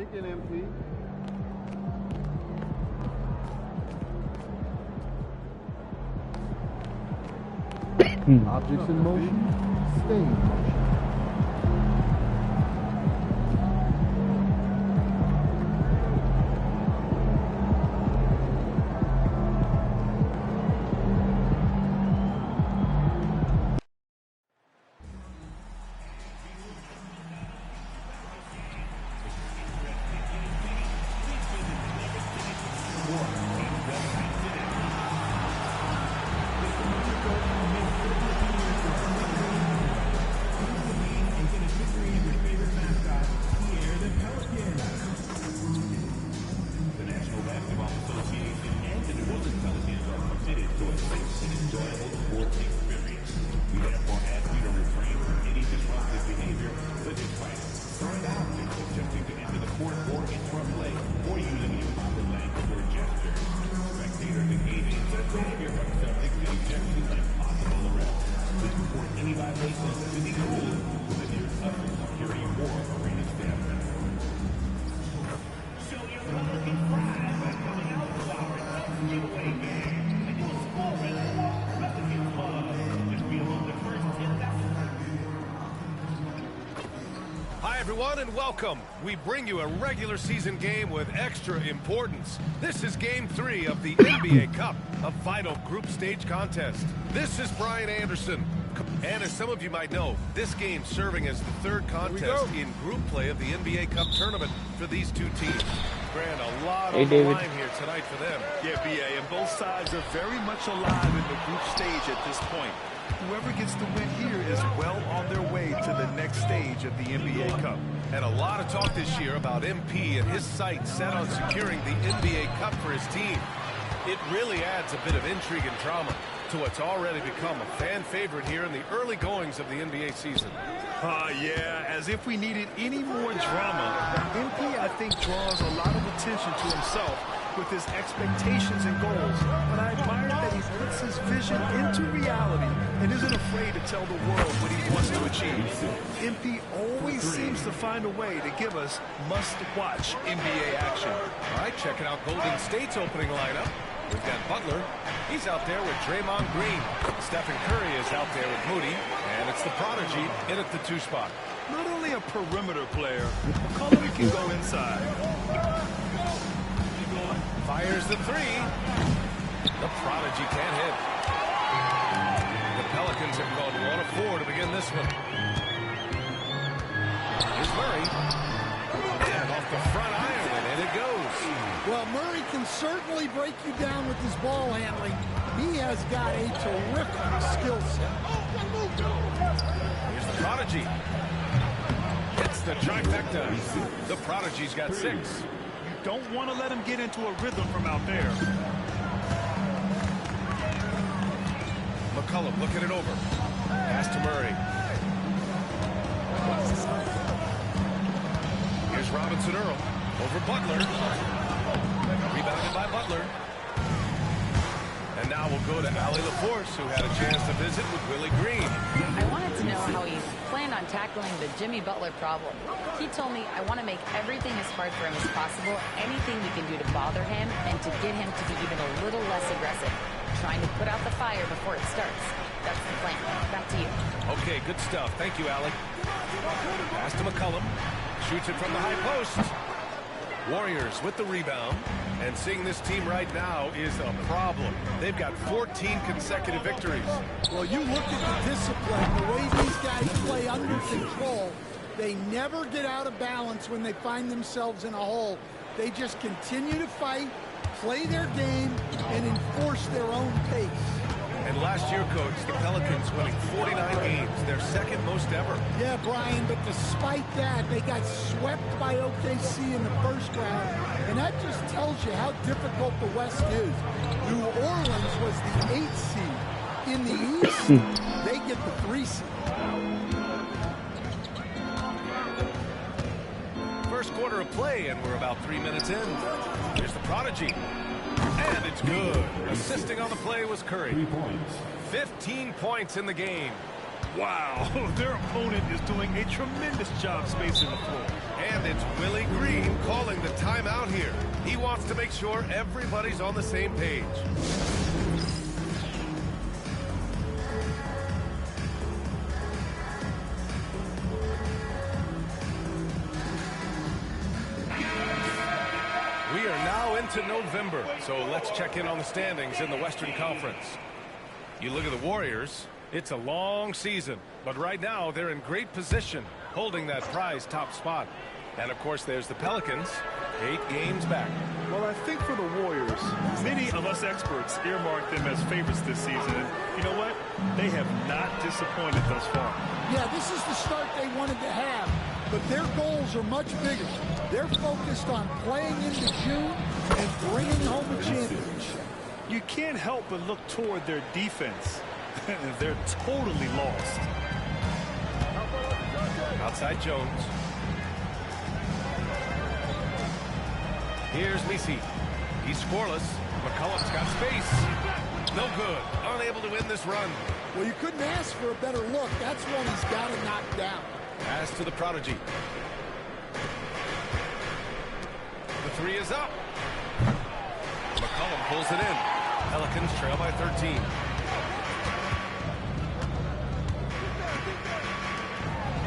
Make it MP. Objects in motion, stay in motion. And welcome. We bring you a regular season game with extra importance. This is Game 3 of the NBA Cup, a vital group stage contest. This is Brian Anderson. And as some of you might know, this game serving as the third contest in group play of the NBA Cup tournament for these two teams. Grant, a lot on the line here tonight for them. Yeah, B.A., and both sides are very much alive in the group stage at this point. Whoever gets the win here is well on their way to the next stage of the NBA Cup. And a lot of talk this year about MP and his sights set on securing the NBA Cup for his team. It really adds a bit of intrigue and drama to what's already become a fan favorite here in the early goings of the NBA season. Yeah, as if we needed any more drama. MP, I think, draws a lot of attention to himself with his expectations and goals, but I admire that he puts his vision into reality and isn't afraid to tell the world what he wants to achieve. MP always seems to find a way to give us must-watch NBA action. All right, checking out Golden State's opening lineup. We've got Butler. He's out there with Draymond Green. Stephen Curry is out there with Moody. And it's the prodigy in at the 2 spot. Not only a perimeter player, McCollum can go inside. Fires the 3. The prodigy can't hit. The Pelicans have gone 1 of 4 to begin this one. Here's Murray. And off the front iron, and in it goes. Well, Murray can certainly break you down with his ball handling. He has got a terrific skill set. Here's the prodigy. Hits the trifecta. The prodigy's got 6. You don't want to let him get into a rhythm from out there. McCollum looking it over. Pass to Murray. Here's Robinson Earl. Over Butler. Rebounded by Butler. And now we'll go to Allie LaForce, who had a chance to visit with Willie Green. I wanted to know how he planned on tackling the Jimmy Butler problem. He told me, I want to make everything as hard for him as possible, anything we can do to bother him, and to get him to be even a little less aggressive. Trying to put out the fire before it starts. That's the plan. Back to you. Okay, good stuff. Thank you, Allie. Pass to McCollum. Shoots it from the high post. Warriors with the rebound. And seeing this team right now is a problem. They've got 14 consecutive victories. Well, you look at the discipline, the way these guys play under control. They never get out of balance when they find themselves in a hole. They just continue to fight, play their game, and enforce their own pace. And last year, Coach, the Pelicans winning 49 games, their second most ever. Yeah, Brian, but despite that, they got swept by OKC in the first round, and that just tells you how difficult the West is. New Orleans was the 8th seed. In the East, they get the 3 seed. First quarter of play, and we're about 3 minutes in. Here's the prodigy. And it's good. Assisting on the play was Curry. 3 points. 15 points in the game. Wow, their opponent is doing a tremendous job spacing the floor. And it's Willie Green calling the timeout here. He wants to make sure everybody's on the same page. We are now into November, so let's check in on the standings in the Western Conference. You look at the Warriors, it's a long season, but right now they're in great position, holding that prize top spot. And of course there's the Pelicans, 8 games back. Well, I think for the Warriors, many of us experts earmarked them as favorites this season. And you know what? They have not disappointed thus far. Yeah, this is the start they wanted to have, but their goals are much bigger. They're focused on playing into June and bringing home a championship. You can't help but look toward their defense. They're totally lost. Outside Jones. Here's Misi. He's scoreless. McCollum's got space. No good. Unable to win this run. Well, you couldn't ask for a better look. That's one he's got to knock down. Pass to the prodigy. The three is up. McCollum pulls it in. Pelicans trail by 13.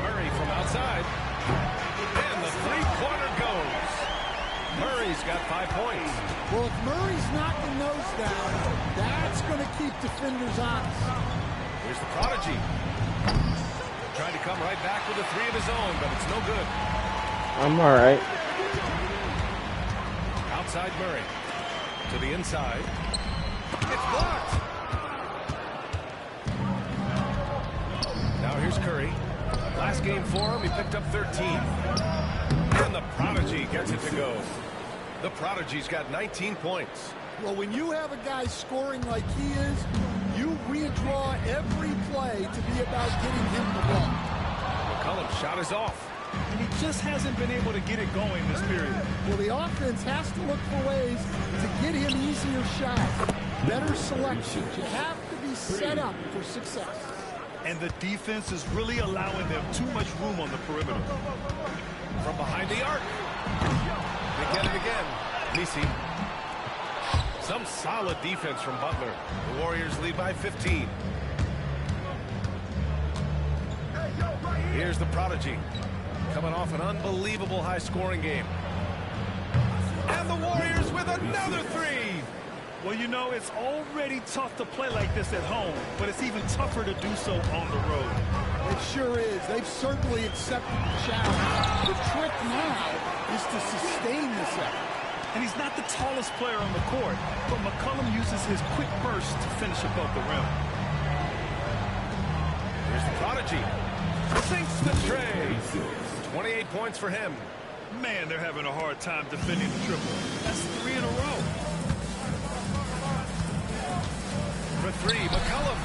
Murray from outside. And the three-pointer goes. Murray's got 5 points. Well, if Murray's knocking those down, that's going to keep defenders honest. Here's the prodigy. Trying to come right back with a three of his own, but it's no good. I'm all right. Outside Murray. To the inside. It's blocked. Now here's Curry. Last game for him, he picked up 13. And the prodigy gets it to go. The prodigy's got 19 points. Well, when you have a guy scoring like he is, you redraw every play to be about getting him the ball. McCollum's shot is off. And he just hasn't been able to get it going this period. Well, the offense has to look for ways to get him easier shots, better selections. You have to be set up for success. And the defense is really allowing them too much room on the perimeter. From behind the arc. They get it again. Misi. Some solid defense from Butler. The Warriors lead by 15. Here's the prodigy. Coming off an unbelievable high-scoring game. And the Warriors with another three. Well, you know, it's already tough to play like this at home, but it's even tougher to do so on the road. It sure is. They've certainly accepted the challenge. The trick now is to sustain this effort. And he's not the tallest player on the court, but McCollum uses his quick burst to finish above the rim. Here's the prodigy. Sinks the tray. 28 points for him. Man, they're having a hard time defending the triple. That's 3 in a row. For three, McCollum.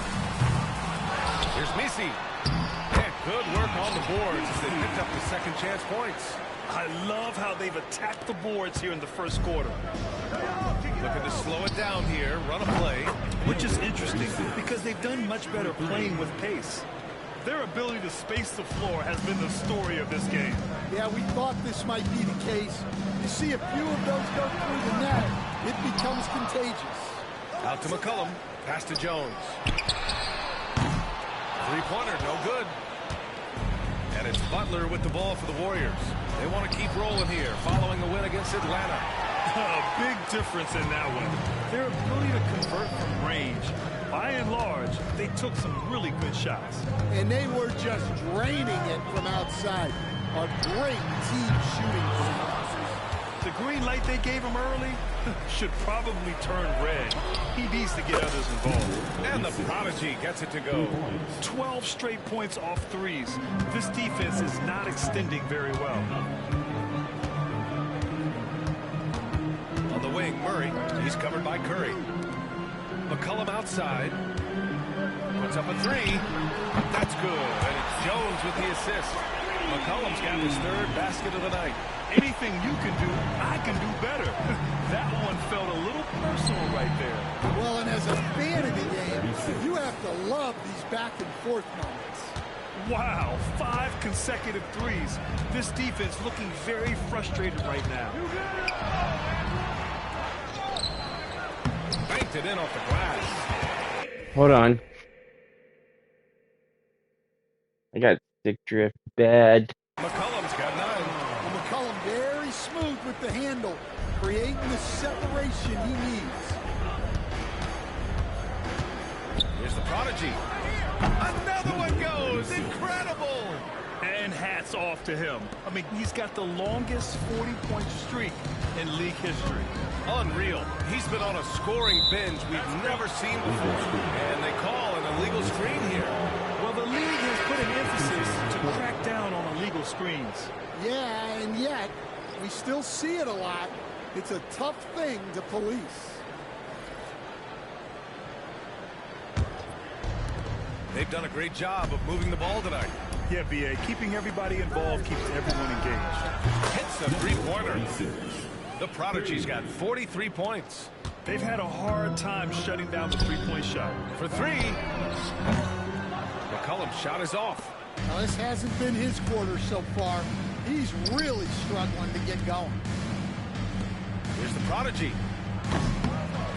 Here's Misi. And good work on the boards as they picked up the second chance points. I love how they've attacked the boards here in the first quarter. Looking to slow it down here, run a play. Which is interesting because they've done much better playing with pace. Their ability to space the floor has been the story of this game. Yeah, we thought this might be the case. You see a few of those go through the net, it becomes contagious. Out to McCollum. Pass to Jones. Three-pointer, no good. And it's Butler with the ball for the Warriors. They want to keep rolling here, following the win against Atlanta. A big difference in that one. Their ability to convert from range. By and large, they took some really good shots. And they were just draining it from outside. A great team shooting performance. The green light they gave him early should probably turn red. He needs to get others involved. And the prodigy gets it to go. 12 straight points off threes. This defense is not extending very well. On the wing, Murray. He's covered by Curry. McCollum outside. Puts up a three. That's good. And it's Jones with the assist. McCollum's got his third basket of the night. Anything you can do, I can do better. That one felt a little personal right there. Well, and as a fan of the game, you have to love these back and forth moments. Wow, 5 consecutive threes. This defense looking very frustrated right now. Banked it in off the glass. Hold on. I got stick drift bad. McCollum's got 9. Well, McCollum very smooth with the handle, creating the separation he needs. Here's the prodigy. Another one goes. Incredible. And hats off to him. I mean, he's got the longest 40-point streak in league history. Unreal. He's been on a scoring binge we've never seen before. And they call an illegal screen here. Well, the league has put an emphasis to crack down on illegal screens. Yeah, and yet, we still see it a lot. It's a tough thing to police. They've done a great job of moving the ball tonight. Yeah, B.A., keeping everybody involved keeps everyone engaged. Hits a three-pointer. The Prodigy's got 43 points. They've had a hard time shutting down the three-point shot. For 3. McCollum's shot is off. Now, this hasn't been his quarter so far. He's really struggling to get going. Here's the Prodigy.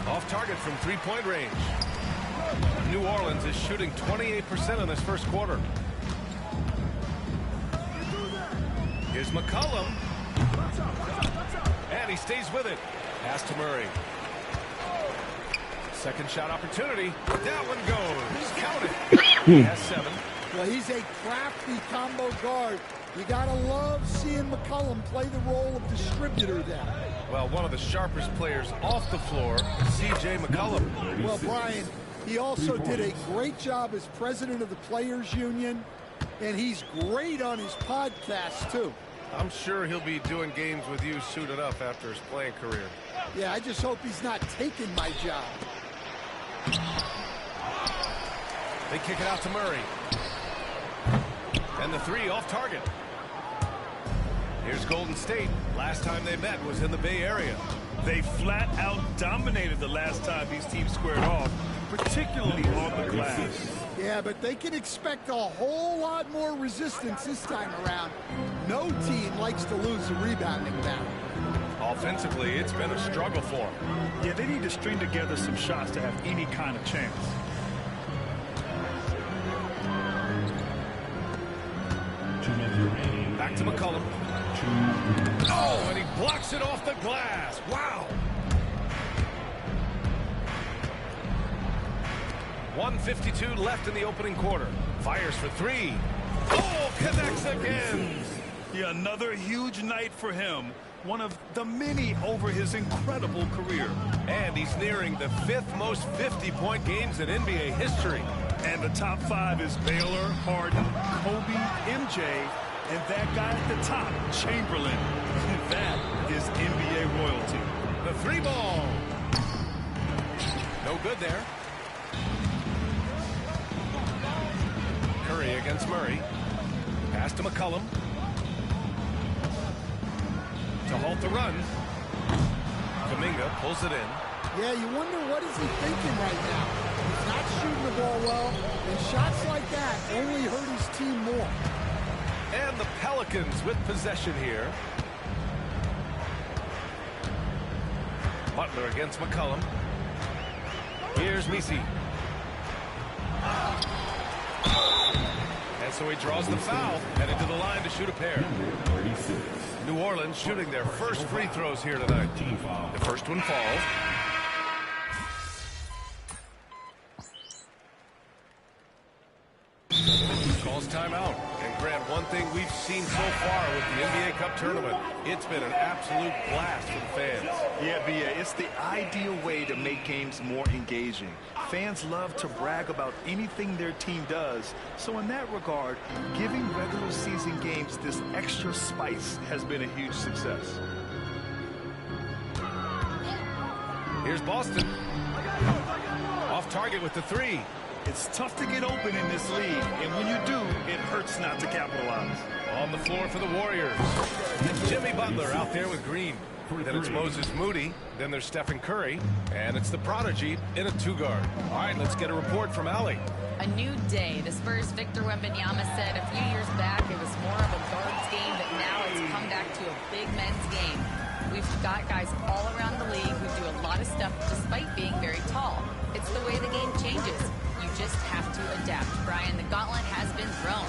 Off target from three-point range. New Orleans is shooting 28% in this first quarter. Here's McCollum. And he stays with it. Pass to Murray. Second shot opportunity. That one goes. Count it. He has 7. Well, he's a crafty combo guard. You gotta love seeing McCollum play the role of distributor there. Well, one of the sharpest players off the floor, C.J. McCollum. Well, Brian, he also did a great job as president of the Players Union, and he's great on his podcast, too. I'm sure he'll be doing games with you suited up after his playing career. Yeah, I just hope he's not taking my job. They kick it out to Murray. And the 3 off target. Here's Golden State. Last time they met was in the Bay Area. They flat out dominated the last time these teams squared off, particularly on the glass. Yeah, but they can expect a whole lot more resistance this time around. No team likes to lose a rebounding battle. Offensively, it's been a struggle for them. Yeah, they need to string together some shots to have any kind of chance. Back to McCollum. Oh, and he blocks it off the glass. Wow. 1:52 left in the opening quarter. Fires for 3. Oh, connects again. Yeah, another huge night for him. One of the many over his incredible career. And he's nearing the 5th most 50-point games in NBA history. And the top 5 is Baylor, Harden, Kobe, MJ, and that guy at the top, Chamberlain. That is NBA royalty. The 3 ball. No good there. Curry against Murray. Pass to McCollum. To halt the run. Kuminga pulls it in. Yeah, you wonder what is he thinking right now. He's not shooting the ball well, and shots like that only hurt his team more. And the Pelicans with possession here. Butler against McCollum. Here's Messi. And so he draws the foul, headed to the line to shoot a pair. New Orleans shooting their first free throws here tonight. The first one falls. Calls timeout. And Grant, one thing we've seen so far with the NBA Cup tournament, it's been an absolute blast for the fans. Yeah, B.A., it's the ideal way to make games more engaging. Fans love to brag about anything their team does. So in that regard, giving regular season games this extra spice has been a huge success. Here's Boston. Off target with the 3. It's tough to get open in this league, and when you do, it hurts not to capitalize. On the floor for the Warriors. It's Jimmy Butler out there with Green. Then it's Moses Moody. Then there's Stephen Curry. And it's the Prodigy in a two-guard. All right, let's get a report from Allie. A new day. The Spurs' Victor Wembanyama said a few years back it was more of a guards game, but now it's come back to a big men's game. We've got guys all around the league who do a lot of stuff despite being very tall. It's the way the game changes. You just have to adapt. Brian, the gauntlet has been thrown.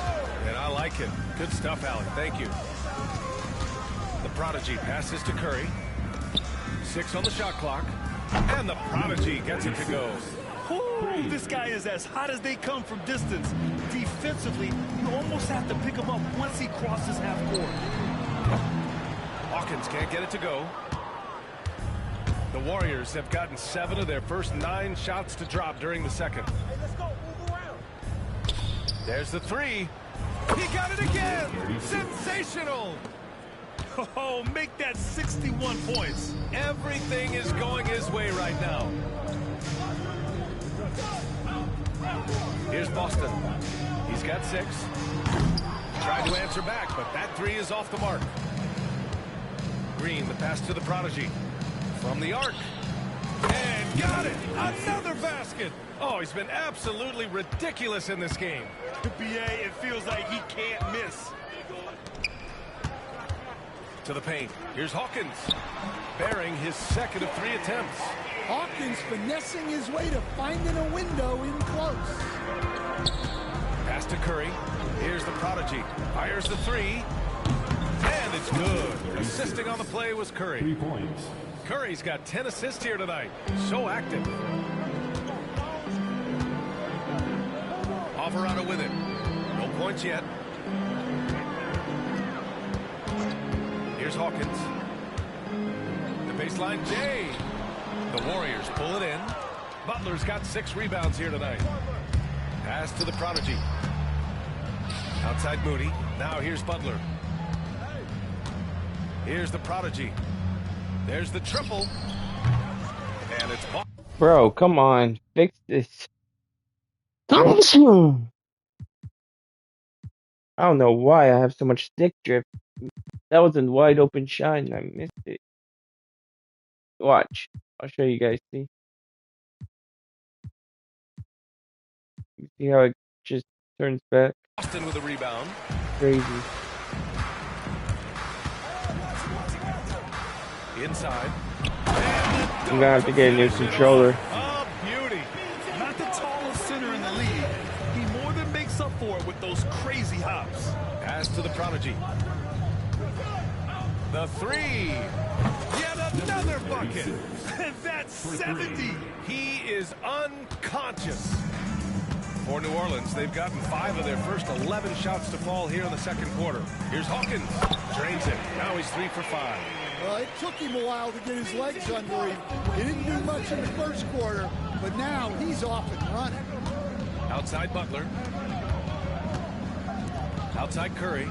And I like it. Good stuff, Allie. Thank you. The Prodigy passes to Curry. 6 on the shot clock. And the Prodigy gets it to go. Ooh, this guy is as hot as they come from distance. Defensively, you almost have to pick him up once he crosses half court. Hawkins can't get it to go. The Warriors have gotten 7 of their first 9 shots to drop during the second. Hey, let's go. Move around. There's the 3. He got it again. Sensational. Oh, make that 61 points. Everything is going his way right now. Here's Boston. He's got 6. Tried to answer back, but that 3 is off the mark. Green, the pass to the Prodigy. From the arc. And got it! Another basket! Oh, he's been absolutely ridiculous in this game. BA, it feels like he can't miss. To the paint. Here's Hawkins. Bearing his second of 3 attempts. Hawkins finessing his way to finding a window in close. Pass to Curry. Here's the Prodigy. Fires the 3. And it's good. Assisting on the play was Curry. 3 points. Curry's got 10 assists here tonight. So active. Alvarado with it. No points yet. Here's Hawkins. The baseline, Jay. The Warriors pull it in. Butler's got 6 rebounds here tonight. Pass to the Prodigy. Outside Moody. Now here's Butler. Here's the Prodigy. There's the triple. And it's... Bro, come on. Fix this. I don't know why I have so much stick drift. That was a wide open shot and I missed it. Watch. I'll show you guys. See? You see how it just turns back? Boston with a rebound. Crazy. Inside. I'm gonna have to get a new controller. Oh, beauty. Not the tallest center in the league. He more than makes up for it with those crazy hops. Pass to the Prodigy. The 3. Yet another bucket. And that's 70. He is unconscious. For New Orleans, they've gotten 5 of their first 11 shots to fall here in the second quarter. Here's Hawkins. Drains it. Now he's 3 for 5. Well, it took him a while to get his legs under him. He didn't do much in the first quarter, but now he's off and running. Outside Butler. Outside Curry.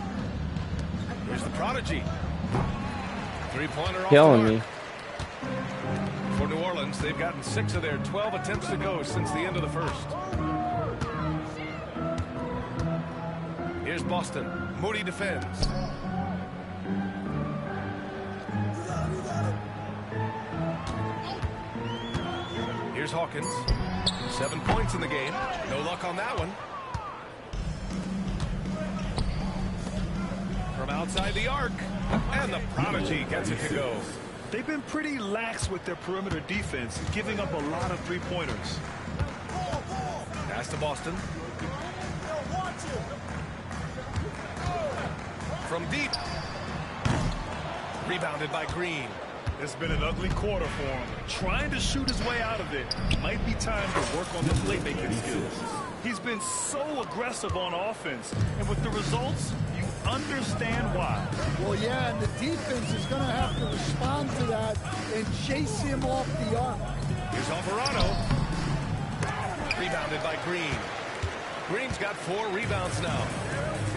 Here's the Prodigy. 3-pointer off Killing the me. mark. For New Orleans, they've gotten 6 of their 12 attempts to go since the end of the first. Here's Boston. Moody defends. Here's Hawkins. 7 points in the game. No luck on that one. From outside the arc. And the Prodigy gets it to go. They've been pretty lax with their perimeter defense, giving up a lot of 3-pointers. Pass to Boston. From deep. Rebounded by Green. It's been an ugly quarter for him. Trying to shoot his way out of it. Might be time to work on his playmaking skills. He's been so aggressive on offense, and with the results, you understand why. Well, yeah, and the defense is going to have to respond to that and chase him off the arc. Here's Alvarado. Rebounded by Green. Green's got 4 rebounds now.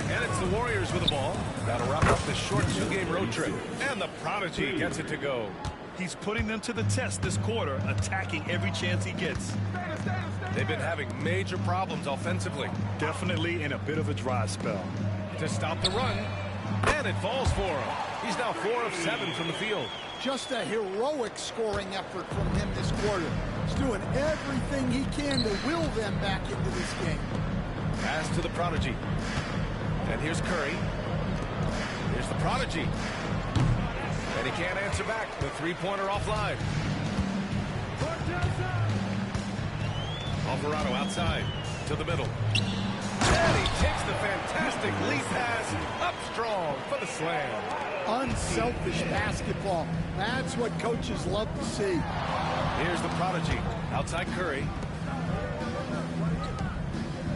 And it's the Warriors with the ball. That'll wrap up the short 2-game road trip. And the Prodigy gets it to go. He's putting them to the test this quarter, attacking every chance he gets. They've been having major problems offensively. Definitely in a bit of a dry spell. To stop the run, And it falls for him. He's now 4 of 7 from the field. Just a heroic scoring effort from him this quarter. He's doing everything he can to will them back into this game. Pass to the prodigy. And here's Curry. Here's the prodigy. And he can't answer back. The three-pointer offline. Alvarado outside to the middle. And he takes the fantastic lead pass up strong for the slam. Unselfish basketball. That's what coaches love to see. Here's the prodigy. Outside Curry.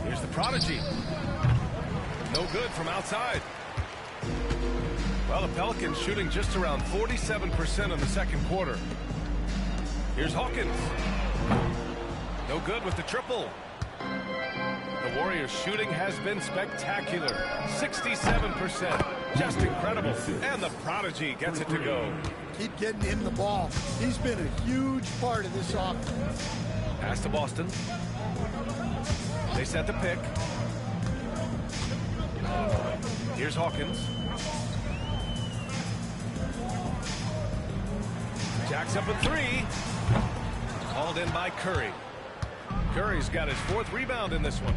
Here's the prodigy. No good from outside. Well, the Pelicans shooting just around 47% in the second quarter. Here's Hawkins. No good with the triple. The Warriors shooting has been spectacular. 67%. Just incredible. And the prodigy gets it to go. Keep getting him the ball. He's been a huge part of this offense. Pass to Boston. They set the pick. Here's Hawkins. Jacks up a three. Called in by Curry. Curry's got his 4th rebound in this one.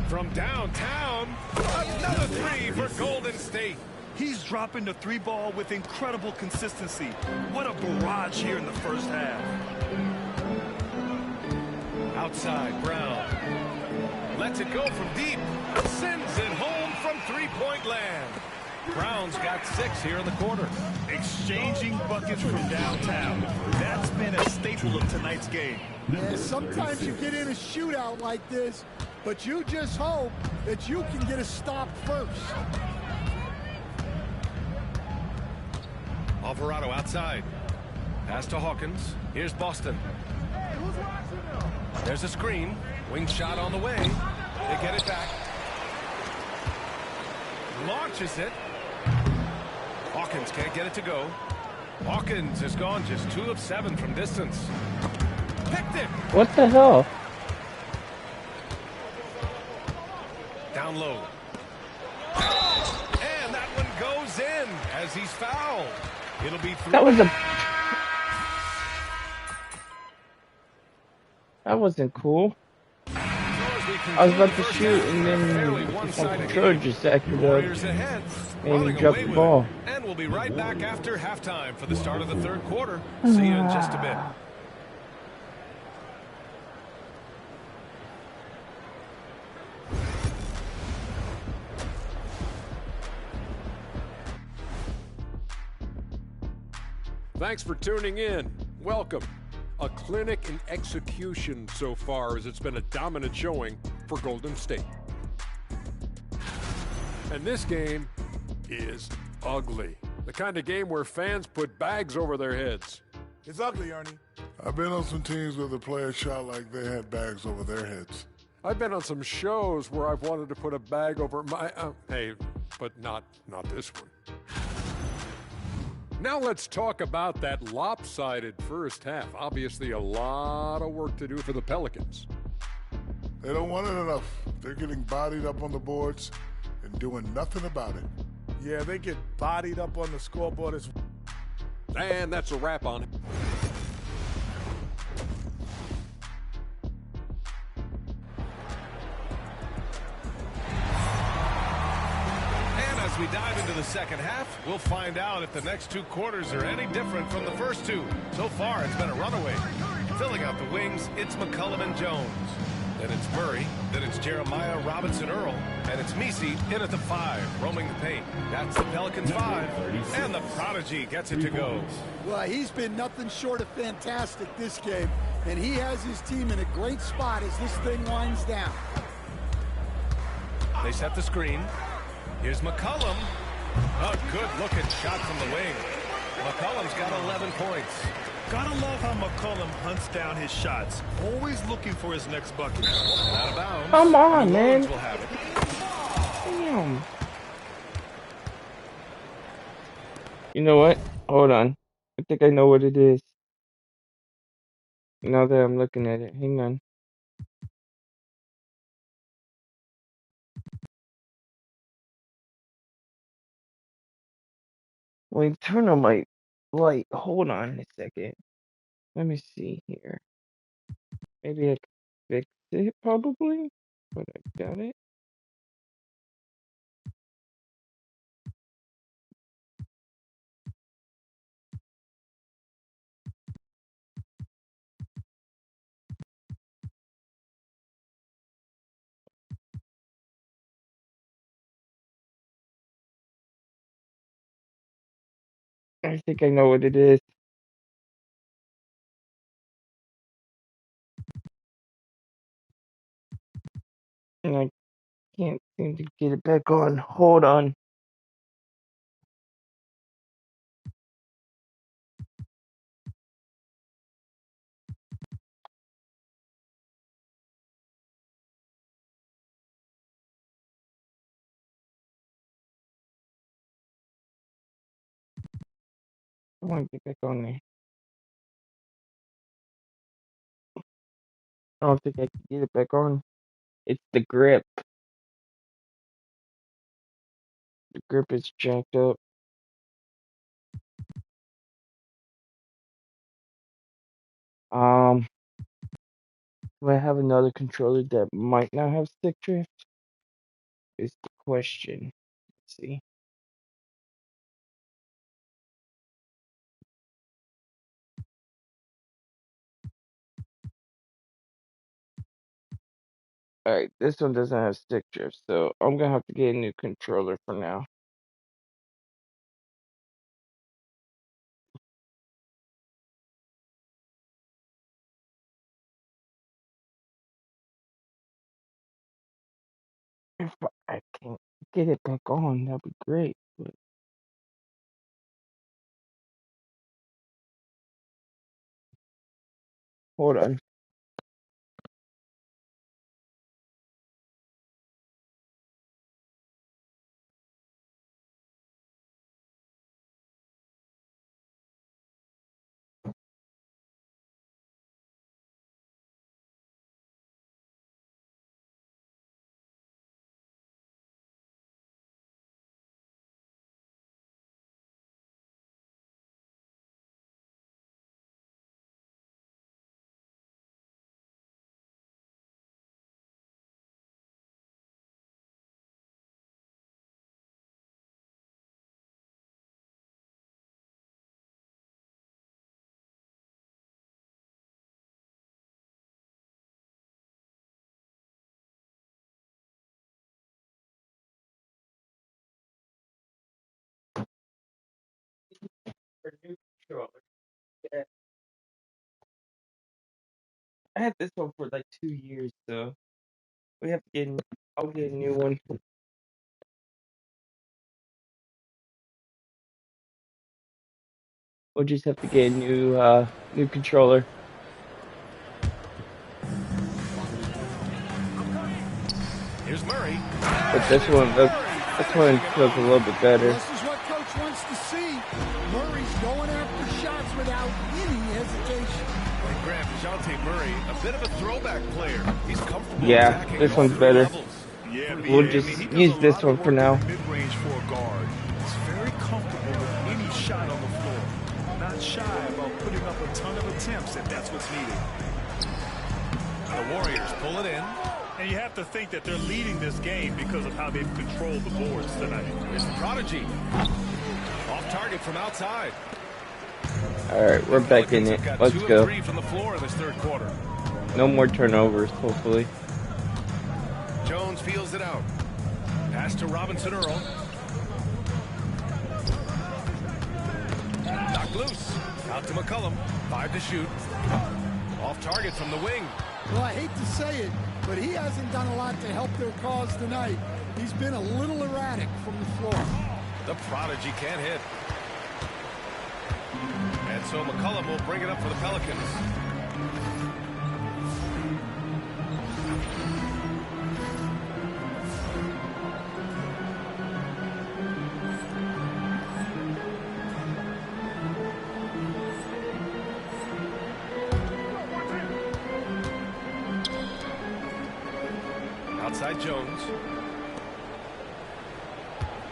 From downtown, another three for Golden State. He's dropping the three ball with incredible consistency. What a barrage here in the first half. Outside, Brown. Lets it go from deep. Sends it home from three-point land. Brown's got 6 here in the quarter. Exchanging buckets from downtown. That's been a staple of tonight's game. Yeah, sometimes you get in a shootout like this, but you just hope that you can get a stop first. Alvarado outside. Pass to Hawkins. Here's Boston. There's a screen. Wing shot on the way. They get it back. Launches it. Hawkins can't get it to go. Hawkins has gone just 2 of 7 from distance. Picked it. What the hell? Down low. And that one goes in as he's fouled. It'll be 3. That was a... That wasn't cool. I was about to shoot and then the controller just acted up and he dropped the ball. And we'll be right back after halftime for the start of the third quarter. See you in just a bit. Thanks for tuning in. Welcome. A clinic in execution so far, as it's been a dominant showing for Golden State. And this game is ugly. The kind of game where fans put bags over their heads. It's ugly, Ernie. I've been on some teams where the players shot like they had bags over their heads. I've been on some shows where I've wanted to put a bag over my... hey, but not this one. Now let's talk about that lopsided first half. Obviously a lot of work to do for the Pelicans. They don't want it enough. They're getting bodied up on the boards and doing nothing about it. Yeah, they get bodied up on the scoreboard as well. And that's a wrap on it. As we dive into the second half, we'll find out if the next 2 quarters are any different from the first 2. So far, it's been a runaway. Filling out the wings, it's McCollum and Jones. Then it's Murray. Then it's Jeremiah, Robinson, Earl. And it's Messi in at the 5, roaming the paint. That's the Pelicans 5. And the prodigy gets it to go. Well, he's been nothing short of fantastic this game, and he has his team in a great spot as this thing winds down. They set the screen. Here's McCollum. A good-looking shot from the wing. McCollum's got 11 points. Gotta love how McCollum hunts down his shots. Always looking for his next bucket. Out of bounds. Come on, man. Will have it. Damn. You know what? Hold on. I think I know what it is. Now that I'm looking at it. Hang on. Wait, turn on my light. Hold on a second. Let me see here. Maybe I can fix it, probably. But I got it. I think I know what it is. And I can't seem to get it back on. Hold on. I want to get back on there. I don't think I can get it back on. It's the grip. The grip is jacked up. Do I have another controller that might not have stick drift? Is the question. Let's see. Alright, this one doesn't have stick drift, so I'm gonna have to get a new controller for now. If I can get it back on, that'd be great. But hold on. For new controller. Yeah. I had this one for like 2 years, so we have to get. I'll get a new one. We'll just have to get a new controller. Here's Murray. But this one feels a little bit better. This is what Coach wants to see. Murray's going after shots without any hesitation. And Grant, DeJounte Murray, a bit of a throwback player. He's comfortable. Yeah, this one's better. Yeah, We'll just use this one for now. Mid-range for a guard. He's very comfortable with any shot on the floor. Not shy about putting up a ton of attempts if that's what's needed. The Warriors pull it in. And you have to think that they're leading this game because of how they've controlled the boards tonight. Here's the Prodigy. Off target from outside. Alright, we're back in it. Let's go. 2 of 3 from the floor in this third quarter. No more turnovers, hopefully. Jones feels it out. Pass to Robinson Earl. Knocked loose. Out to McCollum. 5 to shoot. Off target from the wing. Well, I hate to say it, but he hasn't done a lot to help their cause tonight. He's been a little erratic from the floor. The Prodigy can't hit. And so McCollum will bring it up for the Pelicans. Outside Jones.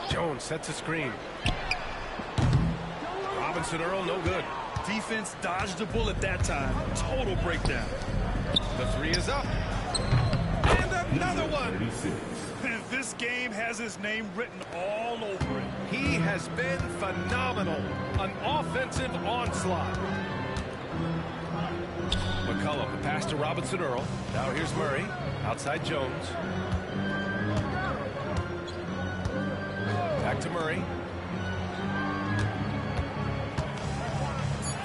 Jones sets a screen. Robinson Earl, no good. Defense dodged a bullet that time. Total breakdown. The three is up. And another one. And this game has his name written all over it. He has been phenomenal. An offensive onslaught. McCollum, the pass to Robinson Earl. Now here's Murray. Outside Jones. Back to Murray.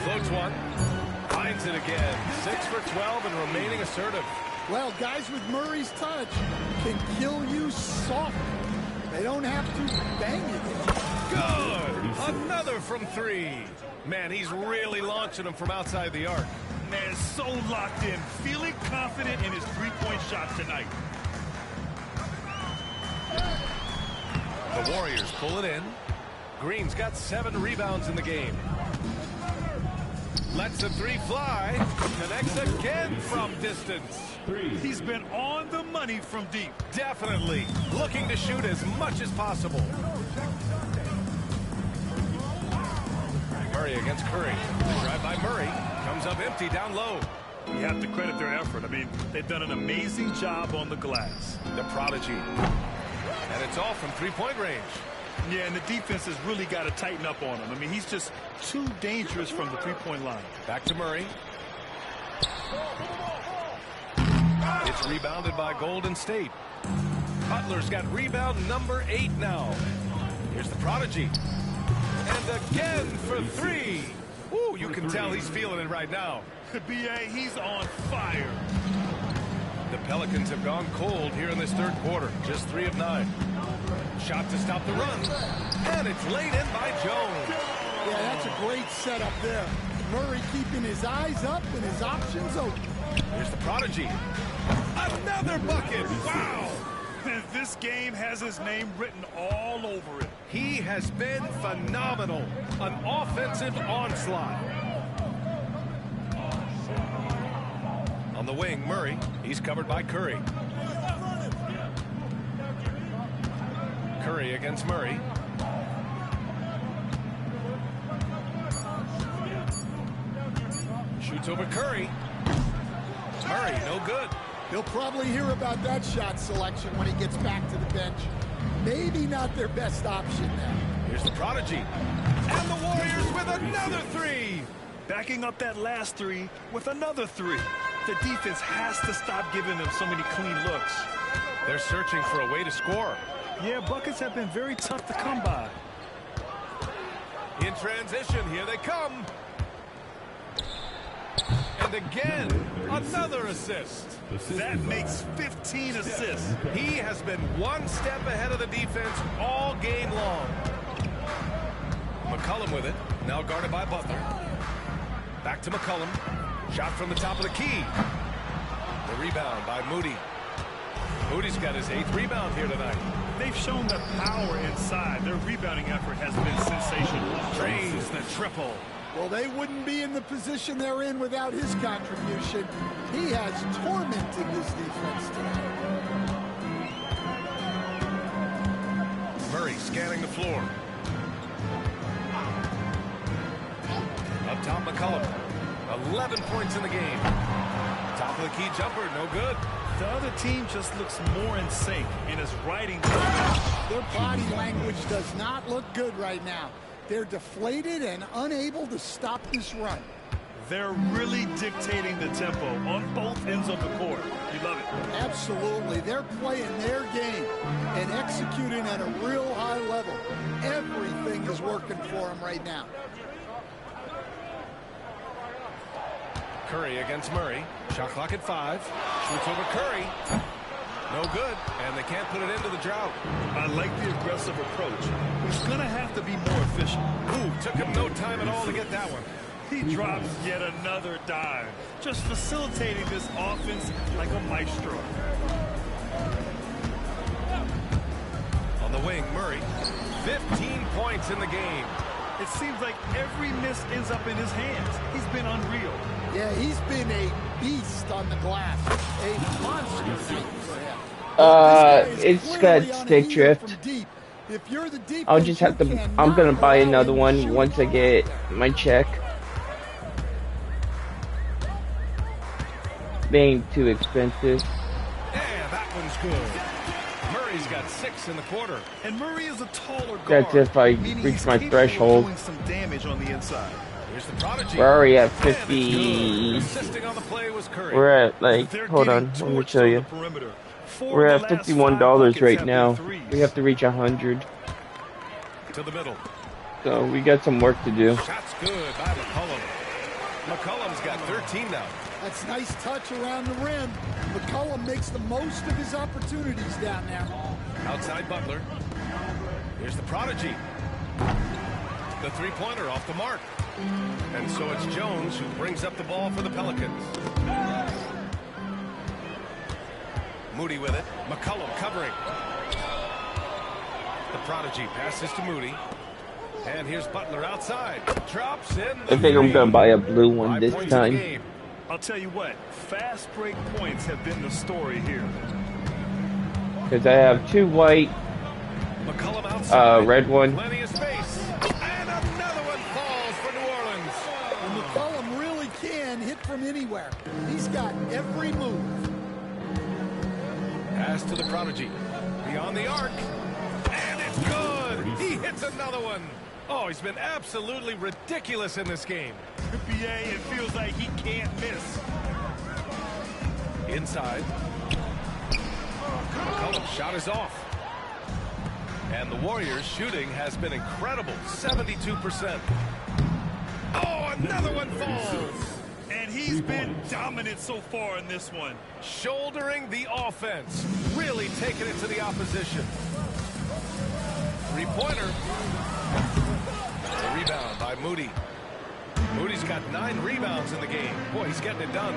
Floats one. Finds it again. 6 for 12 and remaining assertive. Well, guys with Murray's touch can kill you softly. They don't have to bang it. Good. Another from three. Man, he's really launching them from outside the arc. Man, so locked in, feeling confident in his three-point shot tonight. The Warriors pull it in. Green's got 7 rebounds in the game. Lets the three fly. Connects again from distance. He's been on the money from deep. Definitely. Looking to shoot as much as possible. Murray against Curry. Drive by Murray. Comes up empty down low. You have to credit their effort. I mean, they've done an amazing job on the glass. The prodigy. And it's all from three-point range. Yeah, and the defense has really got to tighten up on him. I mean, he's just too dangerous from the three-point line. Back to Murray. It's rebounded by Golden State. Butler's got rebound number 8 now. Here's the prodigy. And again for 3. Ooh, you can tell he's feeling it right now. B.A., he's on fire. The Pelicans have gone cold here in this third quarter. Just 3 of 9. Shot to stop the run. And it's laid in by Jones. Yeah, that's a great setup there. Murray keeping his eyes up and his options open. Here's the prodigy. Another bucket. Wow. And this game has his name written all over it. He has been phenomenal. An offensive onslaught. On the wing, Murray. He's covered by Curry. Curry against Murray. Shoots over Curry. Murray, no good. He'll probably hear about that shot selection when he gets back to the bench. Maybe not their best option now. Here's the prodigy. And the Warriors with another 3. Backing up that last 3 with another 3. The defense has to stop giving them so many clean looks. They're searching for a way to score. Yeah, buckets have been very tough to come by. In transition, here they come. And again, another assist. That makes 15 assists. He has been one step ahead of the defense all game long. McCollum with it. Now guarded by Butler. Back to McCollum. Shot from the top of the key. The rebound by Moody. Moody's got his 8th rebound here tonight. They've shown the power inside. Their rebounding effort has been sensational. Drains the triple. Well, they wouldn't be in the position they're in without his contribution. He has tormented this defense tonight. Murray scanning the floor. Up top, McCollum. 11 points in the game. Top of the key jumper, no good. The other team just looks more in sync and is riding. Their body language does not look good right now. They're deflated and unable to stop this run. They're really dictating the tempo on both ends of the court. You love it. Absolutely. They're playing their game and executing at a real high level. Everything is working for them right now. Curry against Murray. Shot clock at 5. Shoots over Curry. No good, and they can't put it into the drought. I like the aggressive approach. He's going to have to be more efficient. Ooh, took him no time at all to get that one. He drops yet another dive, just facilitating this offense like a maestro. On the wing, Murray. 15 points in the game. It seems like every miss ends up in his hands. He's been unreal. Yeah, he's been a beast on the glass. A monster night for him. It's got stick drift. If you're the defense, I'll just have to. I'm gonna buy another one once I get my check. They ain't too expensive. Yeah, that one's good. Murray's got 6 in the quarter. And Murray is a taller guard. That's if I reach my threshold. Doing some damage on the inside. Here's the prodigy. We're already at 50. Assisting on the play was Curry. We're at like, hold on, let me show you. We're at $51 right now. We have to reach 100. To the middle. So we got some work to do. Shot's good by McCollum. McCollum's got 13 now. That's nice touch around the rim. McCollum makes the most of his opportunities down there. Outside Butler. Here's the prodigy. The three-pointer off the mark. And so it's Jones who brings up the ball for the Pelicans. Moody with it. McCollum covering. The prodigy passes to Moody. And here's Butler outside. Drops in. I think I'm gonna buy a blue one this time. I'll tell you what, fast break points have been the story here. Because I have 2 white, red one. Plenty of space. And another one falls for New Orleans. And McCollum really can hit from anywhere. He's got every move. Pass to the prodigy. Beyond the arc. And it's good. He hits another one. Oh, he's been absolutely ridiculous in this game. NBA, it feels like he can't miss. Inside. McCollum's shot is off. And the Warriors' shooting has been incredible. 72%. Oh, another one falls. And he's been dominant so far in this one. Shouldering the offense. Really taking it to the opposition. Three-pointer. A rebound by Moody. Moody's got 9 rebounds in the game. Boy, he's getting it done.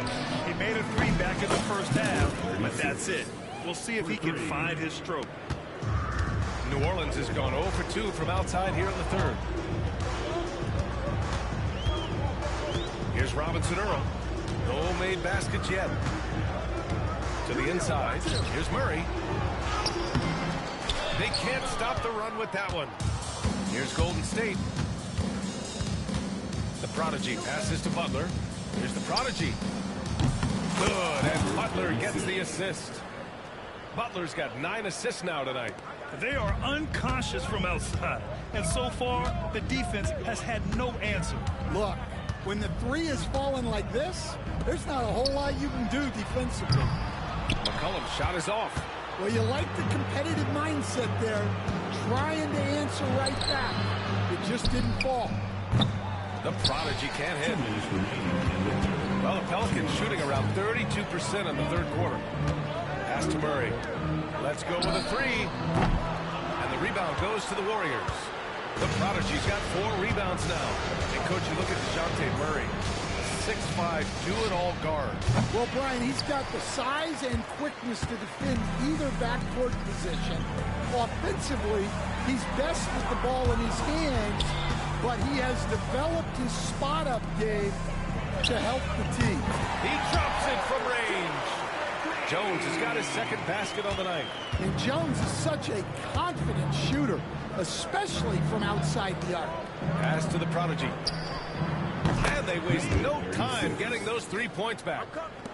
He made a 3 back in the first half, but that's it. We'll see if he can find his stroke. New Orleans has gone 0 for 2 from outside here in the third. Here's Robinson Earl. No made baskets yet. To the inside. Here's Murray. They can't stop the run with that one. Here's Golden State. The prodigy passes to Butler. Here's the prodigy. Good, and Butler gets the assist. Butler's got 9 assists now tonight. They are unconscious from outside, and so far, the defense has had no answer. Look, when the 3 is falling like this, there's not a whole lot you can do defensively. McCollum's shot is off. Well, you like the competitive mindset there, trying to answer right back. It just didn't fall. The prodigy can't hit. Well, the Pelicans shooting around 32% in the third quarter. Pass to Murray. Let's go with a 3. And the rebound goes to the Warriors. The prodigy's got 4 rebounds now. And, Coach, you look at DeJounte Murray. 6'5", do-it-all guard. Well, Brian, he's got the size and quickness to defend either backcourt position. Offensively, he's best with the ball in his hands, but he has developed his spot-up game to help the team. He drops it from range. Jones has got his second basket on the night. And Jones is such a confident shooter, especially from outside the arc. Pass to the prodigy. And they waste no time getting those 3 points back.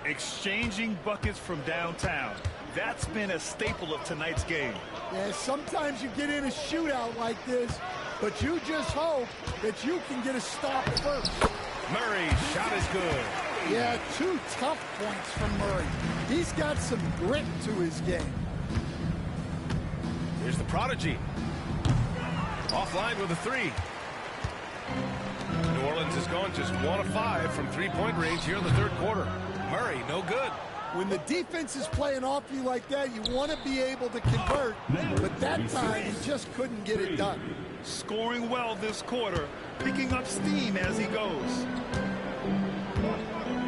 Exchanging buckets from downtown. That's been a staple of tonight's game. Yeah, sometimes you get in a shootout like this, but you just hope that you can get a stop first. Murray's shot is good. Yeah, 2 tough points from Murray. He's got some grit to his game. Here's the prodigy. Offline with a 3. New Orleans has gone just 1 of 5 from 3-point range here in the third quarter. Murray, no good. When the defense is playing off you like that, you want to be able to convert, but that time he just couldn't get it done. Scoring well this quarter, picking up steam as he goes.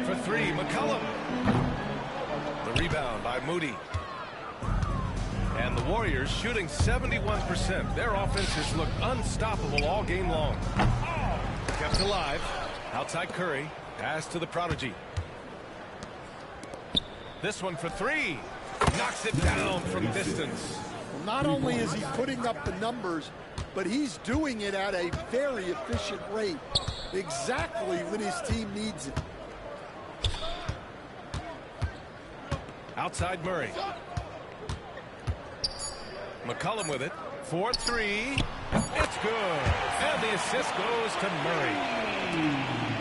For 3, McCollum. The rebound by Moody. And the Warriors shooting 71%. Their offense has looked unstoppable all game long. Kept alive. Outside Curry. Pass to the prodigy. This one for 3. Knocks it down from distance. Well, not only is he putting up the numbers, but he's doing it at a very efficient rate, exactly when his team needs it. Outside Murray. McCollum with it. 4-3. It's good. And the assist goes to Murray.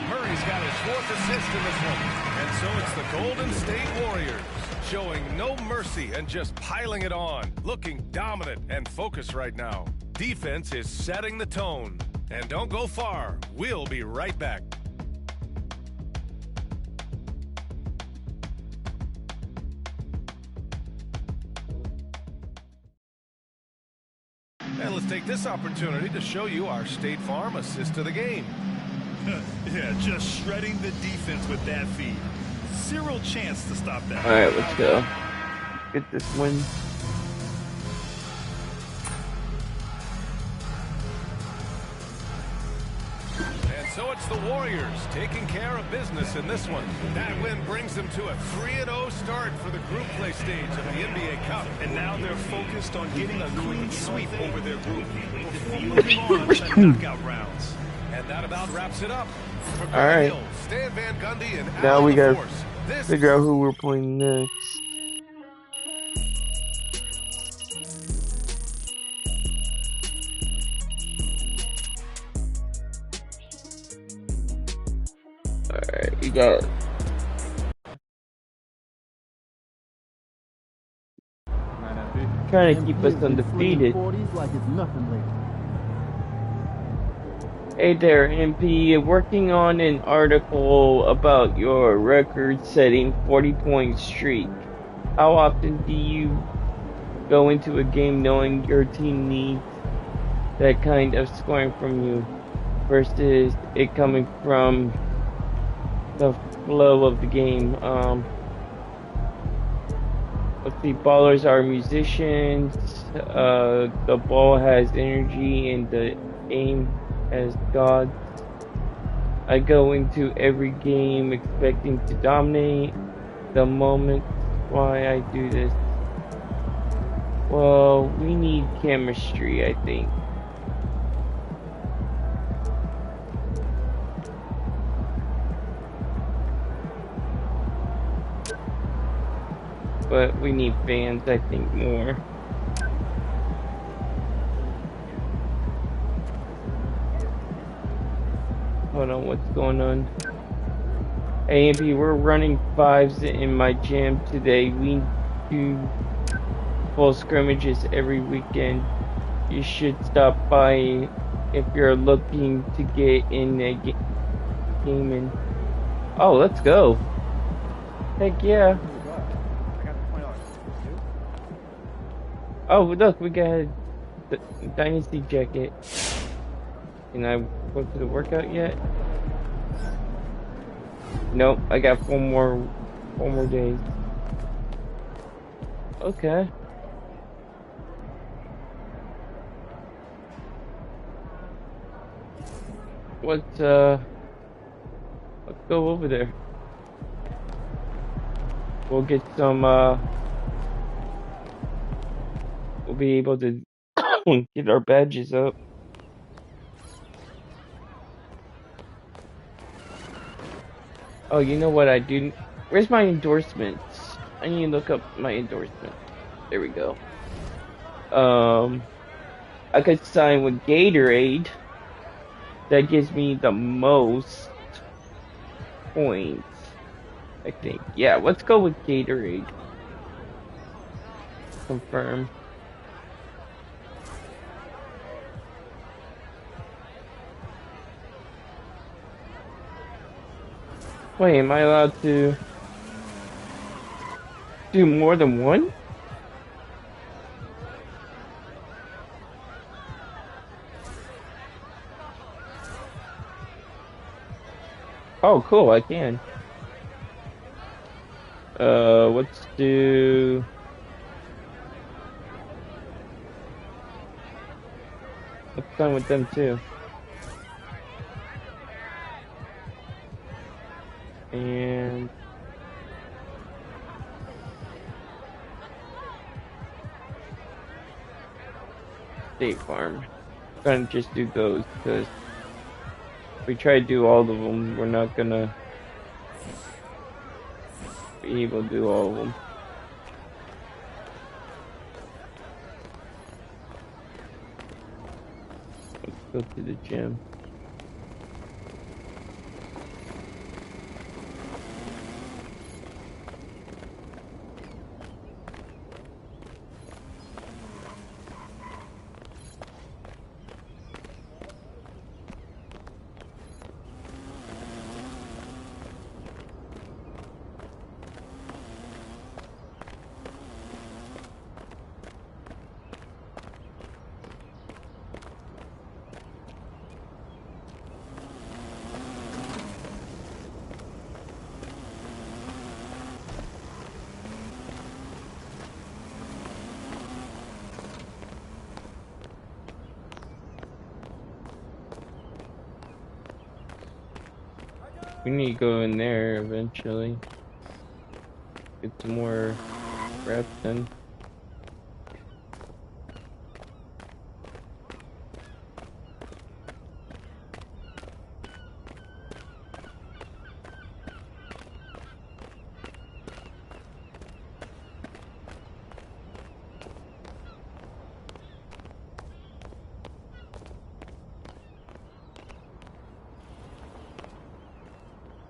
Murray's got his 4th assist in this one. And so it's the Golden State Warriors showing no mercy and just piling it on. Looking dominant and focused right now. Defense is setting the tone. And don't go far. We'll be right back. And let's take this opportunity to show you our State Farm assist to the game. Yeah, just shredding the defense with that feed. Zero chance to stop that. All right, let's go. Get this win. And so it's the Warriors taking care of business in this one. That win brings them to a 3-0 start for the group play stage of the NBA Cup. And now they're focused on getting a clean sweep over their group before moving on to knockout rounds. And that about wraps it up. For All right. Hill, Stan Van Gundy, and Now Alan we gotta LaForce. This figure out who we're playing next. Alright, we got trying to keep us undefeated. Hey there, MP. Working on an article about your record-setting 40-point streak. How often do you go into a game knowing your team needs that kind of scoring from you versus it coming from the flow of the game? Let's see, ballers are musicians, the ball has energy, and the aim as gods. I go into every game expecting to dominate. The moment why I do this. Well, we need chemistry, I think. But we need fans, I think, more. Hold on, what's going on? AMP, we're running 5s in my gym today. We do full scrimmages every weekend. You should stop by if you're looking to get in a gaming. Oh, let's go. Heck yeah. Oh, look, we got a Dynasty jacket. Can I go to the workout yet? Nope, I got four more days. Okay. Let's go over there. We'll get some, we'll be able to get our badges up. Oh, you know what I do? Where's my endorsements? I need to look up my endorsements. There we go. I could sign with Gatorade. That gives me the most points, I think. Yeah, let's go with Gatorade. Confirm. Wait, am I allowed to do more than one? Oh, cool, I can. Let's do... Let's sign with them too. And... State Farm. Gonna just do those because if we try to do all of them, we're not gonna be able to do all of them. Let's go to the gym. We need to go in there eventually. Get some more reps in.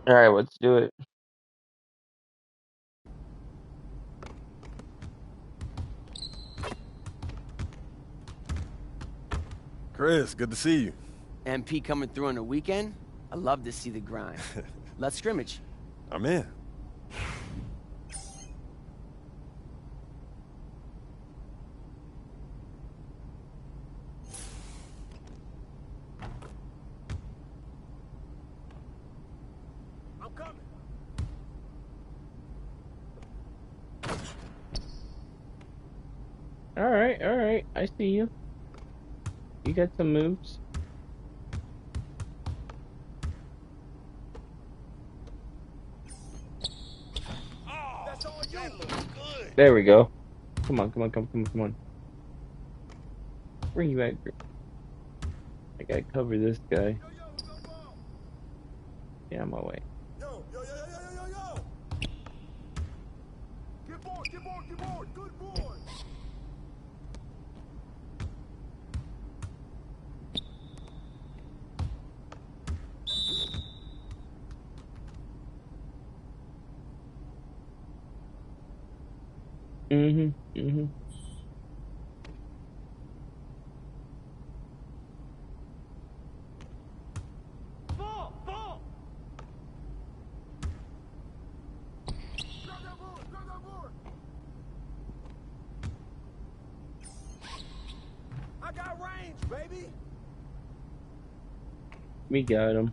Alright, let's do it. Chris, good to see you. MP coming through on the weekend? I love to see the grind. Let's scrimmage. I'm in. I'm coming. Alright, I see you. You got some moves. That's all you. That looks good. There we go. Come on. Bring you back. I gotta cover this guy. Yeah, on my way. Yo. Get board. Good board. Mm-hmm. Ball. Grab that board. I got range, baby. We got him.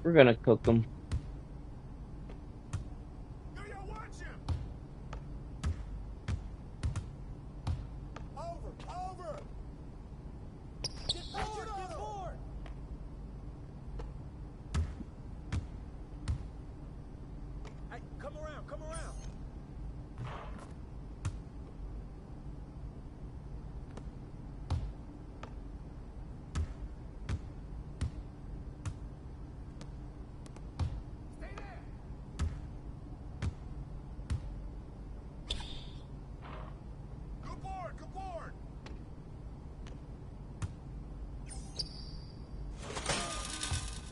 We're gonna cook him. Yo, watch him. Over. Get board. Hey, come around. Stay there. Good board.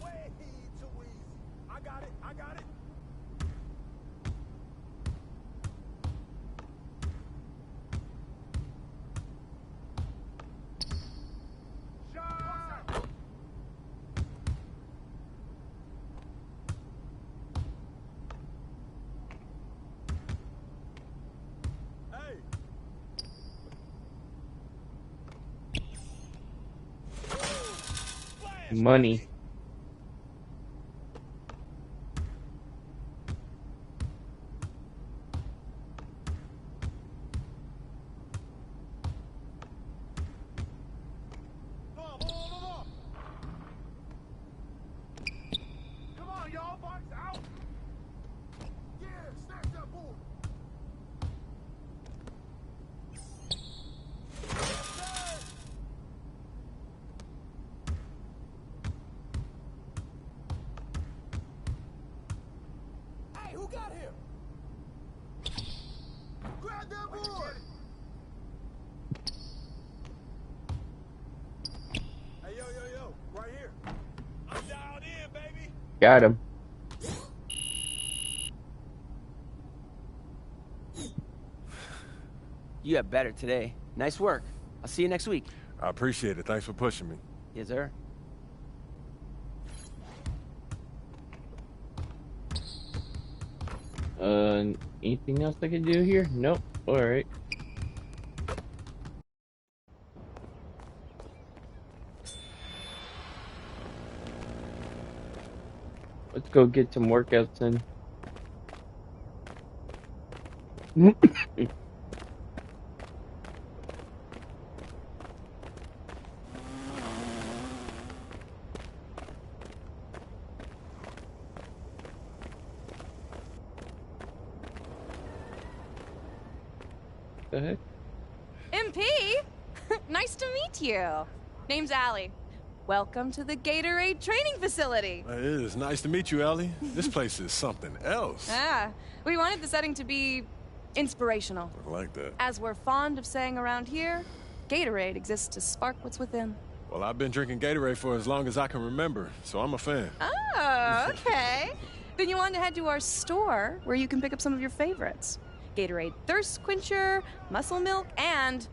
Way too easy. I got it. Shot. Hey. Money. Ball. Come on, y'all. Box out. Yeah, snatch that board. Yes, sir. Right here. I'm dialed in, baby. Got him. You have better today. Nice work. I'll see you next week. I appreciate it. Thanks for pushing me. Yes, sir. Anything else I can do here? Nope. Alright. Let's go get some workouts in. The heck? MP? Nice to meet you. Name's Allie. Welcome to the Gatorade training facility. It is nice to meet you, Ellie. This place is something else. We wanted the setting to be inspirational. I like that. As we're fond of saying around here, Gatorade exists to spark what's within. Well, I've been drinking Gatorade for as long as I can remember, so I'm a fan. Oh, okay. Then you want to head to our store where you can pick up some of your favorites. Gatorade Thirst Quencher, Muscle Milk, and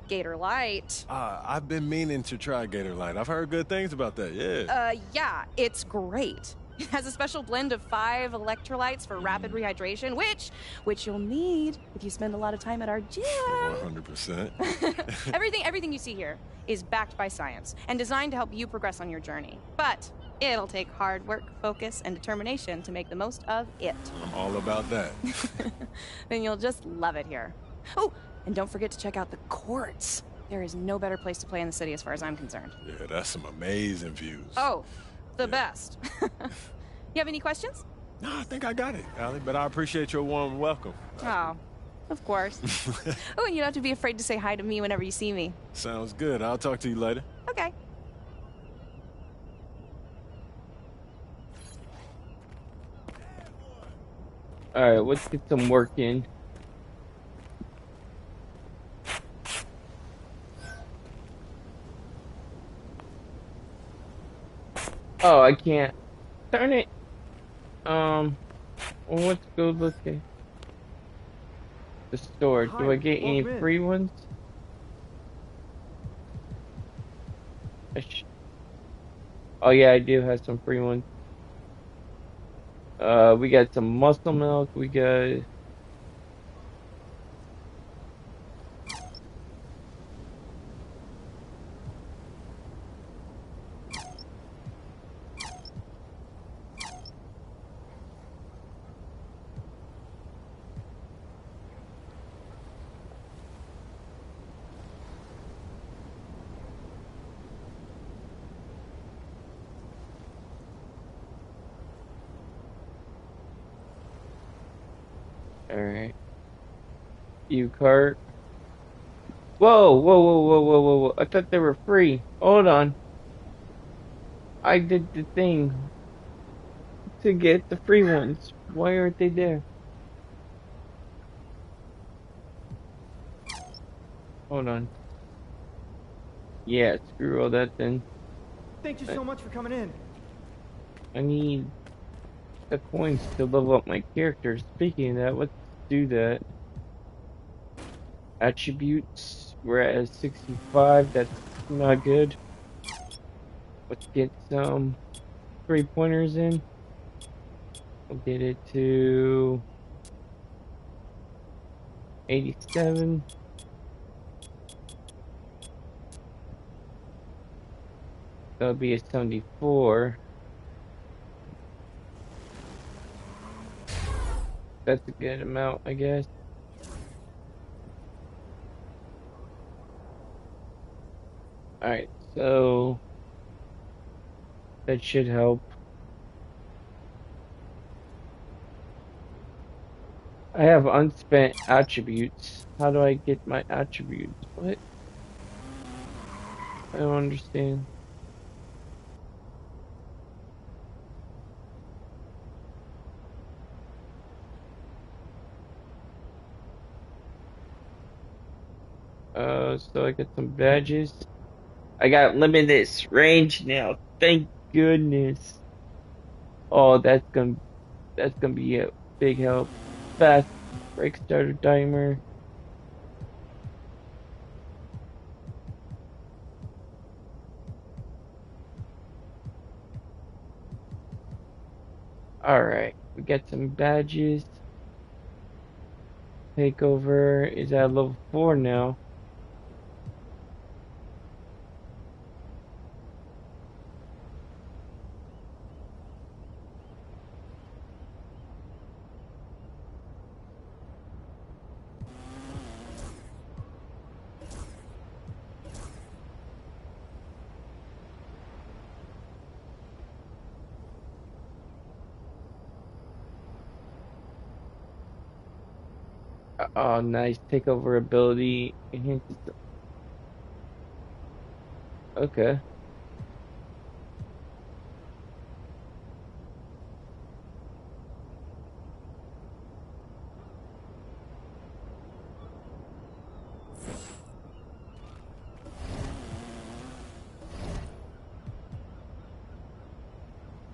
Gator Light. I've been meaning to try Gator Light. I've heard good things about that, yeah. Yeah, it's great. It has a special blend of 5 electrolytes for rapid rehydration, which you'll need if you spend a lot of time at our gym. 100%. Everything you see here is backed by science and designed to help you progress on your journey. But it'll take hard work, focus, and determination to make the most of it. I'm all about that. Then you'll just love it here. Oh, and don't forget to check out the courts. There is no better place to play in the city as far as I'm concerned. Yeah, that's some amazing views. Oh, the best. You have any questions? No, I think I got it, Allie, but I appreciate your warm welcome. Oh, of course. Oh, and you don't have to be afraid to say hi to me whenever you see me. Sounds good. I'll talk to you later. Okay. Alright, let's get some work in. Oh, I can't. Darn it. Well, let's go look at the store. Do I get any free ones? Oh yeah, I do have some free ones. We got some muscle milk. We got. Alright. You cart. Whoa, whoa, whoa, whoa, whoa, whoa, whoa. I thought they were free. Hold on. I did the thing to get the free ones. Why aren't they there? Hold on. Yeah, screw all that then. Thank you so much for coming in. I need the coins to level up my character. Speaking of that, let's do that. Attributes, we're at 65, that's not good. Let's get some 3-pointers in. We'll get it to 87. That'll be a 74. That's a good amount, I guess. Alright, so that should help. I have unspent attributes. How do I get my attributes? What? I don't understand. So I get some badges. I got limitless range now. Thank goodness. Oh, that's gonna be a big help. Fast break starter timer. Alright, we got some badges. Takeover is at level 4 now. Oh, nice. Takeover ability enhances. Okay.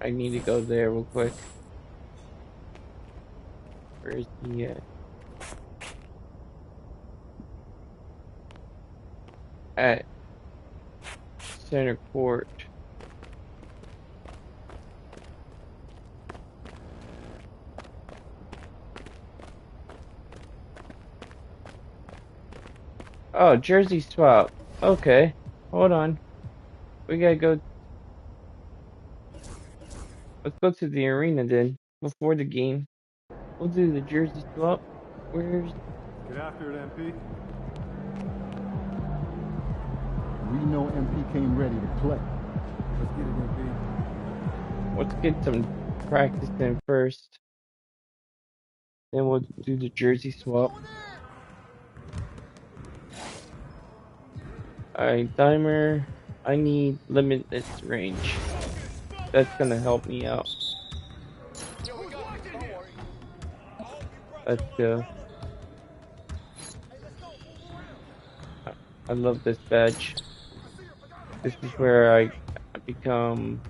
I need to go there real quick. Where is he at? At center court. Oh, jersey swap. Okay. Hold on. We gotta go. Let's go to the arena then. Before the game. We'll do the jersey swap. Where's... Get after it, MP. We know MP came ready to play. Let's get it, MP. Let's get some practice in first. Then we'll do the jersey swap. Alright, timer. I need limitless range. That's gonna help me out. Let's go. I love this badge. This is where I become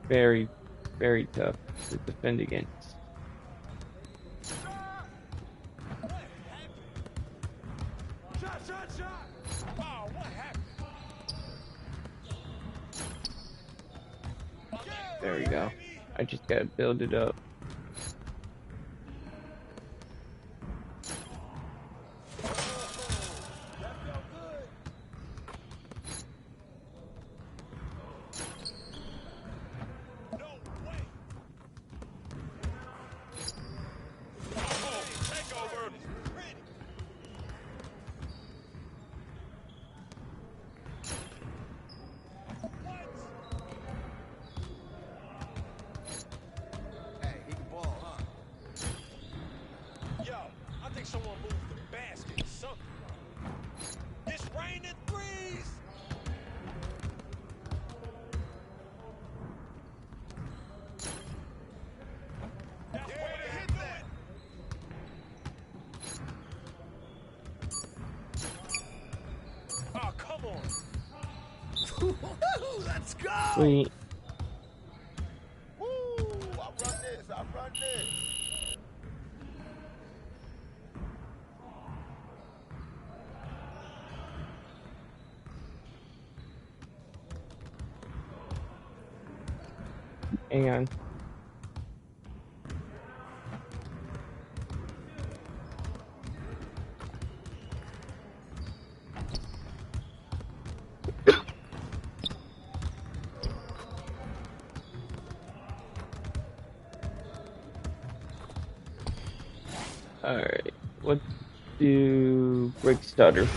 very, very tough to defend against. There we go. I just gotta build it up. Someone move the basket or something. It's raining threes. That's where to hit that. Oh, come on. Let's go. Sweet. Woo, I run this. I run this. Hang on. Alright, let's do break starter.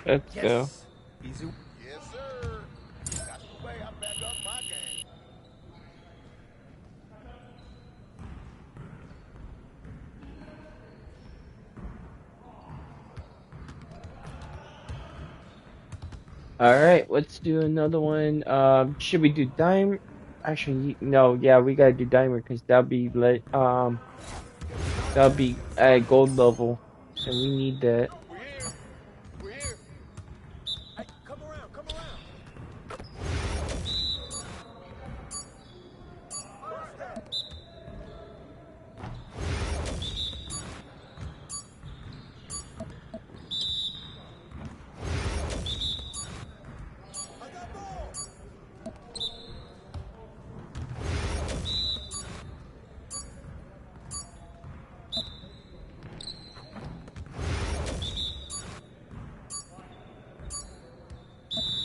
Let's go. Easy. Yes, sir. That's the way I back up my game. All right, let's do another one. Should we do diamond? Actually, no. Yeah, we gotta do diamond because that'll be at gold level, and we need that. We're here. We're here. Hey, come around. Come around.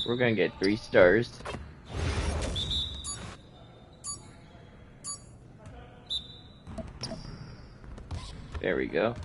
We're gonna get 3 stars. There we go.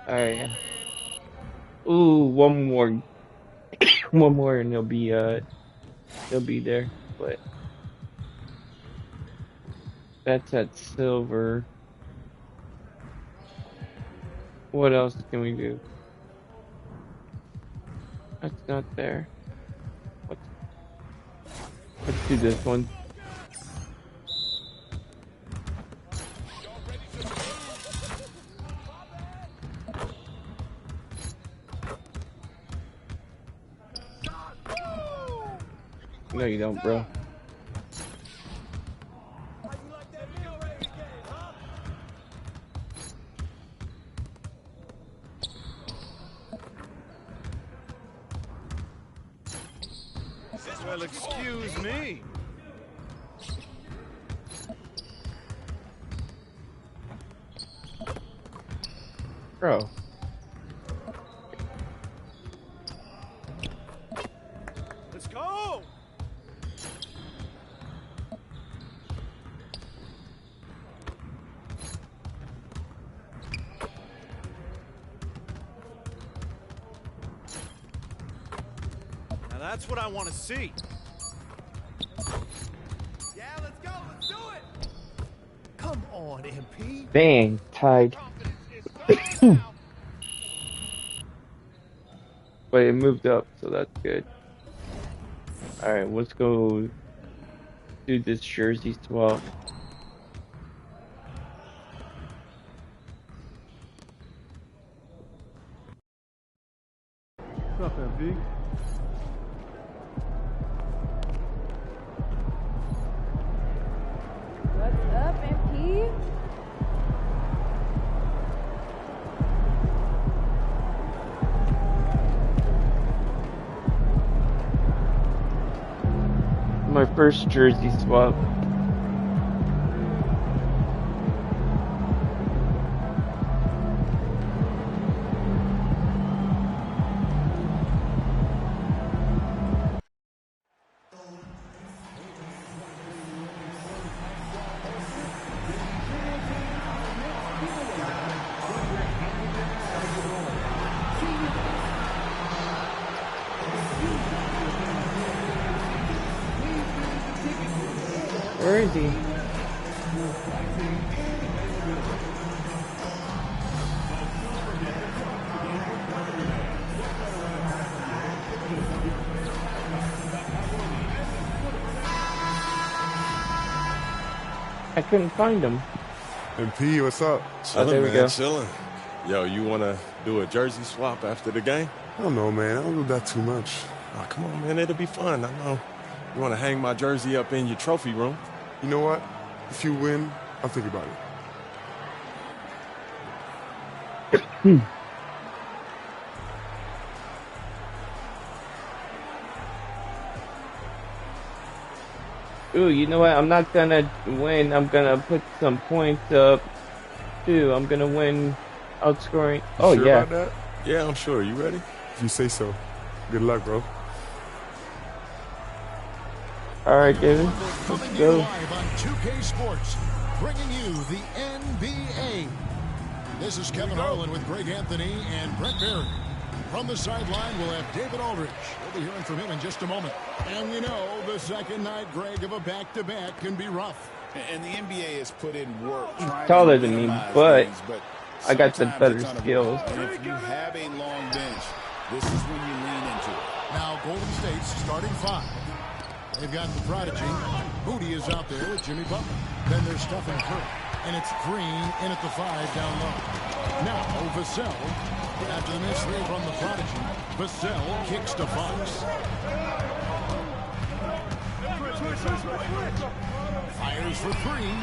Alright. Ooh, one more. One more and they'll be there. But that's at silver. What else can we do? That's not there. Let's do this one. No, you don't, bro. Well, excuse me. Bro. Let's go. Now that's what I want to see. Yeah, let's go. Let's do it. Come on, MP. Bang, tied. But it moved up, so that's good. Alright, let's go do this jersey swap. What's up, MP? What's up, MP? My first jersey swap. Where is he? I couldn't find him. MP, what's up? Oh, there we go. Chilling. Yo, you want to do a jersey swap after the game? I don't know, man. I don't do that too much. Oh, come on, man. It'll be fun. I know. You want to hang my jersey up in your trophy room? You know what? If you win, I'll think about it. Ooh, you know what? I'm not gonna win. I'm gonna put some points up, too. I'm gonna win outscoring. Oh, sure yeah. about that? Yeah, I'm sure. You ready? If you say so. Good luck, bro. All right, David. Coming Let's to you go. live on 2K Sports, bringing you the NBA. This is Kevin Harlan with Greg Anthony and Brent Barry. From the sideline, we'll have David Aldridge. We'll be hearing from him in just a moment. And you know, the second night, Greg, of a back-to-back can be rough. And the NBA has put in work. Taller than me, but I got the better skills. And if you have a long bench, this is when you lean into it. Now, Golden State's starting five. They've got the prodigy. Moody is out there with Jimmy Butler. Then there's Stephen Curry. And it's Green in at the five down low. Now, Vassell. After the missed three from the prodigy, Vassell kicks to Fox. Fires for three.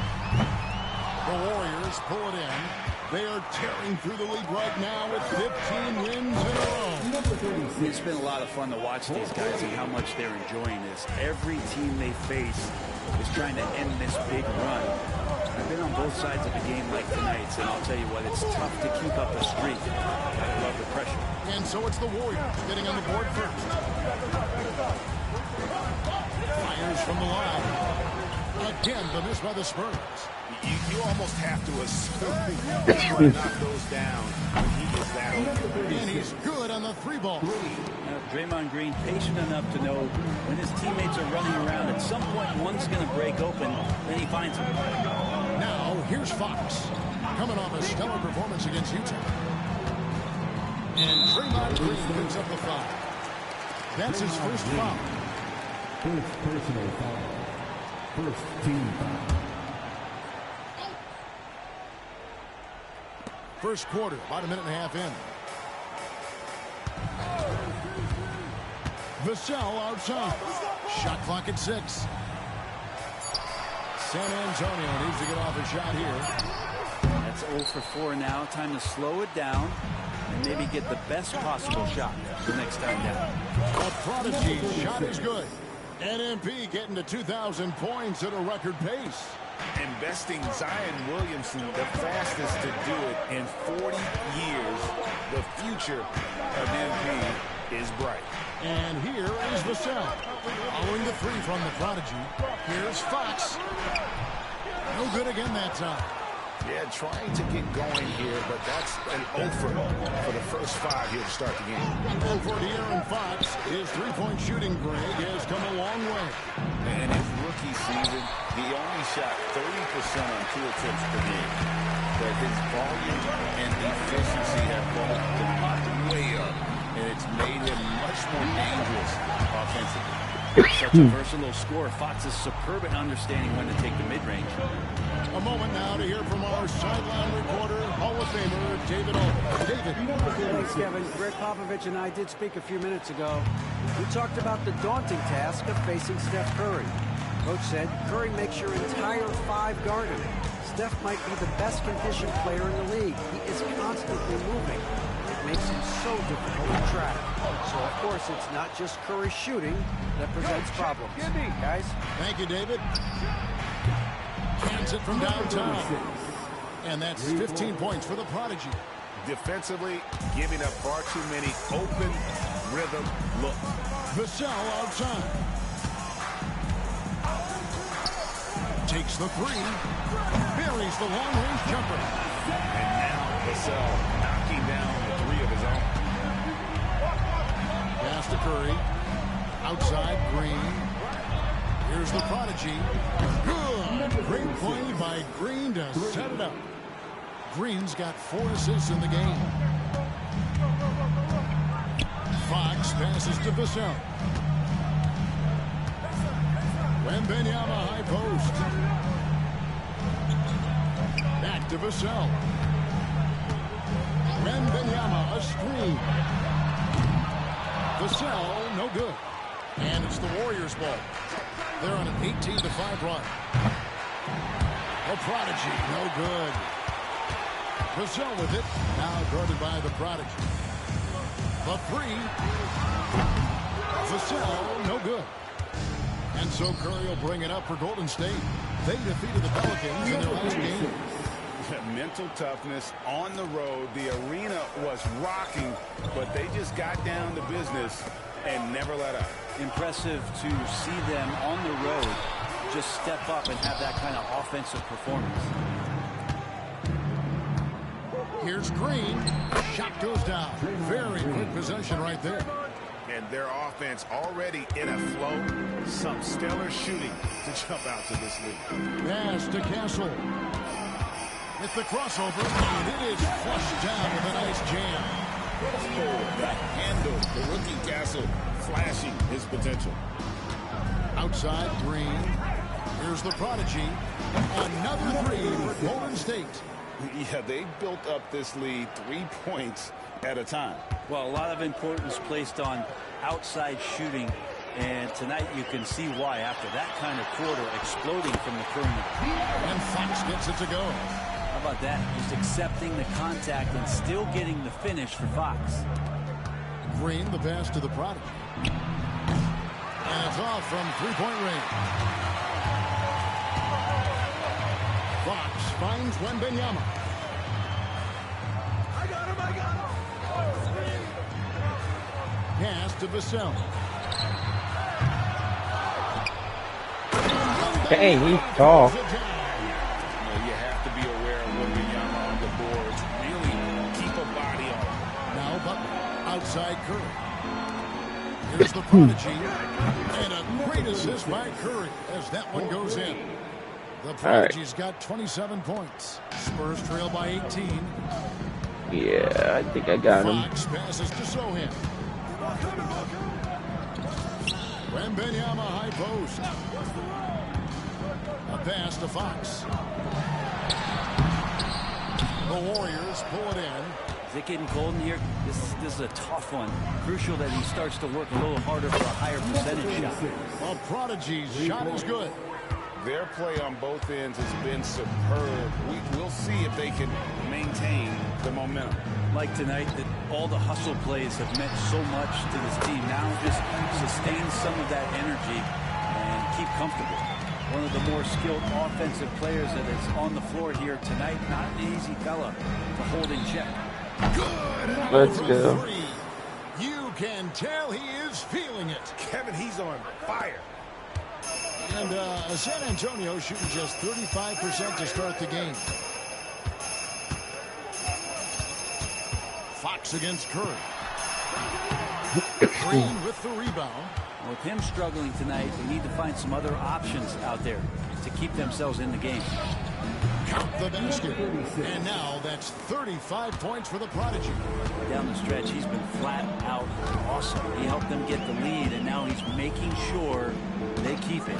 The Warriors pull it in. They are tearing through the league right now with 15 wins in a row. It's been a lot of fun to watch these guys and how much they're enjoying this. Every team they face is trying to end this big run. I've been on both sides of a game like tonight's, and I'll tell you what, it's tough to keep up a streak. I love the pressure. And so it's the Warriors getting on the board first. Fires from the line. Again, the miss by the Spurs. You almost have to assume he's going to knock those down when he is that open. And he's good on the three ball. Draymond Green patient enough to know when his teammates are running around, at some point one's going to break open, then he finds him. Now, here's Fox, coming off a stellar performance against Utah. And Draymond Green picks up the foul. That's his first foul. First personal foul. First team foul. First quarter, about a minute and a half in. Vassell outside. Shot clock at 6. San Antonio needs to get off a shot here. That's 0 for 4 now. Time to slow it down and maybe get the best possible shot the next time down. The prodigy shot is good. NMP getting to 2,000 points at a record pace. Investing Zion Williamson, the fastest to do it in 40 years. The future of MP is bright. And here is Vassell. Following the three from the prodigy. Here's Fox. No good again that time. Yeah, trying to get going here, but that's an offer for the first 5 here to start the game. And for De'Aaron Fox, his three-point shooting, Greg, has come a long way. And his rookie season, he only shot 30% on 2 attempts per game. But his volume and efficiency have both gone way up, and it's made him much more dangerous offensively. Such a versatile scorer. Fox is superb at understanding when to take the mid-range. A moment now to hear from our sideline reporter, Hall of Famer David Aldridge. David. Thanks, Kevin. Greg Popovich and I did speak a few minutes ago. We talked about the daunting task of facing Steph Curry. Coach said Curry makes your entire 5 guard him. Steph might be the best conditioned player in the league. He is constantly moving. It makes him so difficult to track. So, of course, it's not just Curry shooting that presents problems. Guys? Thank you, David. Cans it from downtown. And that's 15 points for the prodigy. Defensively, giving up far too many open rhythm looks. Vassell outside. Takes the three. Buries the long-range jumper. And now Vassell knocking down the 3 of his own. Pass to Curry. Outside, Green. Here's the prodigy. Good. Great play by Green to set it up. Green's got 4 assists in the game. Fox passes to Vassell. Wembanyama high post. Back to Vassell. Wembanyama a screen. Vassell no good. And it's the Warriors' ball. They're on an 18-5 run. The prodigy, no good. Vassell with it. Now guarded by the prodigy. The three. Vassell, no good. And so Curry will bring it up for Golden State. They defeated the Pelicans in their last game. Mental toughness on the road. The arena was rocking, but they just got down to business and never let up. Impressive to see them on the road just step up and have that kind of offensive performance. Here's Green. Shot goes down. Very quick possession right there. And their offense already in a flow. Some stellar shooting to jump out to this league. Pass to Castle. With the crossover, and it is flushed down with a nice jam. That handle, the rookie Castle, flashing his potential. Outside, Green. Here's the prodigy. Another three for Golden State. Yeah, they built up this lead 3 points at a time. Well, a lot of importance placed on outside shooting, and tonight you can see why after that kind of quarter exploding from the perimeter. And Fox gets it to go. How about that? Just accepting the contact and still getting the finish for Fox. Green, the pass to the prodigy. And it's off from three-point range. Fox finds Wembanyama. I got him. Pass to Vassell. Hey, he's tall. You have to be aware of Wembanyama on the boards. Really keep a body on him. Now Butler outside Curry. Here's the prodigy. And a great assist by Curry as that one goes in. The prodigy's got 27 points. Spurs trail by 18. Yeah, I think I got him. Fox passes to Sohan. Wembanyama high post. A pass to Fox. The Warriors pull it in. Is it getting cold in here? This is a tough one. Crucial that he starts to work a little harder for a higher percentage shot. Well, Prodigy's shot is good. Their play on both ends has been superb. We'll see if they can maintain the momentum. Like tonight, that all the hustle plays have meant so much to this team. Now just sustain some of that energy and keep comfortable. One of the more skilled offensive players that is on the floor here tonight. Not an easy fella to hold in check. Good. Let's go. You can tell he is feeling it. Kevin, he's on fire. And San Antonio shooting just 35% to start the game. Fox against Curry. Green with the rebound. With him struggling tonight, they need to find some other options out there to keep themselves in the game. Count the basket. And now that's 35 points for the prodigy. Down the stretch, he's been flat out awesome. He helped them get the lead, and now he's making sure they keep it.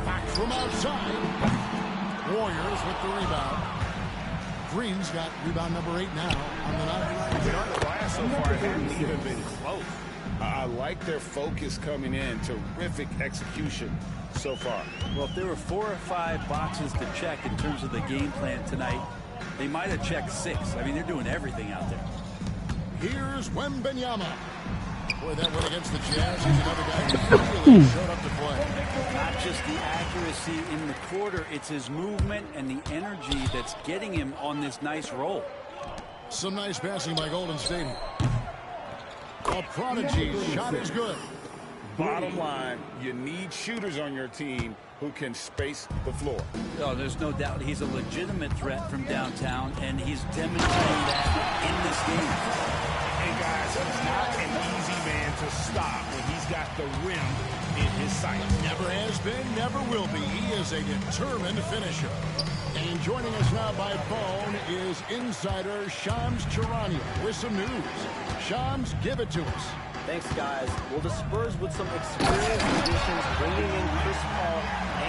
Back from outside. Warriors with the rebound. Green's got rebound number 8 now on the night. But on the glass so far, it hasn't even been close. I like their focus coming in. Terrific execution so far. Well, if there were 4 or 5 boxes to check in terms of the game plan tonight, they might have checked 6. I mean, they're doing everything out there. Here's Wembanyama. Boy, that one against the Jazz. He's another guy who really showed up to play. Not just the accuracy in the quarter, it's his movement and the energy that's getting him on this nice roll. Some nice passing by Golden State. A prodigy's shot is good. Bottom line, you need shooters on your team who can space the floor. Oh, there's no doubt he's a legitimate threat from downtown, and he's demonstrating that in this game. Hey, guys, he's not an easy man to stop when he's got the rim in his sight. Never has been, never will be. He is a determined finisher. And joining us now by phone is insider Shams Charania with some news. Shams, give it to us. Thanks, guys. Well, the Spurs with some experienced additions, bringing in Chris Paul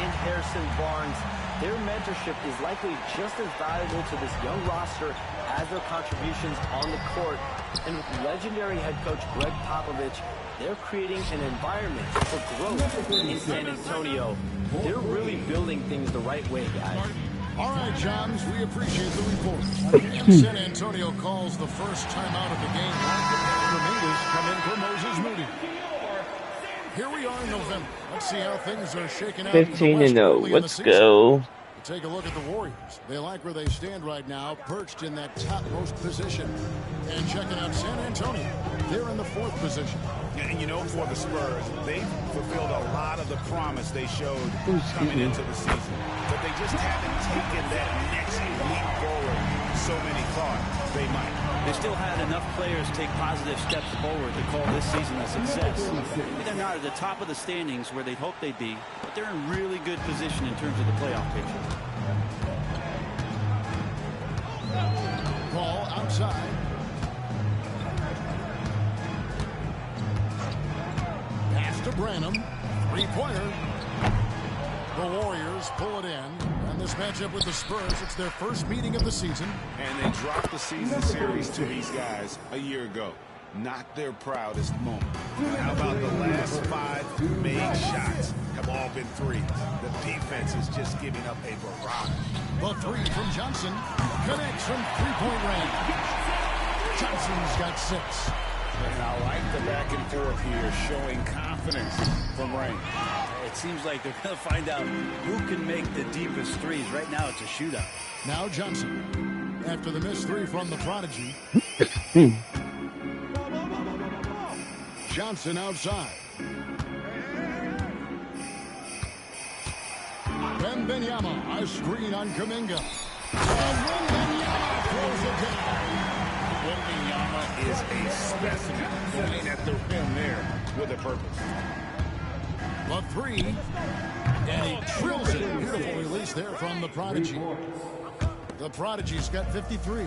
and Harrison Barnes, their mentorship is likely just as valuable to this young roster as their contributions on the court. And with legendary head coach Greg Popovich, they're creating an environment for growth in San Antonio. They're really building things the right way, guys. All right, Shams, we appreciate the report. And San Antonio calls the first timeout of the game. Dominguez come in for Moses Moody. Here we are in November. Let's see how things are shaking out 15-0. Let's go. Take a look at the Warriors. They like where they stand right now, perched in that topmost position. And checking out San Antonio, they're in the 4th position. And you know, for the Spurs, they've fulfilled a lot of the promise they showed coming into the season. But they just haven't taken that next leap forward so many thought they might. They still had enough players take positive steps forward to call this season a success. Maybe they're not at the top of the standings where they'd hope they'd be, but they're in really good position in terms of the playoff picture. Ball outside. Pass to Branham. 3-pointer. The Warriors pull it in. And this matchup with the Spurs, it's their first meeting of the season. And they dropped the season series to these guys a year ago. Not their proudest moment. How about the last 5 made shots have all been threes? The defense is just giving up a barrage. The 3 from Johnson connects from 3-point range. Johnson's got 6. And I like the back and forth here, showing confidence from Rain. It seems like they're going to find out who can make the deepest threes. Right now, it's a shootout. Now Johnson, after the missed 3 from the Prodigy. Johnson outside. Wembanyama, a screen on Kuminga. And Wembanyama throws it down. Wembanyama is a specimen, going at the rim there with a purpose. The 3, and he drills it. Beautiful release there from the Prodigy. The Prodigy's got 53.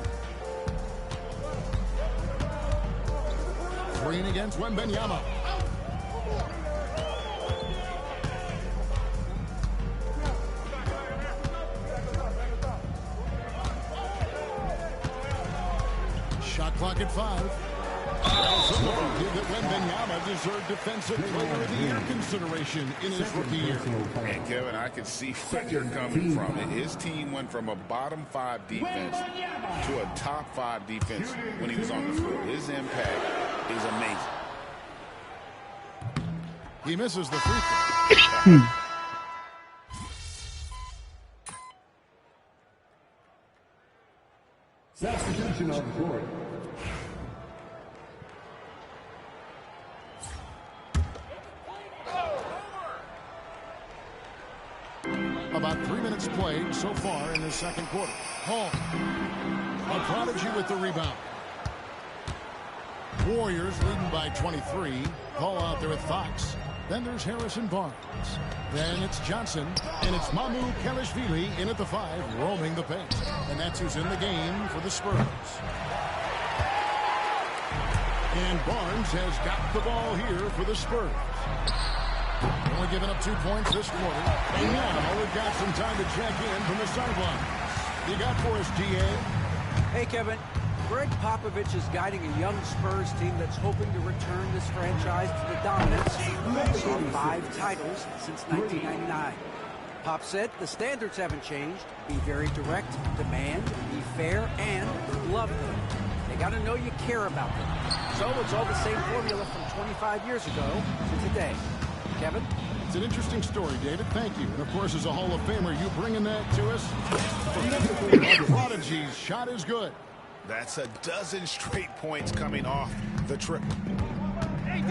Green against Wembanyama. Shot clock at 5. Also argued that Wembanyama deserved Defensive Player of the Year consideration in his rookie year. And Kevin, I can see where you're coming from. His team went from a bottom 5 defense to a top 5 defense when he was on the floor. His impact is amazing. He misses the free throw. Substitution on the court. About 3 minutes played so far in the second quarter. Hall, a Prodigy with the rebound. Warriors leading by 23. Hall out there with Fox. Then there's Harrison Barnes. Then it's Johnson. And it's Mamu Kelishvili in at the 5, roaming the paint. And that's who's in the game for the Spurs. And Barnes has got the ball here for the Spurs. Only giving up 2 points this quarter. And now we've got some time to check in from the sidelines. You got for us, GA? Hey, Kevin. Greg Popovich is guiding a young Spurs team that's hoping to return this franchise to the dominance of 5 titles since 1999. Pop said the standards haven't changed. Be very direct, demand, be fair, and love them. They got to know you care about them. So it's all the same formula from 25 years ago to today. Kevin? It's an interesting story, David. Thank you. And, of course, as a Hall of Famer, you bringing that to us? The Prodigy's shot is good. That's a dozen straight points coming off the triple. And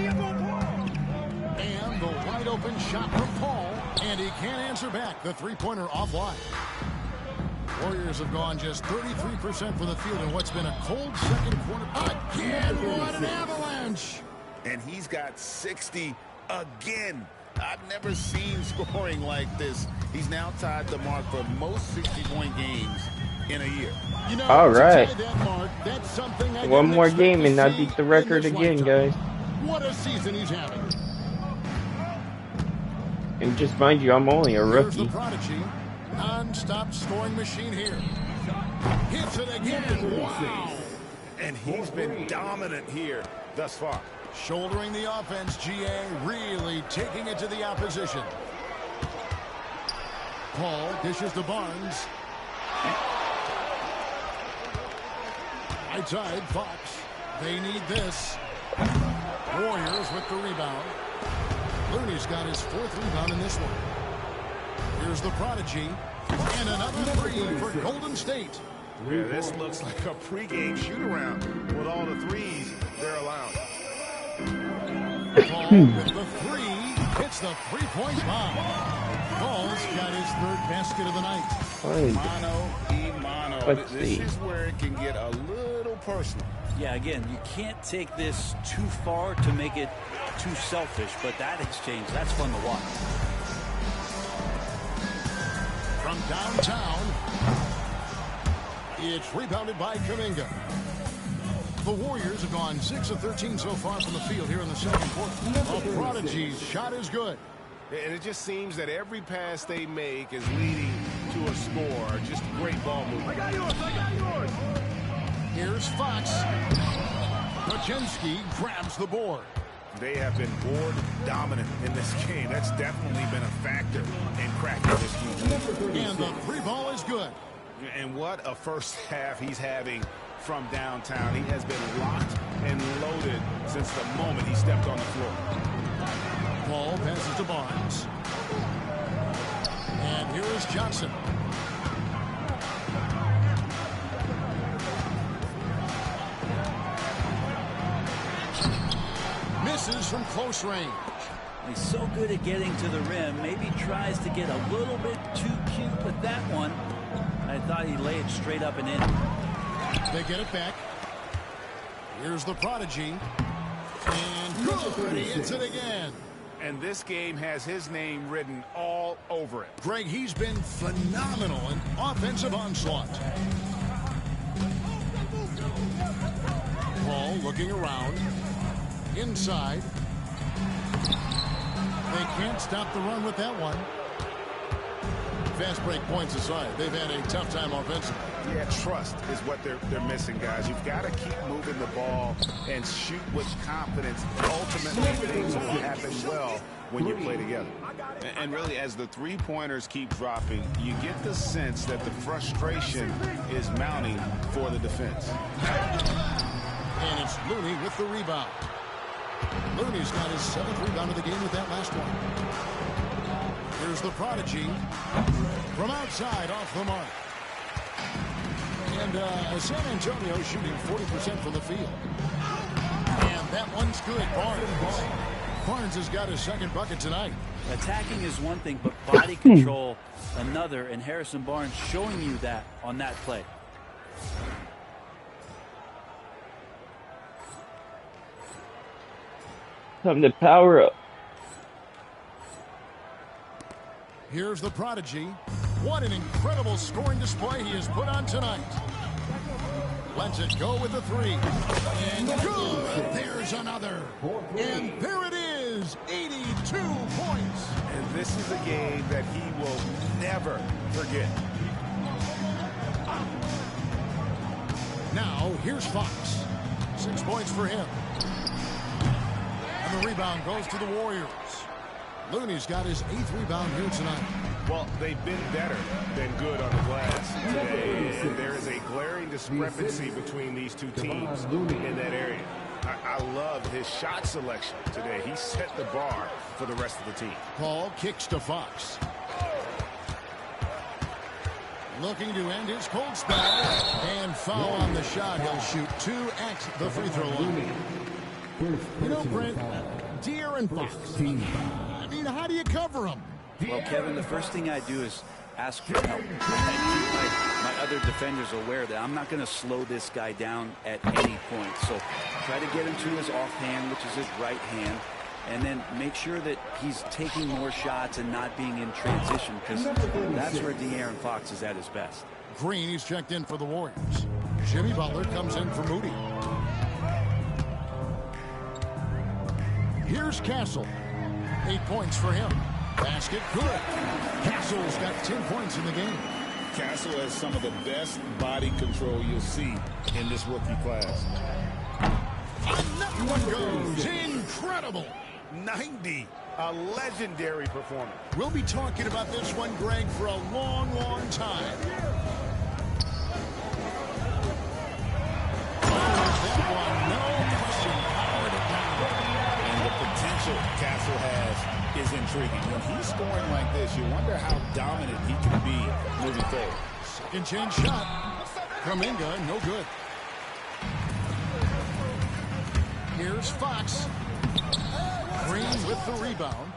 the wide open shot from Paul. And he can't answer back. The 3-pointer offline. Warriors have gone just 33% from the field in what's been a cold second quarter. Again, what an avalanche. And he's got 60 again. I've never seen scoring like this. He's now tied the mark for most 60-point games in a year. You know, all right. That's something I one more game and I beat the record again, guys. What a season he's having. And just mind you, I'm only a Here's the rookie. Prodigy. Non-stop scoring machine here. Hits it again. Wow. And he's been dominant here thus far. Shouldering the offense, GA really taking it to the opposition. Paul dishes to Barnes. Right side, Fox. They need this. Warriors with the rebound. Looney's got his 4th rebound in this one. Here's the prodigy. And another 3 for Golden State. Yeah, this looks like a pregame shoot-around with all the threes they're allowing. Paul with the 3 hits the 3-point bomb. Paul's got his 3rd basket of the night. Mano. This is where it can get a little personal. Yeah, again, you can't take this too far to make it too selfish, but that exchange, that's fun to watch. From downtown, it's rebounded by Kuminga. The Warriors have gone 6 of 13 so far from the field here in the second quarter. A prodigy's shot is good. And it just seems that every pass they make is leading to a score. Just great ball movement. I got yours. Here's Fox. Kuczynski grabs the board. They have been board dominant in this game. That's definitely been a factor in cracking this team. And the 3 ball is good. And what a first half he's having from downtown. He has been locked and loaded since the moment he stepped on the floor. Ball passes to Barnes. And here is Johnson. Misses from close range. He's so good at getting to the rim. Maybe tries to get a little bit too cute with that one. I thought he laid it straight up and in. They get it back. Here's the prodigy. And good. He hits it again. And this game has his name written all over it. Greg, he's been phenomenal in offensive onslaught. Paul looking around. Inside. They can't stop the run with that one. Fast break points aside, they've had a tough time offensively. Yeah, trust is what they're missing, guys. You've got to keep moving the ball and shoot with confidence. Ultimately, things will happen well when you play together. And really, as the three-pointers keep dropping, you get the sense that the frustration is mounting for the defense. And it's Looney with the rebound. Looney's got his 7th rebound of the game with that last one. Here's the prodigy from outside off the mark. And San Antonio shooting 40% from the field. And that one's good. Barnes has got his 2nd bucket tonight. Attacking is one thing, but body control another. And Harrison Barnes showing you that on that play. Time to power up. Here's the prodigy. What an incredible scoring display he has put on tonight. Lets it go with the 3. And good. There's another. And there it is. 82 points. And this is a game that he will never forget. Now, here's Fox. 6 points for him. And the rebound goes to the Warriors. Looney's got his 8th rebound here tonight. Well, they've been better than good on the glass today, and there is a glaring discrepancy between these two teams in that area. I love his shot selection today. He set the bar for the rest of the team. Paul kicks to Fox. Looking to end his cold spell. And foul on the shot. He'll shoot 2 at the free throw line. You know, Brent, De'Aaron Fox. I mean, how do you cover him? Well, Kevin, the first thing I do is ask for help. I keep my other defenders aware that I'm not going to slow this guy down at any point. So try to get him to his offhand, which is his right hand, and then make sure that he's taking more shots and not being in transition, because that's where De'Aaron Fox is at his best. Green, he's checked in for the Warriors. Jimmy Butler comes in for Moody. Here's Castle. 8 points for him. Basket good. Castle's got 10 points in the game. Castle has some of the best body control you'll see in this rookie class. Another one goes. Incredible. 90. A legendary performance. We'll be talking about this one, Greg, for a long, long time. That one, no question, powered it down. And the potential Castle has scoring like this, you wonder how dominant he can be moving forward. Second chance shot. Kuminga, no good. Here's Fox. Green with the rebound.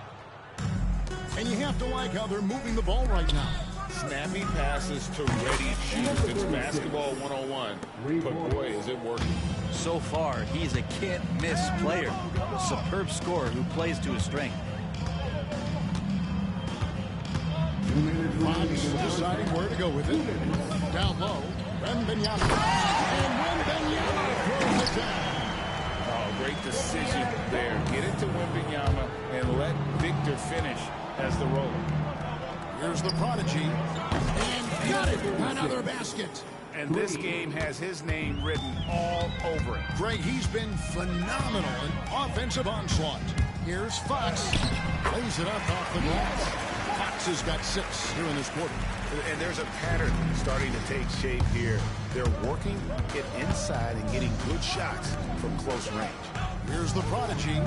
And you have to like how they're moving the ball right now. Snappy passes to ready shooters. It's basketball 101. But boy, is it working. So far, he's a can't-miss player. A superb scorer who plays to his strength. Fox deciding where to go with it. Down low, Wembanyama. And Wembanyama throws it down. Oh, great decision there. Get it to Wembanyama and let Victor finish as the roller. Here's the prodigy. And got it. Another basket. And this game has his name written all over it. Greg, he's been phenomenal in offensive onslaught. Here's Fox. Lays it up off the glass. Fox has got 6 here in this quarter. And there's a pattern starting to take shape here. They're working it inside and getting good shots from close range. Here's the prodigy.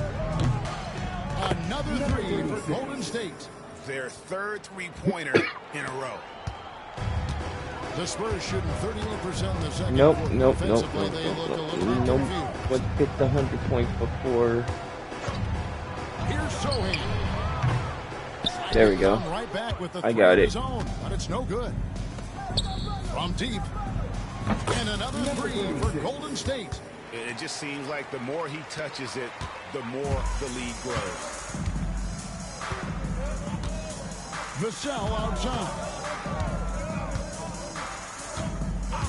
Another 3 for Golden State. Their third three-pointer in a row. The Spurs shooting 38% in the second Nope. quarter. Let's get the 100 points before. Here's Sohan. There we go. Right back with the I got it. Zone, but it's no good. From deep. And another 3 for Golden State. It just seems like the more he touches it, the more the lead grows. Vassell outside.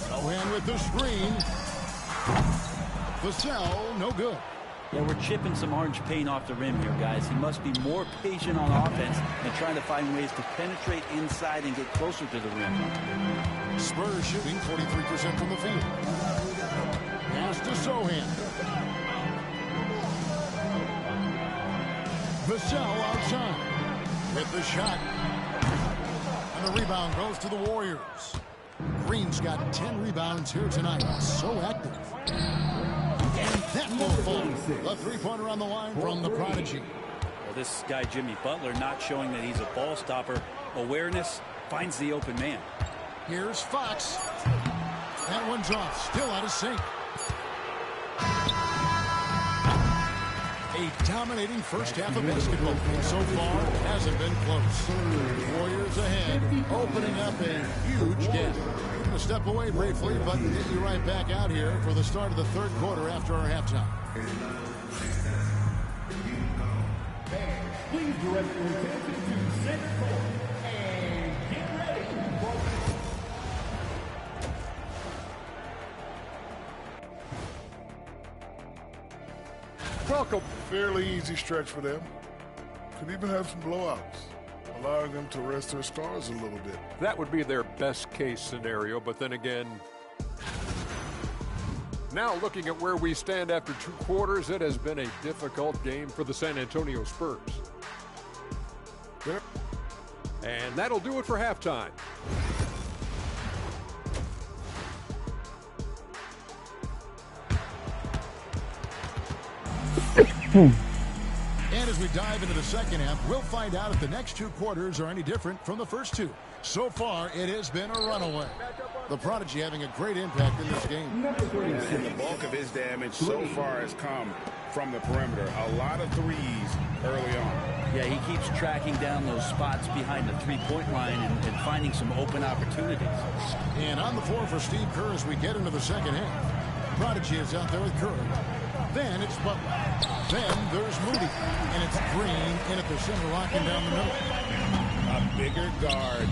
Sohan with the screen. Vassell, no good. Yeah, we're chipping some orange paint off the rim here, guys. He must be more patient on offense and trying to find ways to penetrate inside and get closer to the rim. Spurs shooting 43% from the field. Pass to Sohan. Vassell outside with the shot. And the rebound goes to the Warriors. Green's got 10 rebounds here tonight. So active. And that will fall. The three-pointer on the line from the prodigy. Well, this guy, Jimmy Butler, not showing that he's a ball stopper. Awareness finds the open man. Here's Fox. That one's off. Still out of sync. A dominating first half of basketball. So far, hasn't been close. Warriors ahead, opening up a huge gap. We're going to step away briefly, but get you right back out here for the start of the third quarter after our halftime. Please direct your attention to center court and get ready for Welcome. Fairly easy stretch for them. Could even have some blowouts, allowing them to rest their stars a little bit. That would be their best case scenario, but then again, now looking at where we stand after 2 quarters, it has been a difficult game for the San Antonio Spurs. Yep. And that'll do it for halftime. And as we dive into the second half, we'll find out if the next 2 quarters are any different from the first 2. So far, it has been a runaway. The prodigy having a great impact in this game. And the bulk of his damage so far has come from the perimeter. A lot of threes early on. Yeah, he keeps tracking down those spots behind the three-point line and finding some open opportunities. And on the floor for Steve Kerr as we get into the second half. Prodigy is out there with Curry. Then it's Butler. Then there's Moody. And it's Green in at the center, locking down the middle. A bigger guard,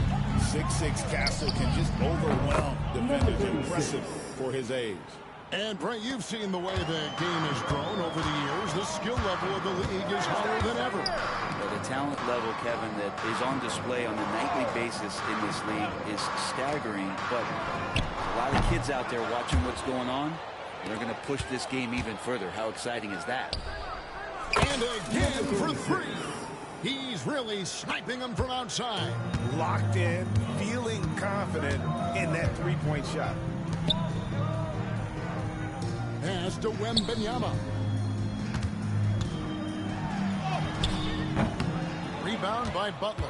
6'6" Castle, can just overwhelm defenders. Impressive for his age. And, Brent, you've seen the way the game has grown over the years. The skill level of the league is higher than ever. The talent level, Kevin, that is on display on a nightly basis in this league is staggering. But a lot of kids out there watching what's going on. They're going to push this game even further. How exciting is that? And again for 3. He's really sniping them from outside. Locked in, feeling confident in that three-point shot. Pass to Wembanyama. rebound by Butler.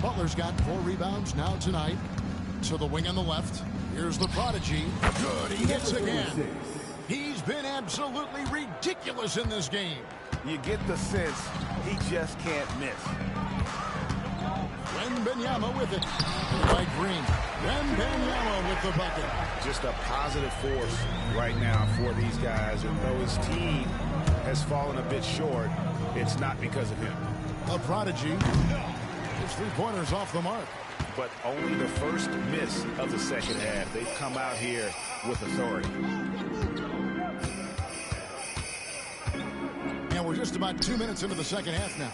Butler's got 4 rebounds now tonight. To the wing on the left. Here's the prodigy. Good, he hits again. He's been absolutely ridiculous in this game. You get the sense he just can't miss. Wembanyama with it. By Green. Wembanyama with the bucket. Just a positive force right now for these guys. And though his team has fallen a bit short, it's not because of him. A prodigy. His 3-pointers off the mark. But only the first miss of the second half. They've come out here with authority. And we're just about 2 minutes into the second half now.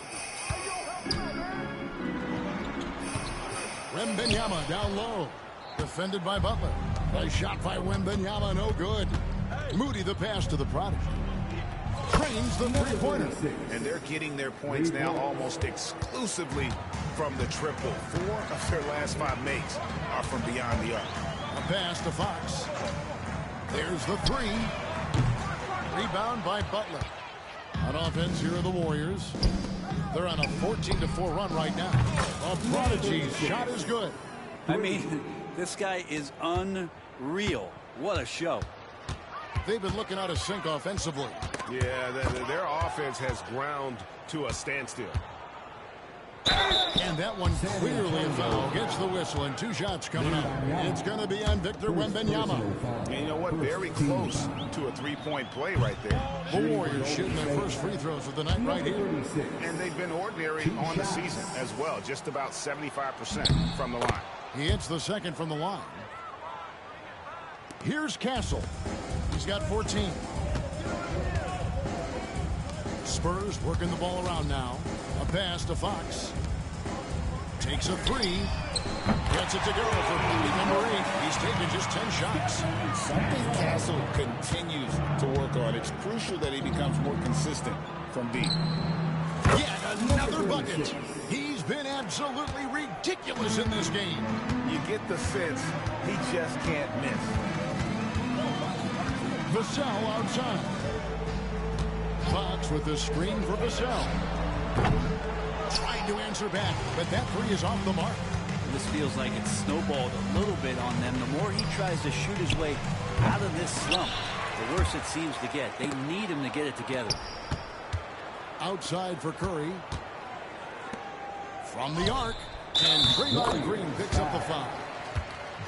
Wembanyama down low. Defended by Butler. Nice shot by Wembanyama, no good. Moody the pass to the prodigy. Trains the 3-pointer. And they're getting their points now almost exclusively from the triple. 4 of their last 5 makes are from beyond the arc. A pass to Fox. There's the 3. Rebound by Butler. On offense, here are the Warriors. They're on a 14-4 run right now. A prodigy's shot is good. I mean, this guy is unreal. What a show. They've been looking out of sync offensively. Yeah, their offense has ground to a standstill. And that one clearly a foul. Gets the whistle and 2 shots coming up. It's going to be on Victor Wembanyama. And you know what? Very close to a 3-point play right there. The Warriors shooting their first free throws of the night right here. And they've been ordinary on the season as well. Just about 75% from the line. He hits the second from the line. Here's Castle. He's got 14. Spurs working the ball around now. A pass to Fox. Takes a 3. Gets it to go for bogey number 8. He's taken just 10 shots. Something Castle continues to work on. It's crucial that he becomes more consistent from deep. Yet another bucket. He's been absolutely ridiculous in this game. You get the sense he just can't miss. Vassell outside. Fox with the screen for Vassell. Trying to answer back, but that 3 is off the mark. This feels like it's snowballed a little bit on them. The more he tries to shoot his way out of this slump, the worse it seems to get. They need him to get it together. Outside for Curry. From the arc. And Draymond Green picks up the foul.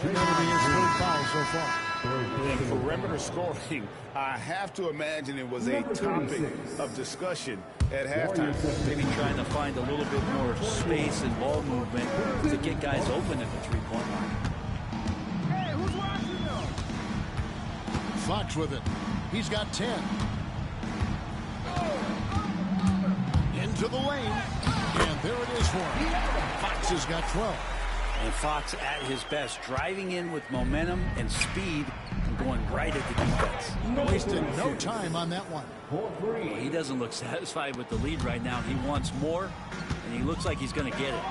That'll be his 3rd foul so far. And perimeter scoring, I have to imagine it was a topic of discussion at halftime. Maybe trying to find a little bit more space and ball movement to get guys open at the 3-point line. Hey, who's watching though? Fox with it. He's got 10. Into the lane. And there it is for him. Fox has got 12. And Fox at his best, driving in with momentum and speed and going right at the defense. Wasted no time on that one. Well, he doesn't look satisfied with the lead right now. He wants more, and he looks like he's going to get it.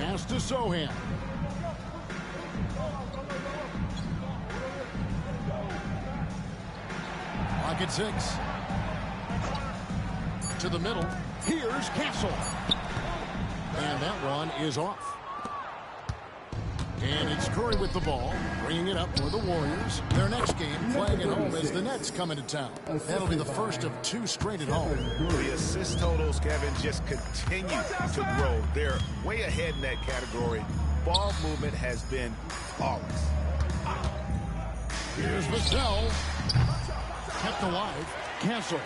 Pass to Sohan. Clock at 6. To the middle. Here's Castle. And that one is off. And it's Curry with the ball, bringing it up for the Warriors. Their next game, playing at home as the Nets come into town. That'll be the first of 2 straight at home. The assist totals, Kevin, just continue to grow. They're way ahead in that category. Ball movement has been flawless. Here's Vassell. Kept alive. Castle.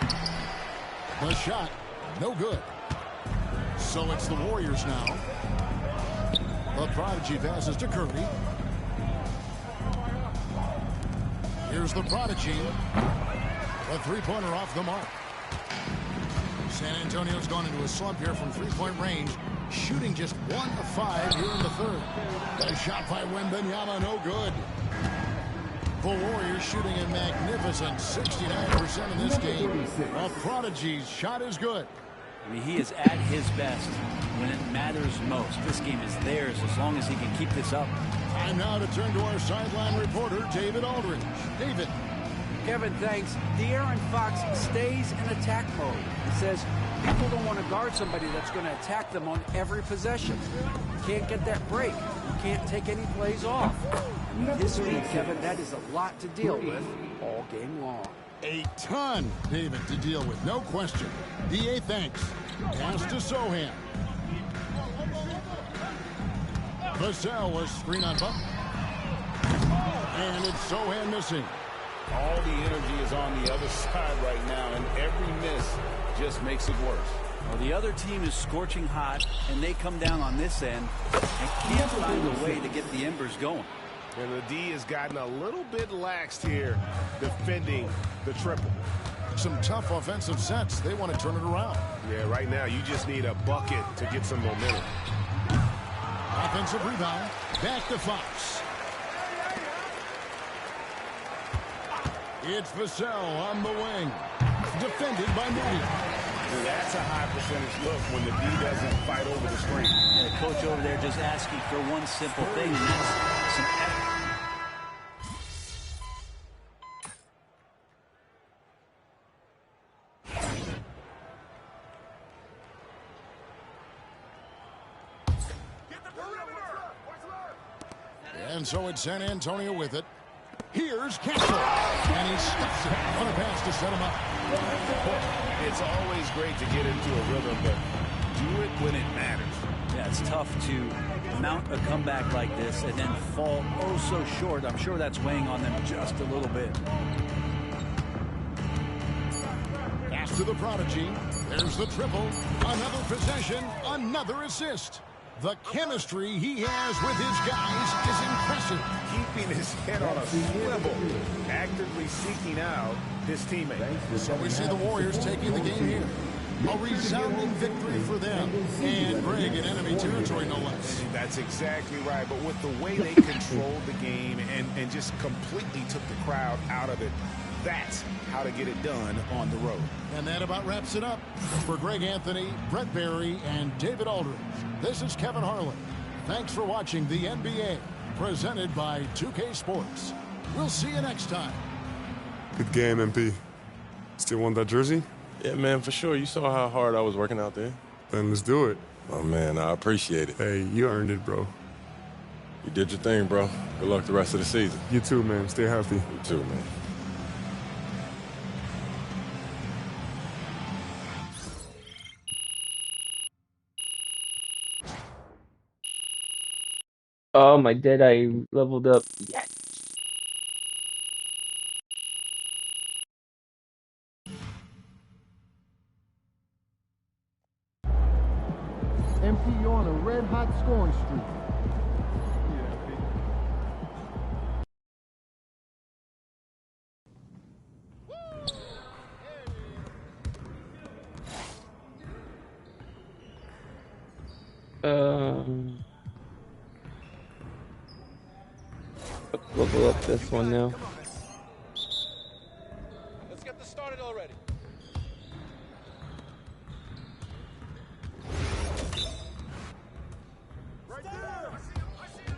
The shot, no good. So it's the Warriors now. The prodigy passes to Curry. Here's the prodigy. A 3-pointer off the mark. San Antonio's gone into a slump here from 3-point range. Shooting just 1 of 5 here in the 3rd. A shot by Wembanyama, no good. The Warriors shooting a magnificent 69% in this game. A prodigy's shot is good. I mean, he is at his best when it matters most. This game is theirs as long as he can keep this up. Time now to turn to our sideline reporter, David Aldridge. David. Kevin thanks. De'Aaron Fox stays in attack mode. He says people don't want to guard somebody that's going to attack them on every possession. You can't get that break. You can't take any plays off. And with his speed, Kevin, that is a lot to deal with all game long. A ton, David, to deal with, no question. DA thanks. Pass to Sohan. Vassell was screen on Butler. And it's Sohan missing. All the energy is on the other side right now, and every miss just makes it worse. Well, the other team is scorching hot, and they come down on this end and can't find a way to get the embers going. And the D has gotten a little bit laxed here defending the triple. Some tough offensive sets. They want to turn it around. Yeah, right now you just need a bucket to get some momentum. Offensive rebound. Back to Fox. It's Vassell on the wing. Defended by Moody. That's a high percentage look when the D doesn't fight over the screen. And the coach over there just asking for one simple thing, and that's some effort. And so it's San Antonio with it. Here's Castle. And he stuffs it on a pass to set him up. It's always great to get into a rhythm, but do it when it matters. Yeah, it's tough to mount a comeback like this and then fall oh so short. I'm sure that's weighing on them just a little bit. Pass to the prodigy. There's the triple. Another possession, another assist. The chemistry he has with his guys is impressive. Keeping his head on a swivel, actively seeking out his teammates. So we see the Warriors taking the game here. A resounding victory for them. And Greg in enemy territory, no less. That's exactly right. But with the way they controlled the game and just completely took the crowd out of it, that's how to get it done on the road. And that about wraps it up. For Greg Anthony, Brett Barry, and David Aldridge, this is Kevin Harlan. Thanks for watching the NBA, presented by 2K Sports. We'll see you next time. Good game, MP. Still want that jersey? Yeah, man, for sure. You saw how hard I was working out there. Then let's do it. Oh, man, I appreciate it. Hey, you earned it, bro. You did your thing, bro. Good luck the rest of the season. You too, man. Stay healthy. You too, man. Oh, my Deadeye leveled up. Yes. MP, you're on a red-hot scoring streak. Let's level up this one now. Let's get this started already. Right there! I see him! I see him!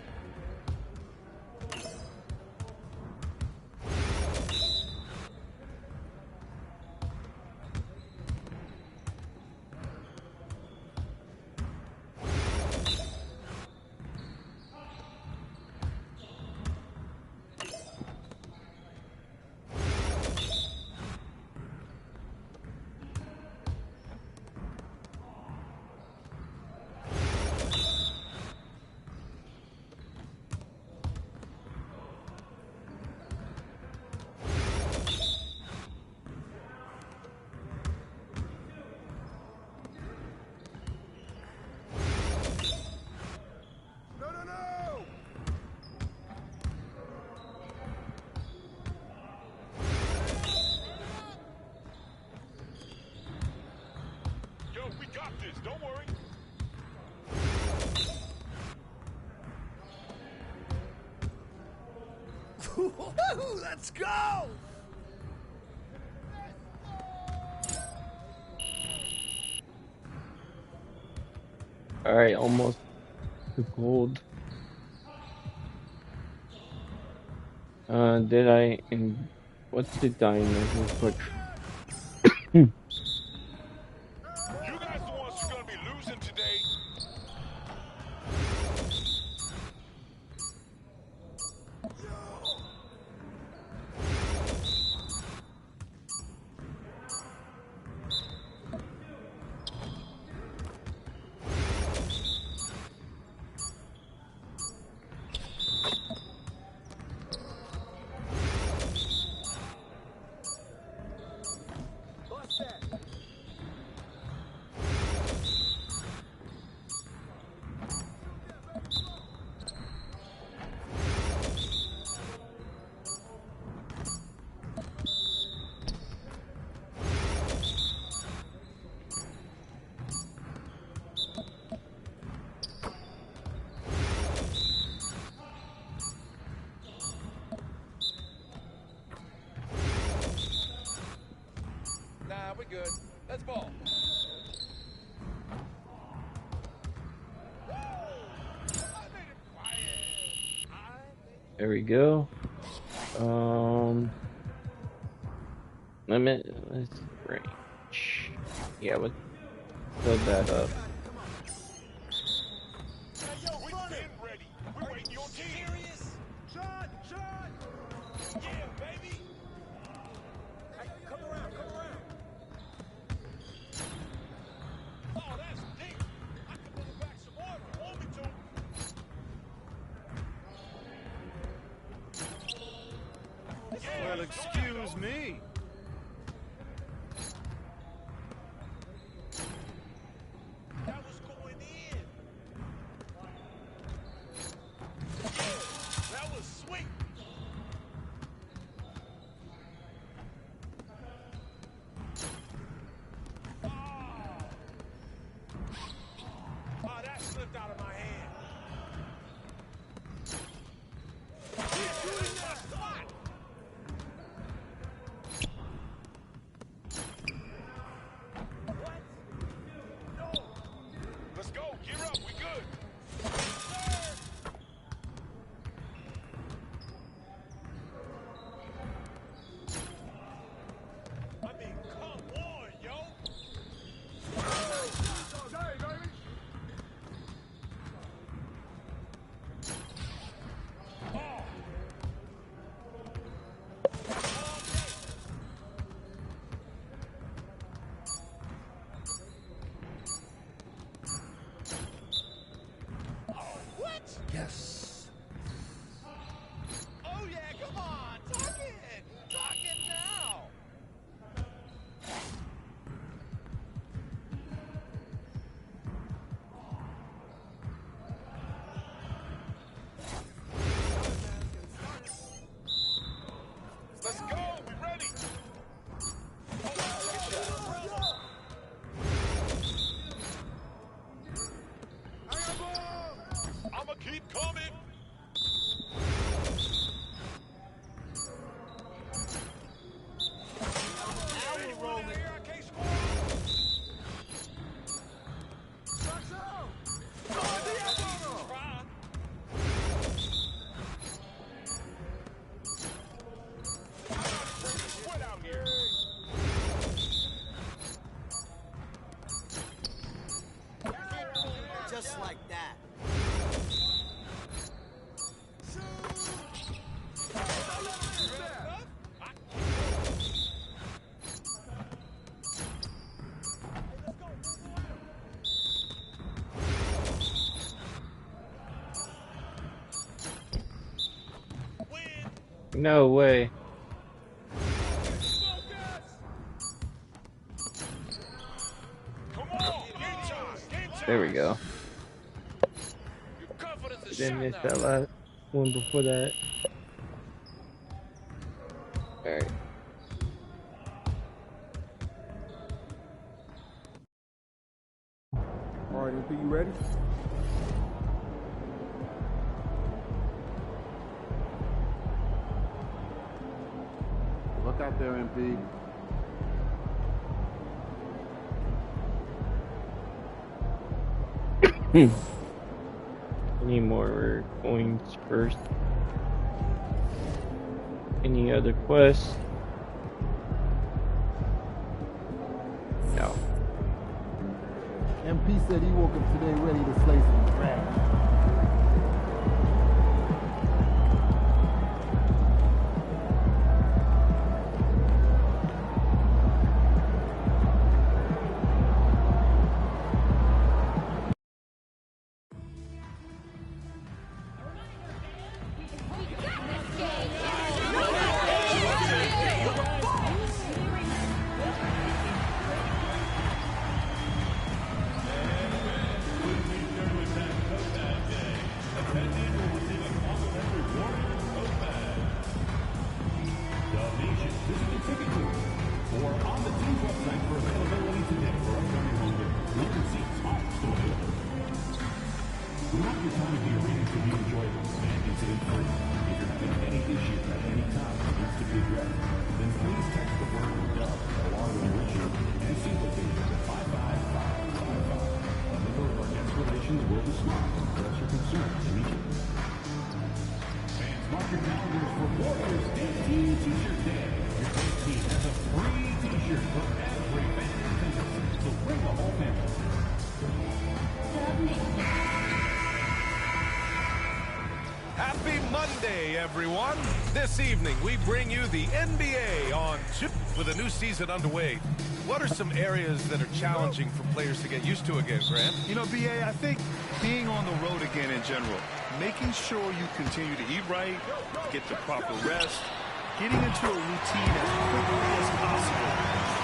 We got this, don't worry. Let's go! All right, almost to gold. Did I in What's the diner real quick? You guys the ones who are going to be losing today. We're good. Let's ball. There we go. Let's range. Yeah, let's build that up. Well, excuse me. That was going in. That was sweet. Oh, that slipped out of my hand. Let's go. Gear up. We good. I mean, come on, yo. Sorry, baby. What? Yes. Oh yeah, come on, talk it now. Let's go, we ready. I'ma keep coming. Just like that. No way. There we go. Didn't miss that last one before that. Alright. Alright, MP, you ready? Look out there, MP. Any more coins first? Any other quests? MP said he woke up today ready to slay some trash. Happy Monday, everyone. This evening, we bring you the NBA on Chip with a new season underway. What are some areas that are challenging for players to get used to again, Grant? You know, BA, I think being on the road again in general, making sure you continue to eat right, get the proper rest, getting into a routine as quickly as possible.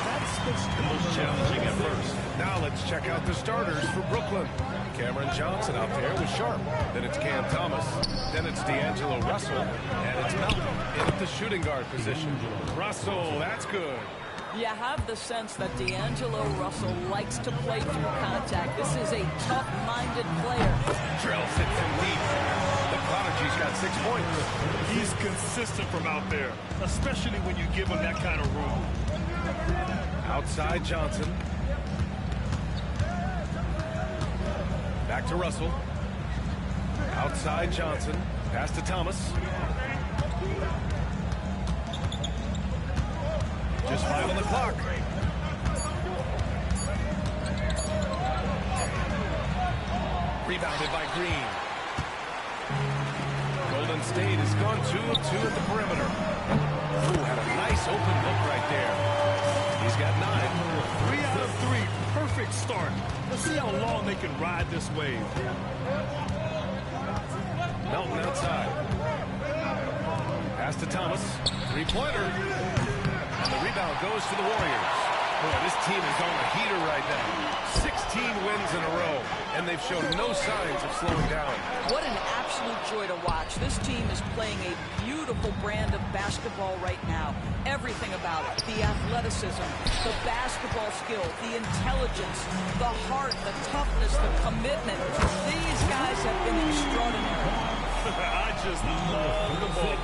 That's what's the most challenging at first. Now let's check out the starters for Brooklyn. Cameron Johnson out there with Sharp. Then it's Cam Thomas. Then it's D'Angelo Russell. And it's Malcolm in at the shooting guard position. Russell, that's good. You have the sense that D'Angelo Russell likes to play through contact. This is a tough-minded player. Drills it from deep. The Prodigy's got 6 points. He's consistent from out there, especially when you give him that kind of room. Outside Johnson. Back to Russell. Outside Johnson. Pass to Thomas. Just 5 on the clock. Rebounded by Green. Golden State has gone 2 of 2 at the perimeter. Ooh, had a nice open look right there. He's got 9. 3 out of 3. Perfect start. Let's see how long they can ride this wave. Melton outside. Pass to Thomas. 3-pointer. And the rebound goes to the Warriors. Boy, this team is on a heater right now. 16 wins in a row, and they've shown no signs of slowing down. What an absolute joy to watch. This team is playing a beautiful brand of basketball right now. Everything about it. The athleticism, the basketball skill, the intelligence, the heart, the toughness, the commitment. These guys have been extraordinary. I just love the ball.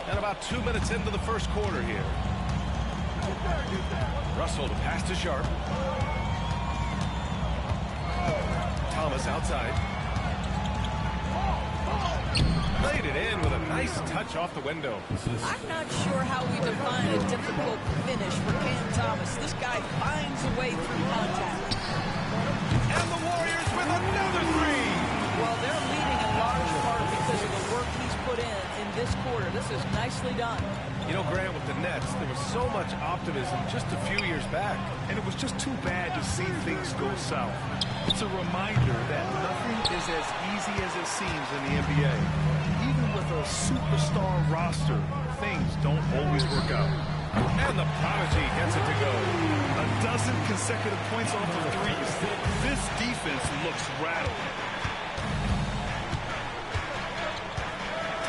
And about 2 minutes into the first quarter here. Russell to pass to Sharp. Thomas outside. Laid it in with a nice touch off the window. I'm not sure how we define a difficult finish for Cam Thomas. This guy finds a way through contact. And the Warriors with another 3. Well, they're leading in large part because of the work he's put in this quarter. This is nicely done. You know, Grant, with the Nets, there was so much optimism just a few years back. And it was just too bad to see things go south. It's a reminder that nothing is as easy as it seems in the NBA. Even with a superstar roster, things don't always work out. And the Prodigy gets it to go. A dozen consecutive points off of threes. This defense looks rattled.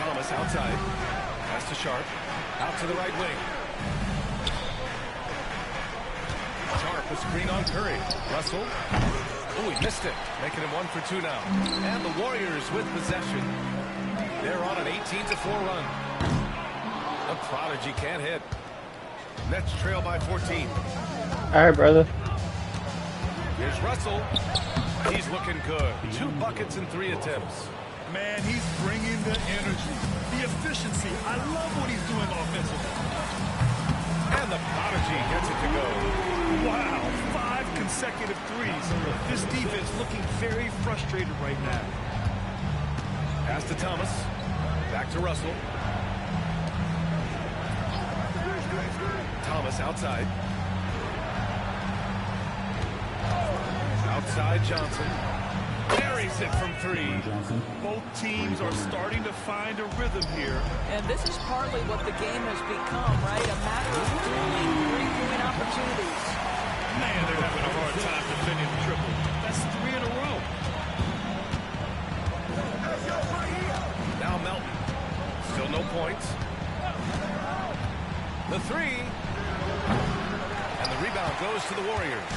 Thomas outside. Pass to Sharp. Out to the right wing. Sharp, a screen on Curry. Russell. Oh, he missed it. Making him 1 for 2 now. And the Warriors with possession. They're on an 18-4 run. The Prodigy can't hit. Nets trail by 14. All right, brother. Here's Russell. He's looking good. 2 buckets and 3 attempts. Man, he's bringing the energy, the efficiency. I love what he's doing offensively. And the Prodigy gets it to go. Wow, 5 consecutive threes. This defense looking very frustrated right now. Pass to Thomas. Back to Russell. Thomas outside. Outside Johnson. Buries it from three. Both teams are starting to find a rhythm here. And this is partly what the game has become, right? A matter of turning three-point opportunities. Man, they're having a hard time defending the triple. That's 3 in a row. Now Melton. Still no points. The three. And the rebound goes to the Warriors.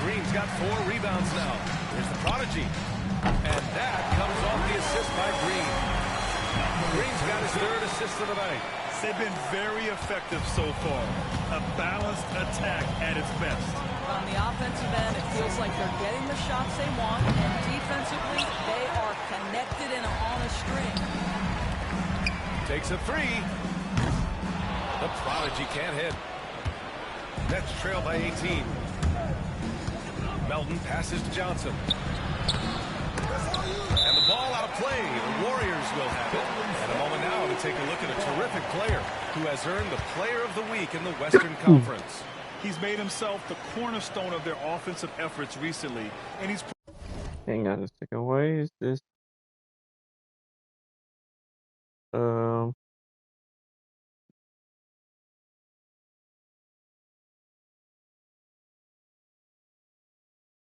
Green's got 4 rebounds now. There's the prodigy. And that comes off the assist by Green. Green's got his 3rd assist of the night. They've been very effective so far. A balanced attack at its best. On the offensive end, it feels like they're getting the shots they want, and defensively, they are connected and on a string. Takes a 3. The prodigy can't hit. Nets trail by 18. Melton passes to Johnson. And the ball out of play. The Warriors will have it. And a moment now to take a look at a terrific player who has earned the Player of the Week in the Western Conference. He's made himself the cornerstone of their offensive efforts recently, and he's... Hang on a second. Why is this?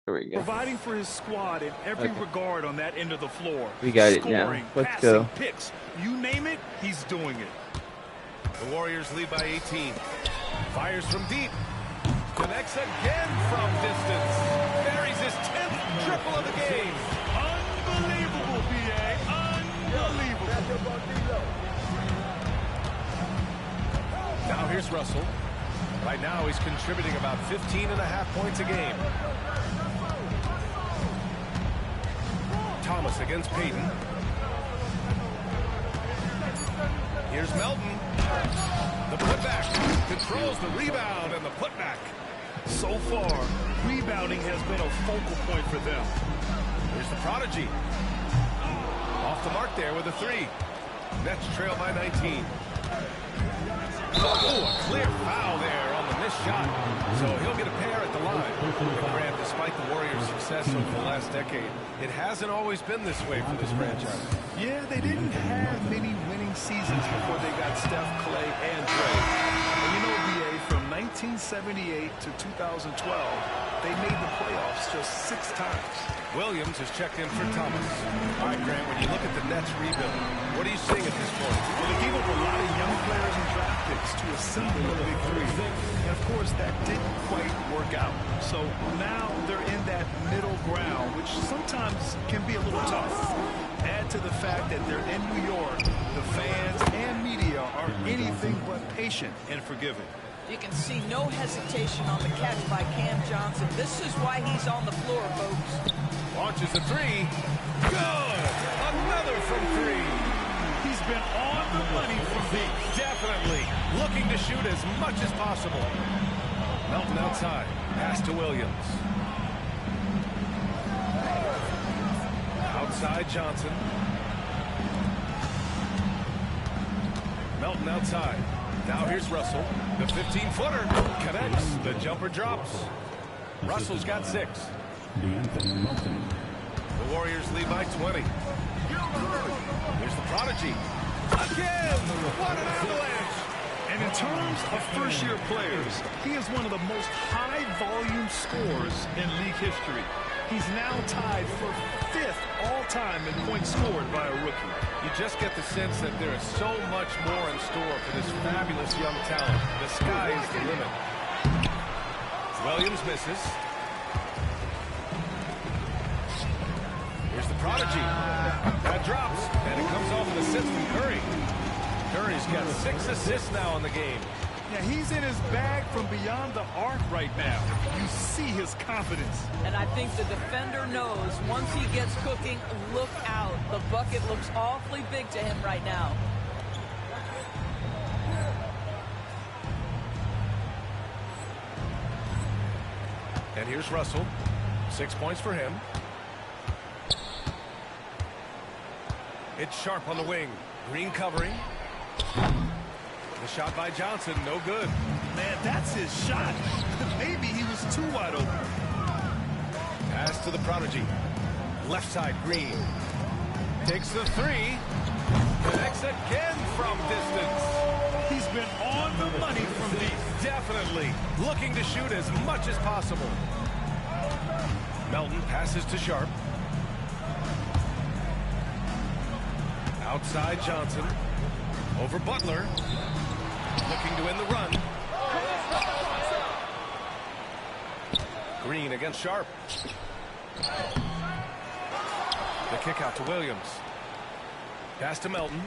There we go. Providing for his squad in every regard on that end of the floor. We got it Scoring, now. Let's passing, go. Picks, you name it, he's doing it. The Warriors lead by 18. Fires from deep. Connects again from distance. Buries his 10th triple of the game. Unbelievable, B.A. Unbelievable. Now here's Russell. Right now he's contributing about 15.5 points a game. Thomas against Payton. Here's Melton. The putback. Controls the rebound and the putback. So far, rebounding has been a focal point for them. Here's the prodigy. Off the mark there with a 3. Nets trail by 19. Oh, a clear foul there on the missed shot. So he'll get a pair at the line. And Grant, despite the Warriors' success over the last decade, it hasn't always been this way for this franchise. Yeah, they didn't have many winning seasons before they got Steph, Clay, and Dre. And you know, B.A., from 1978 to 2012, they made the playoffs just 6 times. Williams has checked in for Thomas. All right, Grant, when you look at the Nets rebuild, what are you seeing at this point? Well, they gave up a lot of young players and draft picks to assemble a big 3. And, of course, that didn't quite work out. So now they're in that middle ground, which sometimes can be a little tough. Add to the fact that they're in New York, the fans and media are anything but patient and forgiving. You can see no hesitation on the catch by Cam Johnson. This is why he's on the floor, folks. Launches a 3. Good! Another from 3. He's been on the money from deep. Definitely looking to shoot as much as possible. Melton outside. Pass to Williams. Outside Johnson. Melton outside. Now here's Russell. The 15-footer connects. The jumper drops. Russell's got 6. The Warriors lead by 20. Here's the prodigy. Again! What an avalanche! And in terms of first-year players, he is one of the most high-volume scorers in league history. He's now tied for 5th all-time in points scored by a rookie. You just get the sense that there is so much more in store for this fabulous young talent. The sky is the limit. Williams misses. Here's the prodigy. That drops, and it comes off an assist from Curry. Curry's got 6 assists now in the game. Yeah, he's in his bag from beyond the arc right now. You see his confidence. And I think the defender knows once he gets cooking, look out. The bucket looks awfully big to him right now. And here's Russell. 6 points for him. It's Sharp on the wing. Green covering. The shot by Johnson, no good. Man, that's his shot. Maybe he was too wide open. Pass to the prodigy. Left side, Green. Takes the three. Connects again from distance. He's been on the money from deep. Definitely looking to shoot as much as possible. Melton passes to Sharp. Outside Johnson. Over Butler. Looking to win the run. Green against Sharp. The kick out to Williams. Pass to Melton.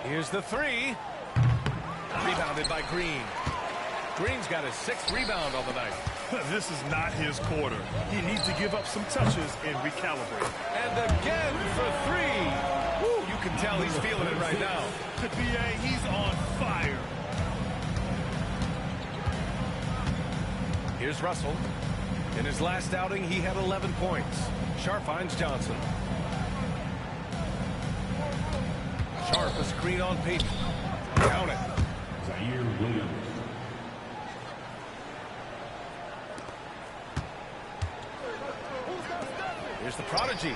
Here's the three. Rebounded by Green. Green's got his 6th rebound on the night. This is not his quarter. He needs to give up some touches and recalibrate. And again for 3. Woo, you can tell he's feeling it right now. The BA, he's on fire. Here's Russell. In his last outing, he had 11 points. Sharp finds Johnson. Sharp, a screen on Peyton. Count it. Zaire Williams. Here's the prodigy.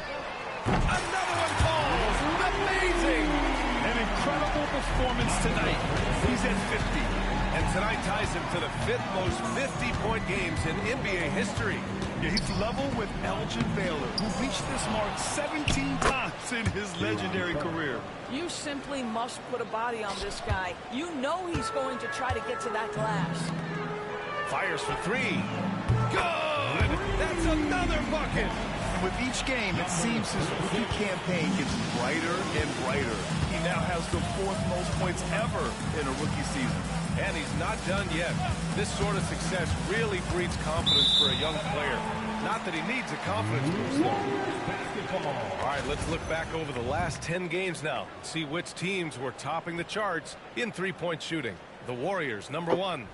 Another one falls. Amazing. An incredible performance tonight. He's at 50. And tonight ties him to the 5th most 50-point games in NBA history. Yeah, he's level with Elgin Baylor, who reached this mark 17 times in his legendary career. You simply must put a body on this guy. You know he's going to try to get to that glass. Fires for 3. Good! That's another bucket! With each game, it seems his rookie campaign gets brighter and brighter. He now has the 4th most points ever in a rookie season. And he's not done yet. This sort of success really breeds confidence for a young player. Not that he needs a confidence boost, though. All right, let's look back over the last 10 games now. See which teams were topping the charts in three-point shooting. The Warriors, #1. Number 1, you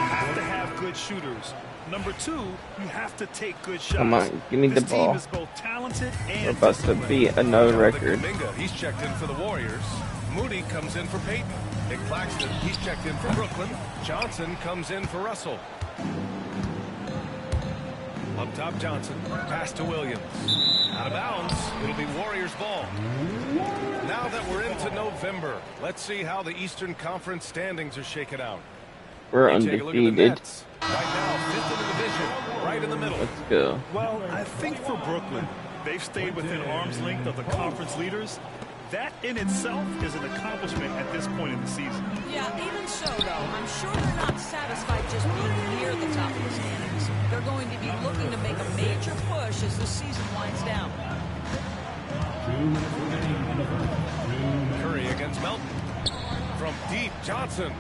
have to have good shooters. Number 2, you have to take good shots. Come on, give me the this ball. team is both talented and We're about to beat another record. Kuminga, he's checked in for the Warriors. Moody comes in for Peyton. Nick Claxton, he's checked in for Brooklyn. Johnson comes in for Russell. Up top, Johnson. Pass to Williams. Out of bounds. It'll be Warriors ball. Now that we're into November, let's see how the Eastern Conference standings are shaken out. We're Take a look at the undefeated. Nets. Right now, 5th in the division, right in the middle. Let's go. Well, I think for Brooklyn, they've stayed within arm's length of the conference leaders. That in itself is an accomplishment at this point in the season. Yeah, even so, though, I'm sure they're not satisfied just being near the top of the standings. They're going to be looking to make a major push as the season winds down. Curry against Melton. From deep, Johnson.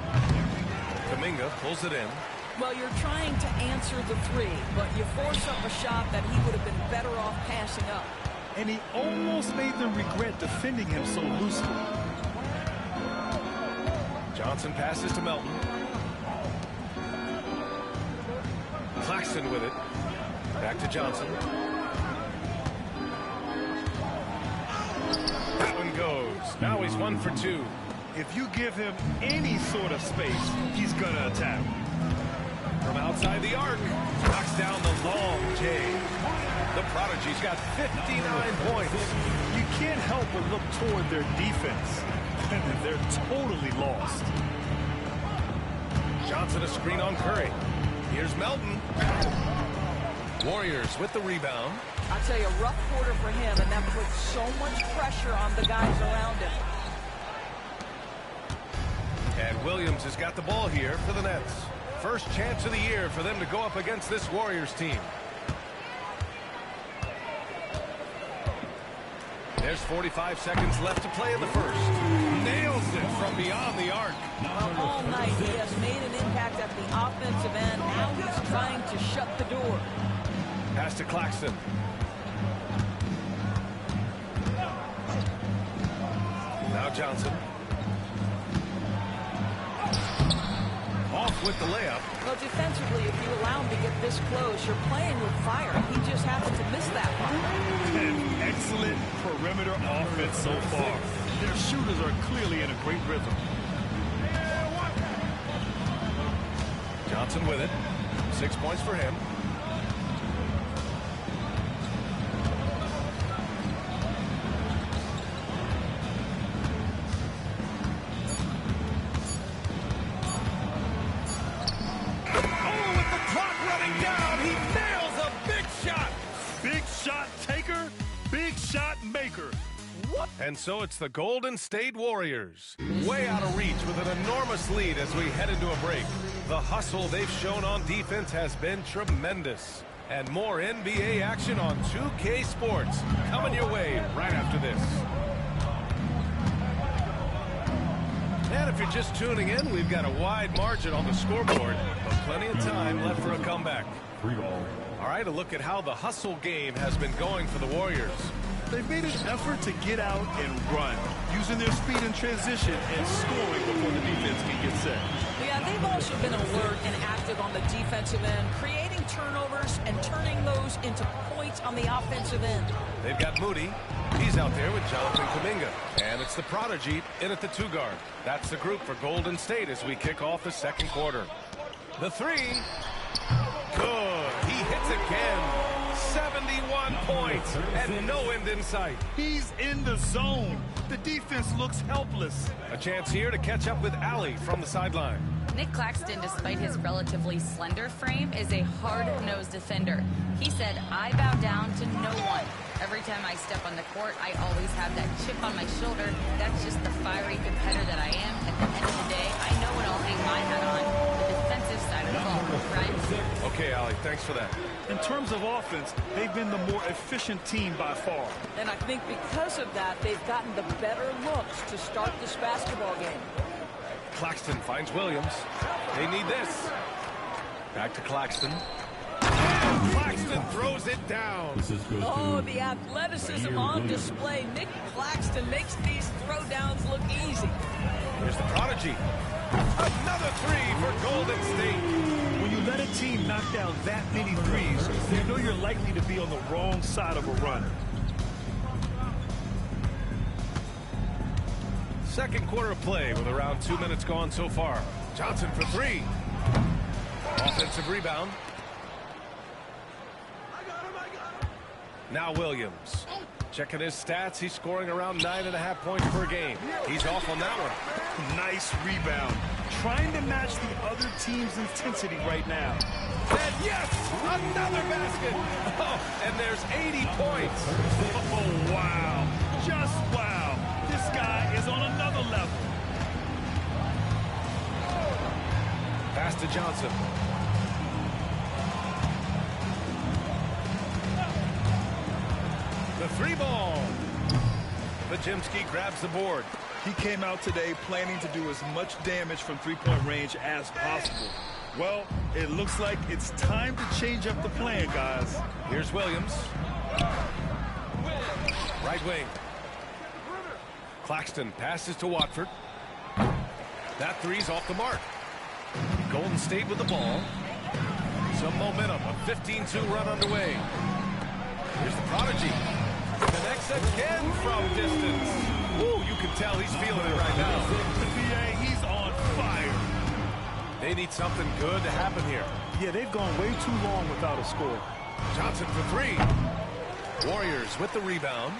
Kuminga pulls it in. Well, you're trying to answer the three, but you force up a shot that he would have been better off passing up. And he almost made them regret defending him so loosely. Johnson passes to Melton. Claxton with it. Back to Johnson. That one goes. Now he's 1 for 2. If you give him any sort of space, he's going to attack. From outside the arc, knocks down the long J. The Prodigy's got 59 points. You can't help but look toward their defense. They're totally lost. Johnson a screen on Curry. Here's Melton. Warriors with the rebound. I'll tell you, a rough quarter for him, and that puts so much pressure on the guys around him. And Williams has got the ball here for the Nets. First chance of the year for them to go up against this Warriors team. There's 45 seconds left to play in the first. Nails it from beyond the arc. Well, all night he has made an impact at the offensive end. Now he's trying to shut the door. Pass to Claxton. Now Johnson. off with the layup. Well, defensively, if you allow him to get this close, you're playing with fire. He just happened to miss that one. An excellent perimeter offense so far. Their shooters are clearly in a great rhythm. Johnson with it. 6 points for him. And so it's the Golden State Warriors, way out of reach with an enormous lead as we head into a break. The hustle they've shown on defense has been tremendous. And more NBA action on 2K Sports coming your way right after this. And if you're just tuning in, we've got a wide margin on the scoreboard, but plenty of time left for a comeback. All right, a look at how the hustle game has been going for the Warriors. They've made an effort to get out and run, using their speed in transition and scoring before the defense can get set. Yeah, they've also been alert and active on the defensive end, creating turnovers and turning those into points on the offensive end. They've got Moody. He's out there with Jonathan Kuminga. And it's the prodigy in at the 2 guard. That's the group for Golden State as we kick off the second quarter. The 3. Good. He hits again. 71 points and no end in sight. He's in the zone. The defense looks helpless. A chance here to catch up with Allie from the sideline. Nick Claxton, despite his relatively slender frame, is a hard-nosed defender. He said, "I bow down to no one. Every time I step on the court, I always have that chip on my shoulder. That's just the fiery competitor that I am. At the end of the day, I know when I'll hang my hat on the defensive side of the ball." Right? Okay, Allie, thanks for that. In terms of offense, they've been the more efficient team by far. And I think because of that, they've gotten the better looks to start this basketball game. Claxton finds Williams. They need this. Back to Claxton. And Claxton throws it down. Oh, the athleticism on display. Nick Claxton makes these throwdowns look easy. Here's the prodigy. Another 3 for Golden State. When you let a team knock down that many threes, you know you're likely to be on the wrong side of a run. Second quarter of play with around 2 minutes gone so far. Johnson for 3. Offensive rebound. Now Williams. Checking his stats, he's scoring around 9.5 points per game. He's off on that one. Nice rebound. Trying to match the other team's intensity right now. And yes, another basket. Oh, and there's 80 points. Oh, wow. Just wow. This guy is on another level. Pass to Johnson. The 3 ball. Pajimski grabs the board. He came out today planning to do as much damage from three-point range as possible. Well, it looks like it's time to change up the plan, guys. Here's Williams. Right wing. Claxton passes to Watford. That 3's off the mark. Golden State with the ball. Some momentum. A 15-2 run underway. Here's the prodigy. Connects again from distance. Woo, you can tell he's feeling it right now. The PA, he's on fire. They need something good to happen here. Yeah, they've gone way too long without a score. Johnson for 3. Warriors with the rebound.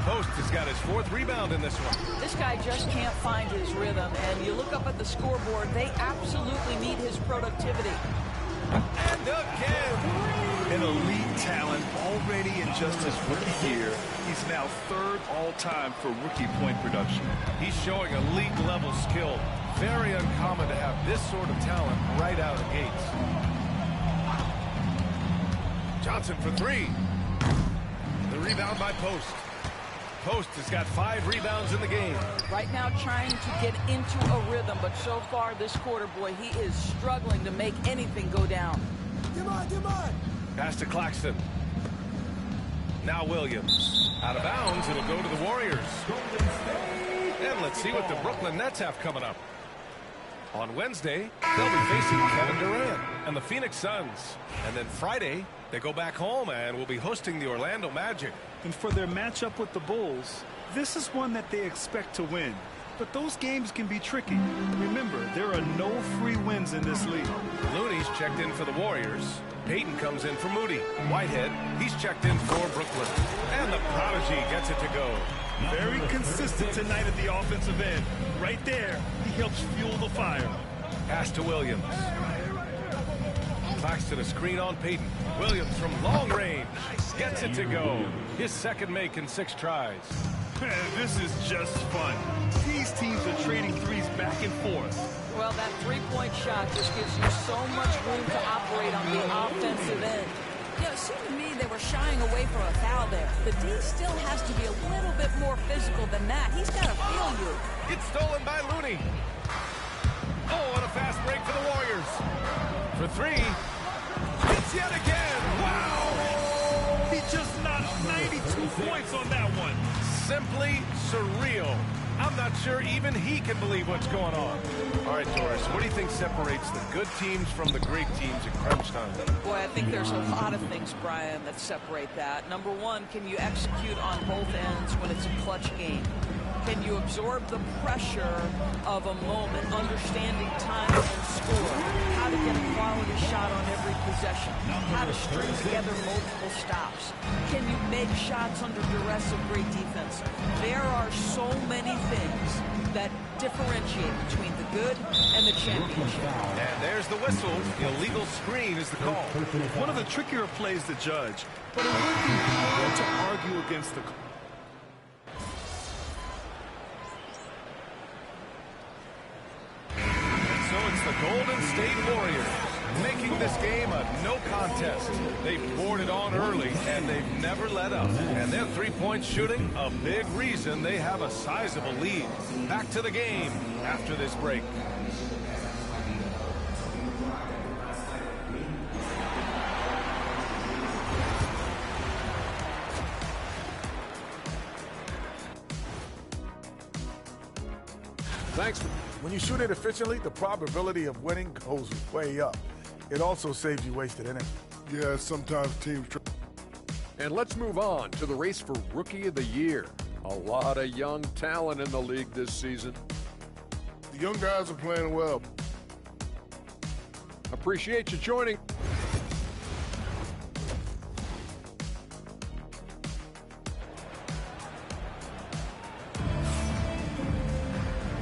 Post has got his 4th rebound in this one. This guy just can't find his rhythm, and you look up at the scoreboard, they absolutely need his productivity. And again. An elite talent already in just his rookie year. He's now 3rd all-time for rookie point production. He's showing a league-level skill. Very uncommon to have this sort of talent right out of the gates. Johnson for 3. The rebound by Post. Post has got 5 rebounds in the game. Right now trying to get into a rhythm, but so far this quarter, boy, he is struggling to make anything go down. Come on. Pass to Claxton. Now Williams. Out of bounds, it'll go to the Warriors. And let's see what the Brooklyn Nets have coming up. On Wednesday, they'll be facing Kevin Durant and the Phoenix Suns. And then Friday, they go back home and will be hosting the Orlando Magic. And for their matchup with the Bulls, this is one that they expect to win. But those games can be tricky. Remember, there are no free wins in this league. Looney's checked in for the Warriors. Peyton comes in for Moody. Whitehead, he's checked in for Brooklyn. And the Prodigy gets it to go. Very consistent tonight at the offensive end. Right there, he helps fuel the fire. Pass to Williams. Claxton a screen on Peyton. Williams from long range gets it to go. His second make in 6 tries. This is just fun. These teams are trading threes back and forth. Well, that three-point shot just gives you so much room to operate on the offensive end. You know, it seemed to me they were shying away from a foul there. The D still has to be a little bit more physical than that. He's got to feel you. It's stolen by Looney. Oh, and a fast break for the Warriors. For 3. Hits yet again. Wow! He just knocked 92 points on that one. Simply surreal. I'm not sure even he can believe what's going on. All right, Doris, what do you think separates the good teams from the great teams in crunch time? Boy, I think there's a lot of things, Brian, that separate that. Number one, can you execute on both ends when it's a clutch game? Can you absorb the pressure of a moment, understanding time and score, how to get a quality shot on every possession, how to string together multiple stops? Can you make shots under duress of great defense? There are so many things that differentiate between the good and the championship. And there's the whistle. Illegal screen is the call. One of the trickier plays to judge, but it would be hard to argue against the call. The Golden State Warriors making this game a no contest. They've poured it on early, and they've never let up. And their three-point shooting, a big reason they have a sizable lead. Back to the game after this break. Thanks. When you shoot it efficiently, the probability of winning goes way up. It also saves you wasted energy. Yeah, sometimes teams try. And let's move on to the race for Rookie of the Year. A lot of young talent in the league this season. The young guys are playing well. Appreciate you joining.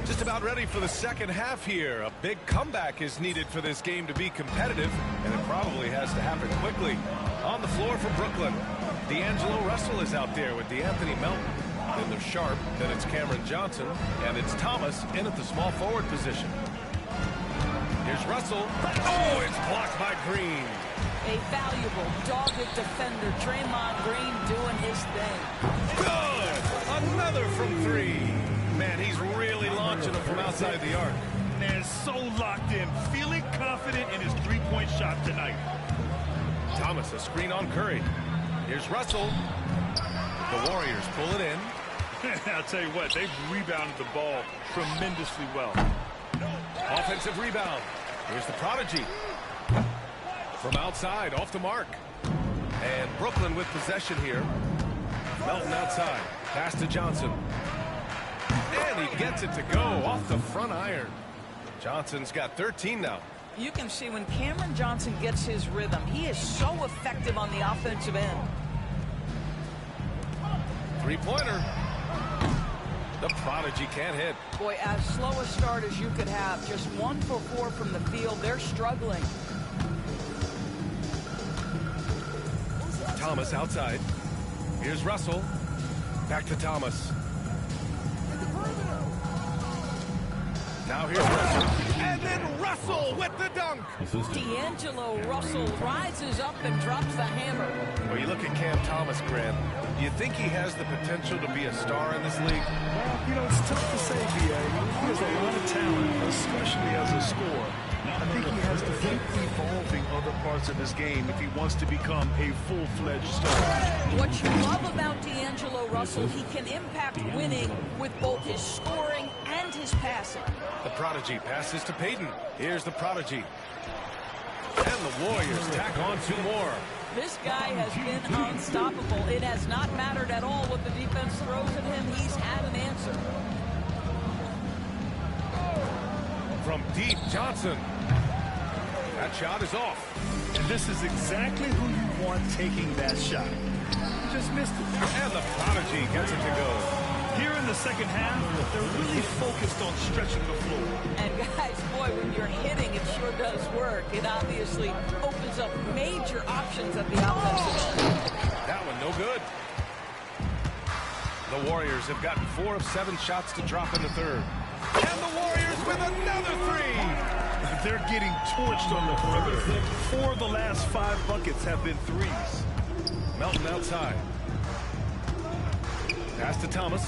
Just about ready for the second half here. A big comeback is needed for this game to be competitive, and it probably has to happen quickly. On the floor for Brooklyn, D'Angelo Russell is out there with DeAnthony Melton. Then there's Sharp, then it's Cameron Johnson, and it's Thomas in at the small forward position. Here's Russell. Oh, it's blocked by Green. A valuable, dogged defender, Draymond Green doing his thing. Good! Another from 3. Man, he's really launching them from outside the arc. Man, so locked in, feeling confident in his three-point shot tonight. Thomas, a screen on Curry. Here's Russell. The Warriors pull it in. I'll tell you what, they've rebounded the ball tremendously well. Offensive rebound. Here's the Prodigy. From outside, off the mark. And Brooklyn with possession here. Melton outside. Pass to Johnson. And he gets it to go off the front iron. Johnson's got 13 now. You can see when Cameron Johnson gets his rhythm, he is so effective on the offensive end. Three-pointer. The Prodigy can't hit. Boy, as slow a start as you could have, just 1 for 4 from the field. They're struggling. Thomas outside. Here's Russell. Back to Thomas. Now here's Russell. And then Russell with the dunk. D'Angelo Russell rises up and drops the hammer. Well, you look at Cam Thomas, Grant. Do you think he has the potential to be a star in this league? Well, you know, it's tough to say, B.A. He has a lot of talent, especially as a scorer. I think he has to keep evolving other parts of his game if he wants to become a full-fledged star. What you love about D'Angelo Russell, he can impact winning with both his scoring and his passing. The Prodigy passes to Payton. Here's the Prodigy. And the Warriors tack on 2 more. This guy has been unstoppable. It has not mattered at all what the defense throws at him. He's had an answer. From deep, Johnson. That shot is off. And this is exactly who you want taking that shot. Just missed it. And the Prodigy gets it to go. Here in the second half, they're really focused on stretching the floor. And guys, boy, when you're hitting, it sure does work. It obviously opens up major options at the offensive end. That one no good. The Warriors have gotten 4 of 7 shots to drop in the third. And the Warriors with another 3. They're getting torched on the perimeter. 4 of the last 5 buckets have been threes. Melton outside. Pass to Thomas.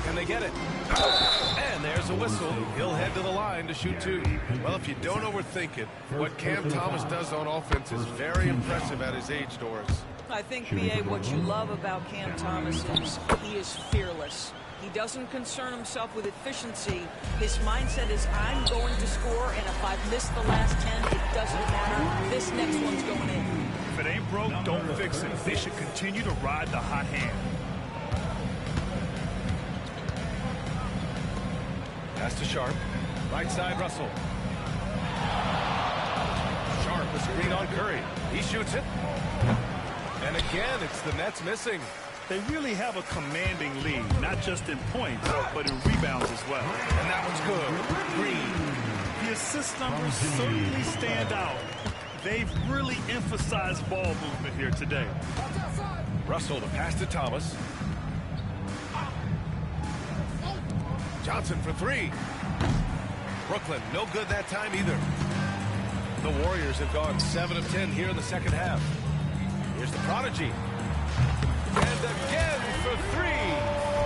Can they get it? And there's a whistle. He'll head to the line to shoot 2. Well, if you don't overthink it, what Cam Thomas does on offense is very impressive at his age, Doris. I think, B.A., what you love about Cam Thomas is he is fearless. He doesn't concern himself with efficiency. His mindset is, I'm going to score, and if I've missed the last 10, it doesn't matter. This next one's going in. If it ain't broke, don't fix it. They should continue to ride the hot hand. Pass to Sharp. Right side, Russell. Sharp, a screen on Curry. He shoots it. And again, it's the Nets missing. They really have a commanding lead, not just in points, but in rebounds as well. And that one's good. Green. The assist numbers certainly stand out. They've really emphasized ball movement here today. Russell, the pass to Thomas. Johnson for 3. Brooklyn, no good that time either. The Warriors have gone 7 of 10 here in the second half. Here's the Prodigy. And again for 3.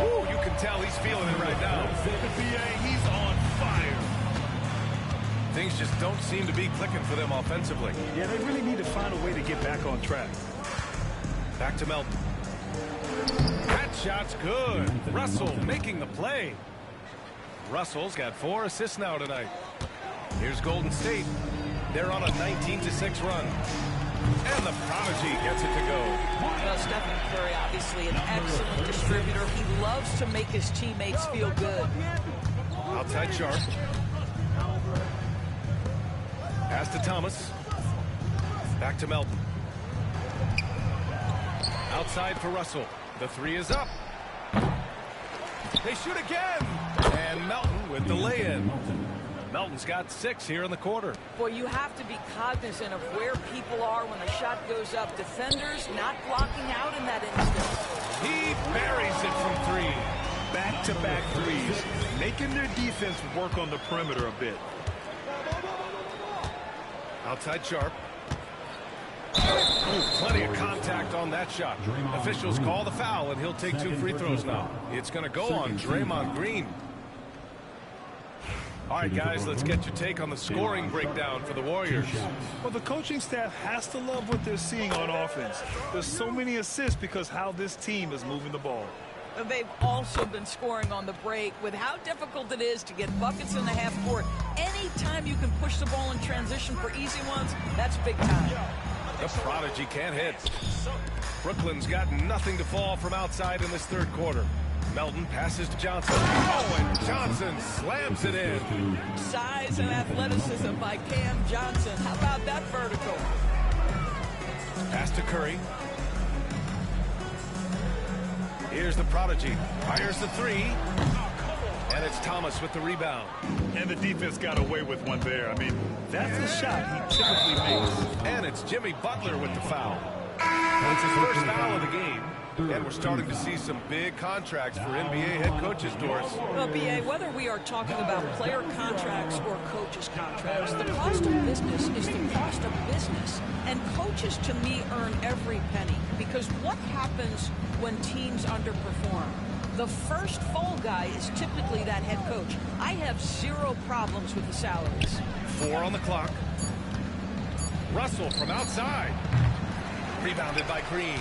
Ooh, you can tell he's feeling it right now. He's on fire. Things just don't seem to be clicking for them offensively. Yeah, they really need to find a way to get back on track. Back to Melton. That shot's good. Russell making the play. Russell's got 4 assists now tonight. Here's Golden State. They're on a 19-6 run. And the Prodigy gets it to go. Well, Stephen Curry, obviously an excellent distributor. He loves to make his teammates feel good. Outside Sharp. Pass to Thomas. Back to Melton. Outside for Russell. The 3 is up. They shoot again. And Melton with the lay-in. Melton's got 6 here in the quarter. Boy, you have to be cognizant of where people are when the shot goes up. Defenders not blocking out in that instant. He buries it from 3. Back-to-back threes, making their defense work on the perimeter a bit. Outside Sharp. Ooh, plenty of contact on that shot. Officials call the foul, and he'll take 2 free throws now. It's going to go on Draymond Green. All right, guys, let's get your take on the scoring breakdown for the Warriors. Well, the coaching staff has to love what they're seeing on offense. There's so many assists because how this team is moving the ball. They've also been scoring on the break with how difficult it is to get buckets in the half court. Anytime you can push the ball in transition for easy ones, that's big time. The Prodigy can't hit. Brooklyn's got nothing to fall from outside in this third quarter. Melton passes to Johnson. Oh, and Johnson slams it in. Size and athleticism by Cam Johnson. How about that vertical? Pass to Curry. Here's the Prodigy. Fires the 3. And it's Thomas with the rebound. And the defense got away with one there. I mean, that's a shot he typically makes. And it's Jimmy Butler with the foul. It's his first foul of the game. And we're starting to see some big contracts for NBA head coaches, Doris. Well, B.A., whether we are talking about player contracts or coaches' contracts, the cost of business is the cost of business. And coaches, to me, earn every penny. Because what happens when teams underperform? The first fall guy is typically that head coach. I have 0 problems with the salaries. 4 on the clock. Russell from outside. Rebounded by Green.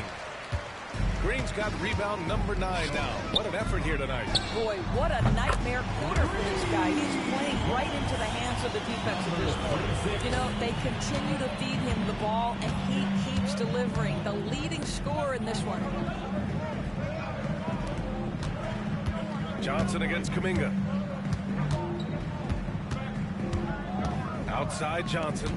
Green's got rebound number 9 now. What an effort here tonight. Boy, what a nightmare quarter for this guy. He's playing right into the hands of the defense at this point. You know, they continue to feed him the ball, and he keeps delivering. The leading scorer in this one. Johnson against Kuminga. Outside Johnson.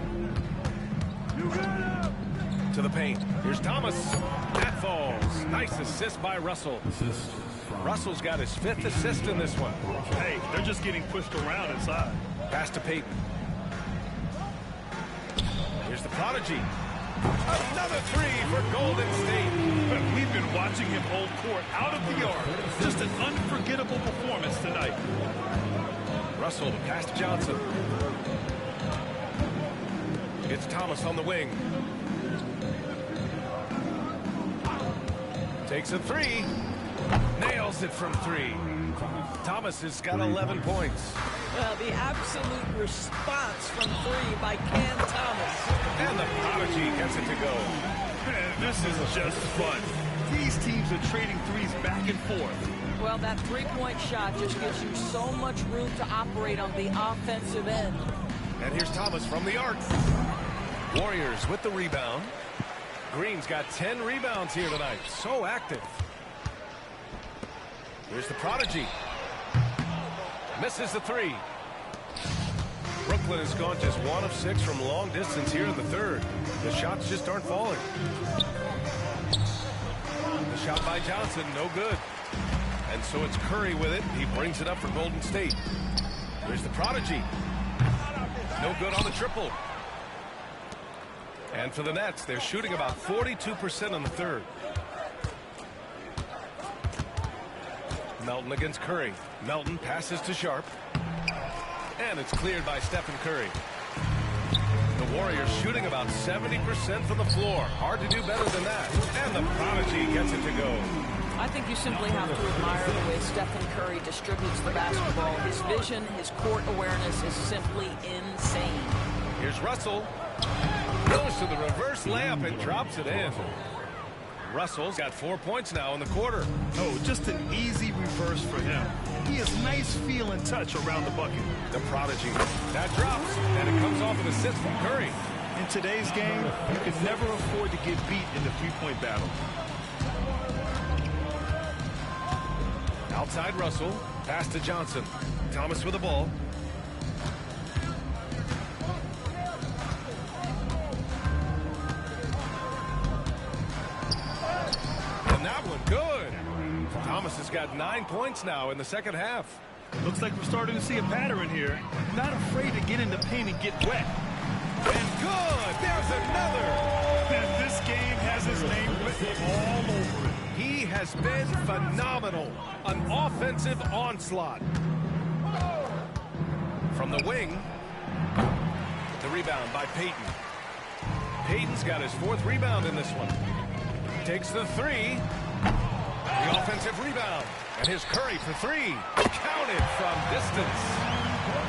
To the paint. Here's Thomas. That falls. Nice assist by Russell. Russell's got his 5th assist in this one. Hey, they're just getting pushed around inside. Pass to Payton. Here's the prodigy. Another 3 for Golden State. We've been watching him hold court out of the arc. Just an unforgettable performance tonight. Russell to pass to Johnson. It's Thomas on the wing. Takes a 3. Nails it from 3. Thomas has got 11 points. Well, the absolute response from 3 by Cam Thomas. And the prodigy gets it to go. Man, this is just fun. These teams are trading threes back and forth. Well, that three-point shot just gives you so much room to operate on the offensive end. And here's Thomas from the arc. Warriors with the rebound. Green's got 10 rebounds here tonight. So active. Here's the prodigy. Misses the 3. Brooklyn has gone just 1 of 6 from long distance here in the 3rd. The shots just aren't falling. The shot by Johnson, no good. And so it's Curry with it. He brings it up for Golden State. Here's the prodigy. No good on the triple. And for the Nets, they're shooting about 42% in the 3rd. Melton against Curry. Melton passes to Sharp. And it's cleared by Stephen Curry. The Warriors shooting about 70% from the floor. Hard to do better than that. And the prodigy gets it to go. I think you simply have to admire the way Stephen Curry distributes the basketball. His vision, his court awareness is simply insane. Here's Russell. Goes to the reverse layup and drops it in. Russell's got 4 points now in the quarter. Oh, just an easy reverse for him. He has nice feel and touch around the bucket. The prodigy. That drops, and it comes off an assist from Curry. In today's game, you can never afford to get beat in the three-point battle. Outside Russell. Pass to Johnson. Thomas with the ball. And that one good. Thomas has got 9 points now in the 2nd half. Looks like we're starting to see a pattern here. Not afraid to get in the paint and get wet. And good. There's another. And this game has his name written all over it. He has been phenomenal. An offensive onslaught. From the wing. The rebound by Payton. Payton's got his 4th rebound in this one. Takes the 3. The offensive rebound. And here's Curry for 3. Counted from distance.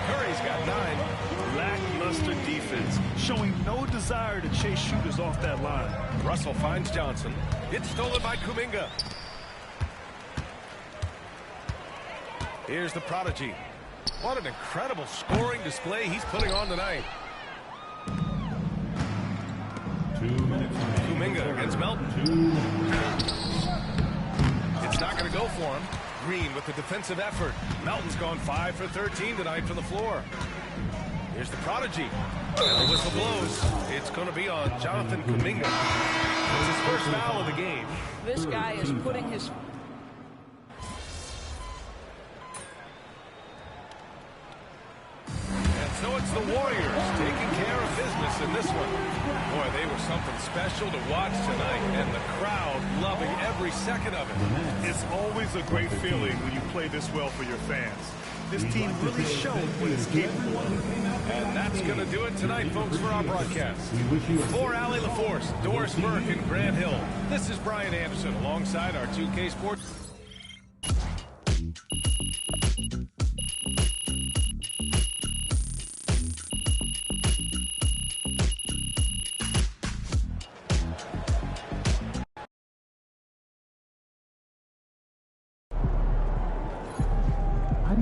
Curry's got 9. Lackluster defense, showing no desire to chase shooters off that line. Russell finds Johnson. It's stolen by Kuminga. Here's the prodigy. What an incredible scoring display he's putting on tonight. 2 minutes. Kuminga against Melton. It's not going to go for him. Green with the defensive effort. Melton's gone 5 for 13 tonight from the floor. Here's the prodigy. And the whistle blows. It's going to be on Jonathan Kuminga. It's his first foul of the game. This guy is putting his... And so it's the Warriors taking care of business in this one. Boy, they were something special to watch tonight, and the crowd loving every second of it. It's always a great feeling when you play this well for your fans. This team really showed what it's capable of. And that's going to do it tonight, folks, for our broadcast. For Allie LaForce, Doris Burke, and Grant Hill, this is Brian Anderson alongside our 2K Sports.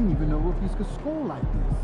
didn't even know rookies could score like this.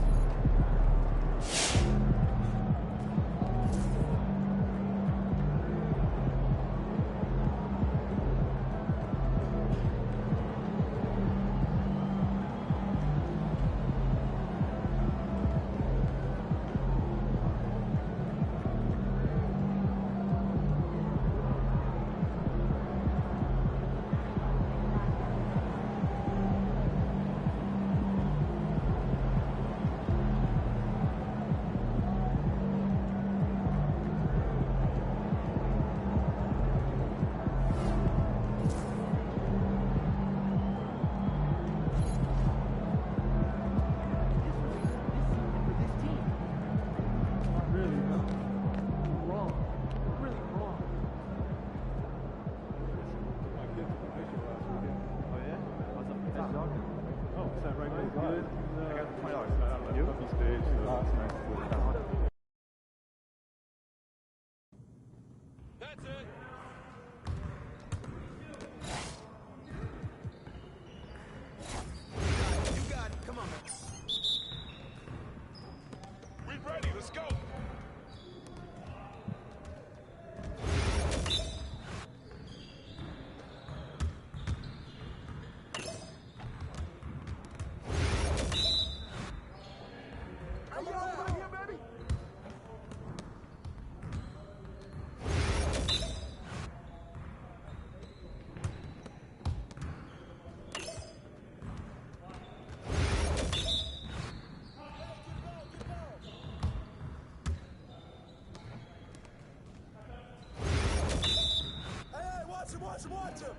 Watch him!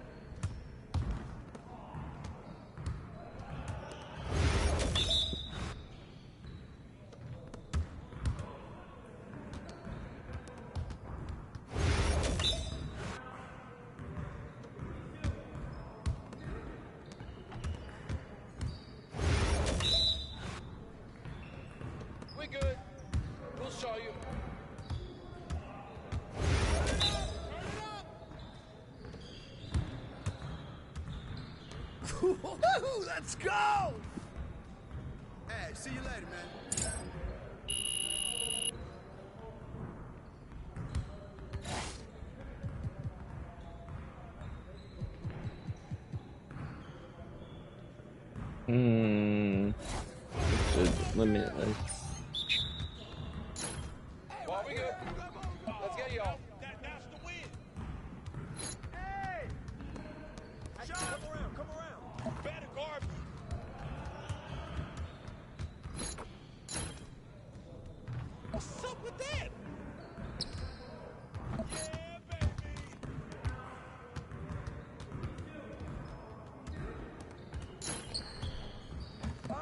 We good. We'll show you. Let's go! Hey, see you later, man. It's limitless. Well, we good. Let's get y'all. That's the win. Hey! Come around. Better guard me. What's up with that? Yeah, baby. Oh.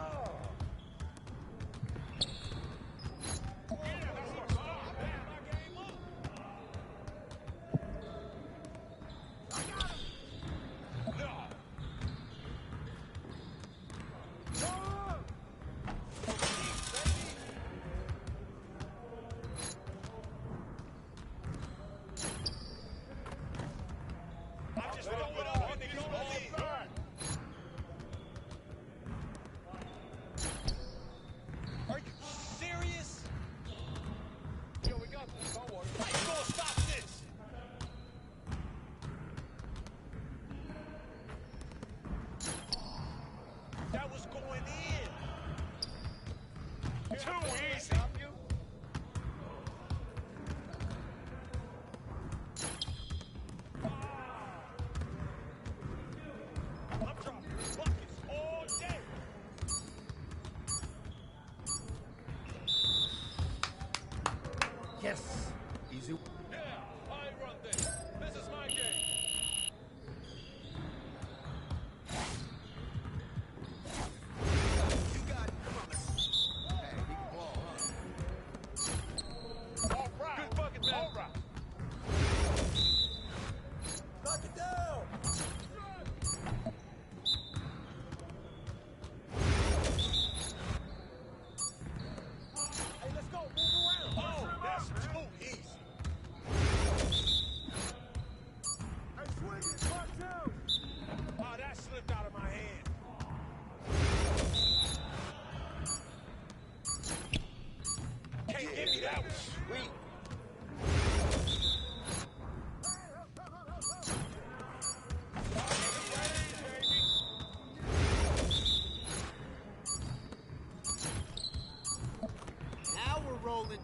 Are you serious? Yo, we got this. Don't worry. How you gonna stop this? That was going in. Too easy. I'm dropping buckets all day. Yes. Easy. Yeah, I run this. This is my game. You got it. Come on, man. Hey, he can ball, huh? All right. Good bucket, man. All right. Knock it down. Hey, let's go. Move around. Oh, that's too easy. Now we're rolling.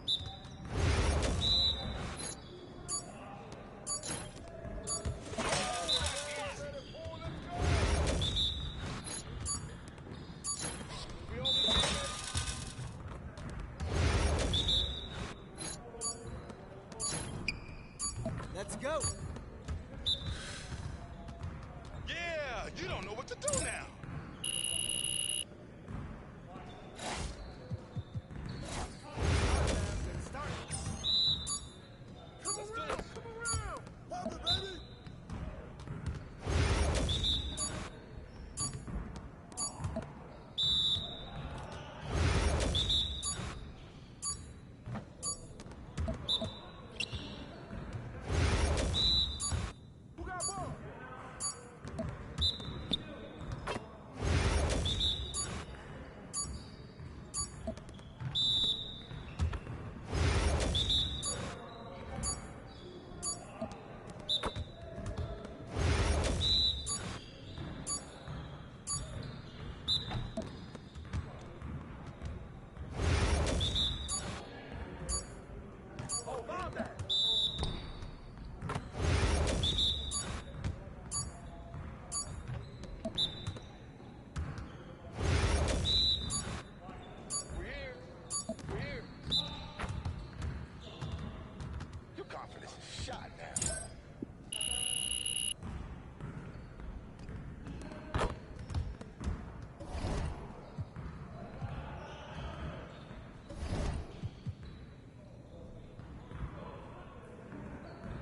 Let's go. Yeah, you don't know what to do now.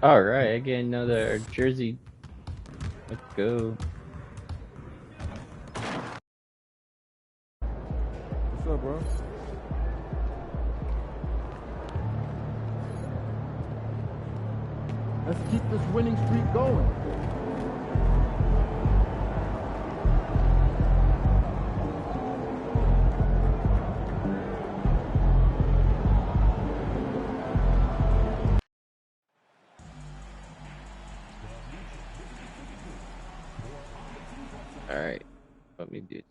All right, I get another jersey. Let's go. What's up, bro? Let's keep this winning streak going. All right, let me do.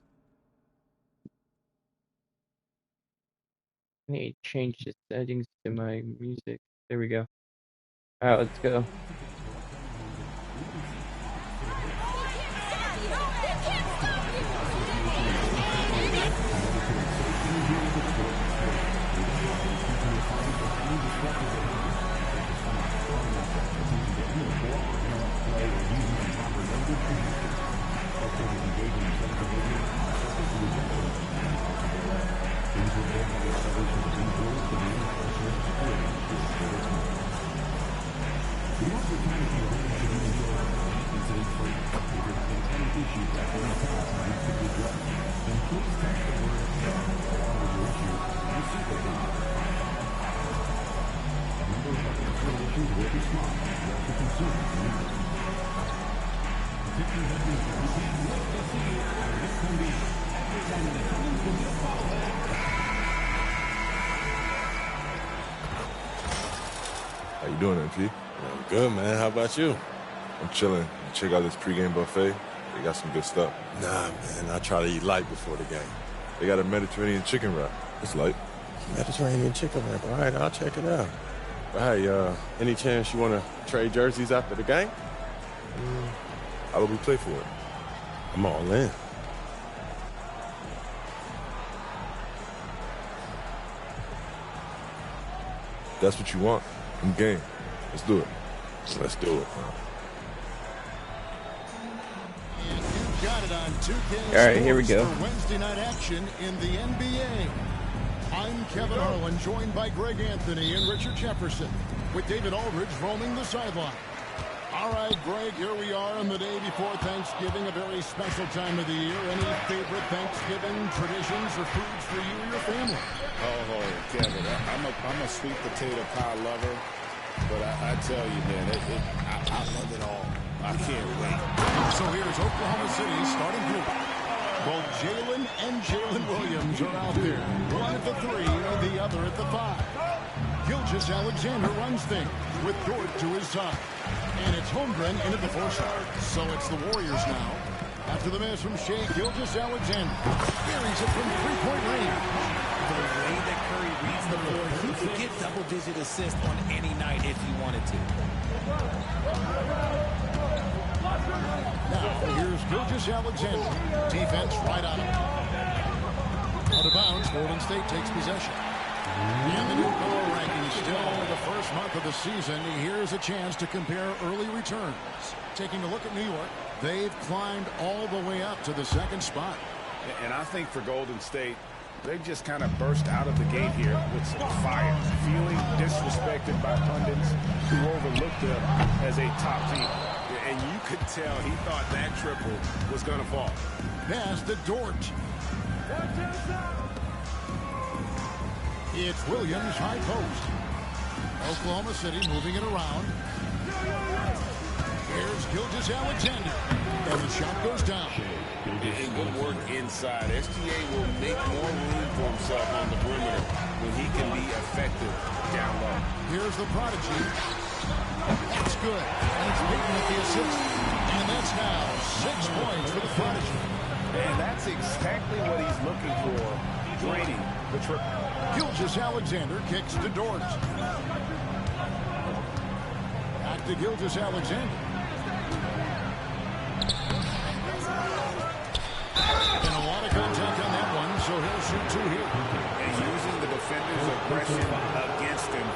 I need to change the settings to my music. There we go. All right, let's go. How you doing, MP? I'm good, man. How about you? I'm chilling. You check out this pregame buffet. They got some good stuff. Nah, man. I try to eat light before the game. They got a Mediterranean chicken wrap. It's light. Mediterranean chicken wrap. All right, I'll check it out. But hey, any chance you want to trade jerseys after the game? How do we play for it? I'm all in. That's what you want. I'm game. Let's do it. Let's do it. Got it on 2K. All right, here we go. For Wednesday night action in the NBA. I'm Kevin Harlan, joined by Greg Anthony and Richard Jefferson, with David Aldridge roaming the sideline. All right, Greg, here we are on the day before Thanksgiving, a very special time of the year. Any favorite Thanksgiving traditions or foods for you or your family? Oh, Kevin, I'm a sweet potato pie lover, but I tell you, man, I love it all. I can't wait. So here's Oklahoma City starting group. Both Jalen and Jalen Williams are out there. One at the 3 and the other at the 5. Gilgeous-Alexander runs things with Dort to his side. And it's Holmgren into the forecheck. So it's the Warriors now. After the miss from Shea Gilgeous-Alexander. Buries it from three-point range. The way that Curry reads the floor, he could get double-digit assists on any night if he wanted to. Now, here's Gilgeous-Alexander. Defense right on him. Out of bounds, Golden State takes possession. And the new power ranking still only the first month of the season. Here's a chance to compare early returns. Taking a look at New York, they've climbed all the way up to the second spot. And I think for Golden State, they just kind of burst out of the gate here with some fire, feeling disrespected by pundits who overlooked them as a top team. And you could tell he thought that triple was going to fall. Pass to Dort. It's Williams, high post. Oklahoma City moving it around. Here's Gilgeous-Alexander. And the shot goes down. And good work inside. SGA will make more room for himself on the perimeter when he can be effective down low. Here's the prodigy. That's good. And it's Peyton with the assist. And that's now 6 points for the prodigy. And that's exactly what he's looking for, draining the triple. Gilgeous-Alexander kicks to Dort. Back to Gilgeous-Alexander. And a lot of contact on that one, so he'll shoot 2 here. And using the defender's aggression against him,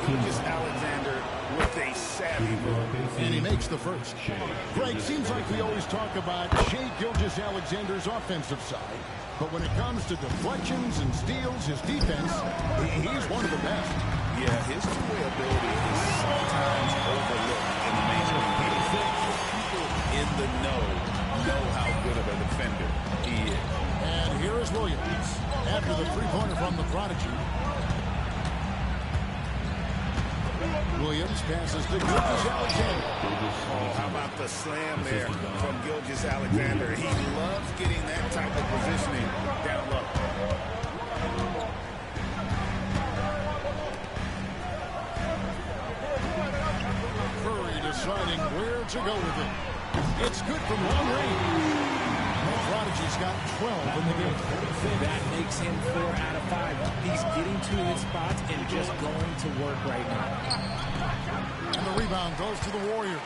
Gilgeous-Alexander with a savvy move. And he makes the first. Greg, seems like we always talk about Shea Gilgeous-Alexander's offensive side. But when it comes to deflections and steals, his defense, he's one of the best. Yeah, his two-way ability is sometimes overlooked in the major league. People in the know how good of a defender he is. And here is Williams. After the three-pointer from the prodigy. Williams passes to Gilgeous-Alexander. Oh, how about the slam there from Gilgeous-Alexander? He loves getting that type of positioning down low. Curry deciding where to go with it. It's good from long range. The prodigy's got 12 in the game. That makes him 4 out of 5. He's getting to his spots and just going to work right now. And the rebound goes to the Warriors.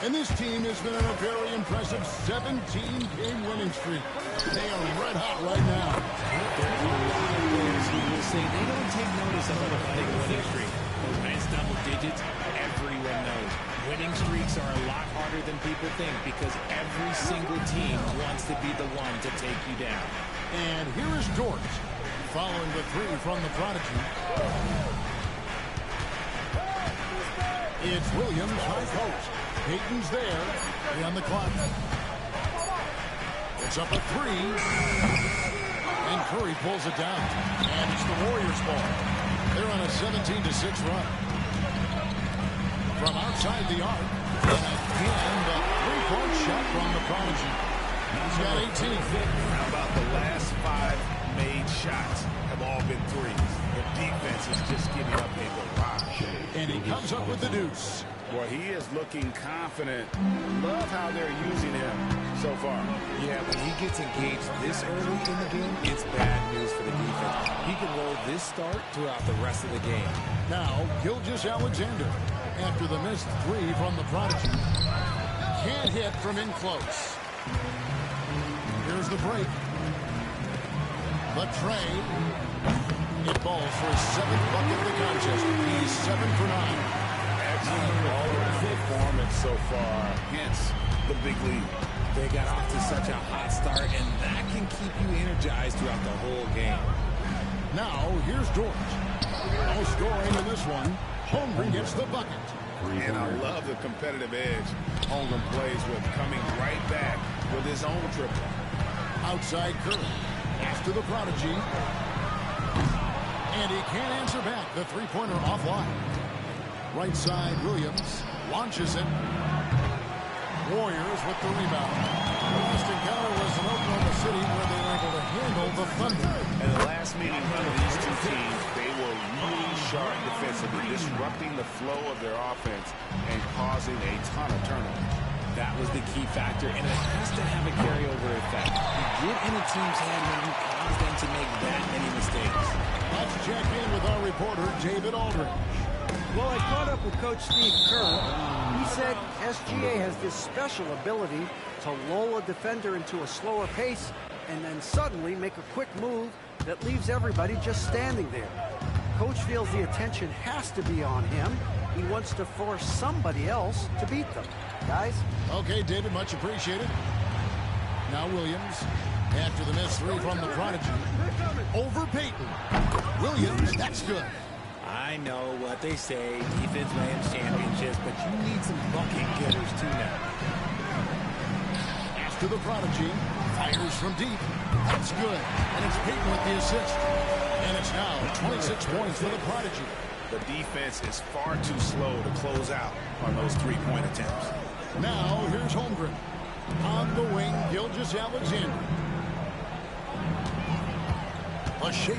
And this team has been on a very impressive 17-game winning streak. They are red hot right now. There's a lot of players who will say they don't take notice of a big winning streak. But when it's double digits, everyone knows. Winning streaks are a lot harder than people think because every single team wants to be the one to take you down. And here is Dort, following the 3 from the prodigy. It's Williams, high post. Peyton's there. On the clock. It's up a 3. And Curry pulls it down. And it's the Warriors' ball. They're on a 17-6 run. From outside the arc. And again, the three-point shot from the prodigy. He's got 18. How about the last 5 made shots have all been threes? The defense is just giving up a barrage. And he comes up with the deuce. Well, he is looking confident. Love how they're using him so far. Yeah, when he gets engaged this early in the game, it's bad news for the defense. He can roll this start throughout the rest of the game. Now, Gilgeous-Alexander, after the missed 3 from the prodigy, can't hit from in close. Here's the break. The tray. It falls for his 7th bucket of the contest. He's 7 for 9. Excellent all-around performance so far. Hence the big lead. They got off to such a hot start, and that can keep you energized throughout the whole game. Now, here's Dort. No scoring in this one. Holmgren gets the bucket. And I love the competitive edge Holmgren plays with, coming right back with his own triple. Outside Curry. After the prodigy. And he can't answer back. The three-pointer offline. Right side, Williams launches it. Warriors with the rebound. The last encounter was in Oklahoma City where they were able to handle the Thunder. And the last meeting of these two teams, they were extremely sharp defensively, disrupting the flow of their offense and causing a ton of turnovers. That was the key factor, and it has to have a carryover effect. You get in a team's head when you cause them to make that many mistakes. Let's check in with our reporter, David Aldridge. Well, I caught up with Coach Steve Kerr. He said SGA has this special ability to lull a defender into a slower pace and then suddenly make a quick move that leaves everybody just standing there. Coach feels the attention has to be on him. He wants to force somebody else to beat them. Guys? Okay, David, much appreciated. Now Williams, after the missed three from the prodigy, over Peyton. Williams, that's good. I know what they say, defense wins championships, but you need some bucket getters too now. After the prodigy, fires from deep. That's good. And it's Peyton with the assist. And it's now 26 points for the prodigy. The defense is far too slow to close out on those three-point attempts. Now, here's Holmgren. On the wing, Gilgeous-Alexander. A shake.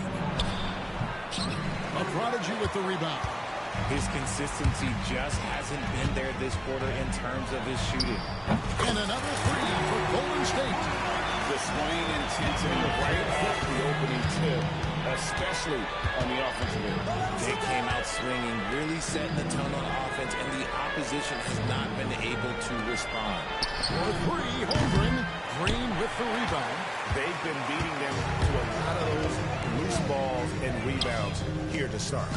A prodigy with the rebound. His consistency just hasn't been there this quarter in terms of his shooting. And another three for Golden State. Displaying intensity right at the opening tip, especially on the offensive end. They came out swinging, really setting the tone on offense, and the opposition has not been able to respond. For three, Holmgren. Green with the rebound. They've been beating them to a lot of those loose balls and rebounds here to start.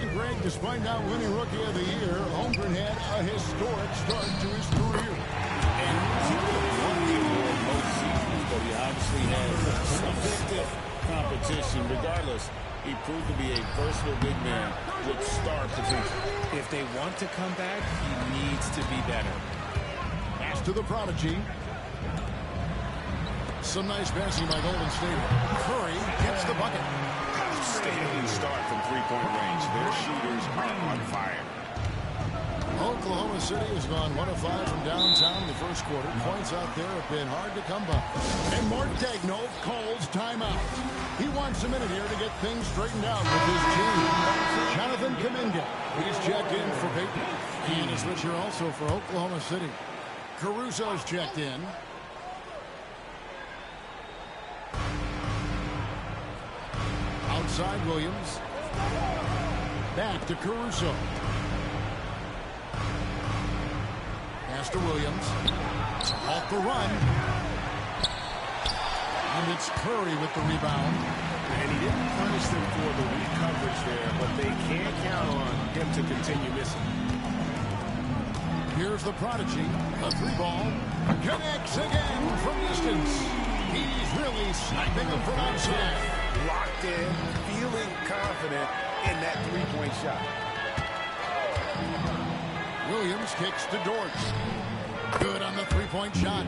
And Greg, despite not winning Rookie of the Year, Holmgren had a historic start to his career. And he could have won the award most seasons, but he obviously has some stiff competition. Regardless, he proved to be a versatile big man with star potential. If they want to come back, he needs to be better. Pass to the prodigy. Some nice passing by Golden State. Curry gets the bucket. Outstanding start from three-point range. Their shooters are on fire. Oklahoma City has gone 1 of 5 from downtown in the first quarter. Points out there have been hard to come by. And Mark Daigneault calls timeout. He wants a minute here to get things straightened out with his team. Jonathan Kuminga, he's checked in for Peyton. And a switch here also for Oklahoma City. Caruso's checked in. Outside Williams. Back to Caruso. Pass to Williams. Off the run. And it's Curry with the rebound. And he didn't punish them for the weak coverage there, but they can't count on him to continue missing. Here's the prodigy. A three ball. Connects again from distance. He's really sniping them from outside. Locked in, feeling confident in that three-point shot. Williams kicks to Dort. Good on the three-point shot.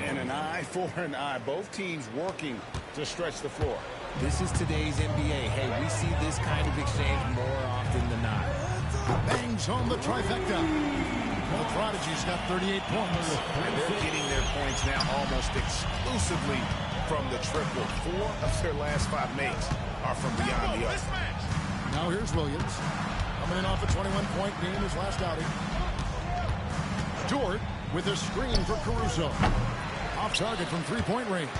And an eye for an eye. Both teams working to stretch the floor. This is today's NBA. Hey, we see this kind of exchange more often than not. Bangs on the trifecta. The Prodigy's got 38 points. And they're getting their points now almost exclusively from the triple. 4 of their last 5 makes are from beyond the arc. Now here's Williams. Coming in off a 21-point game his last outing. Dort with a screen for Caruso. Off target from three-point range.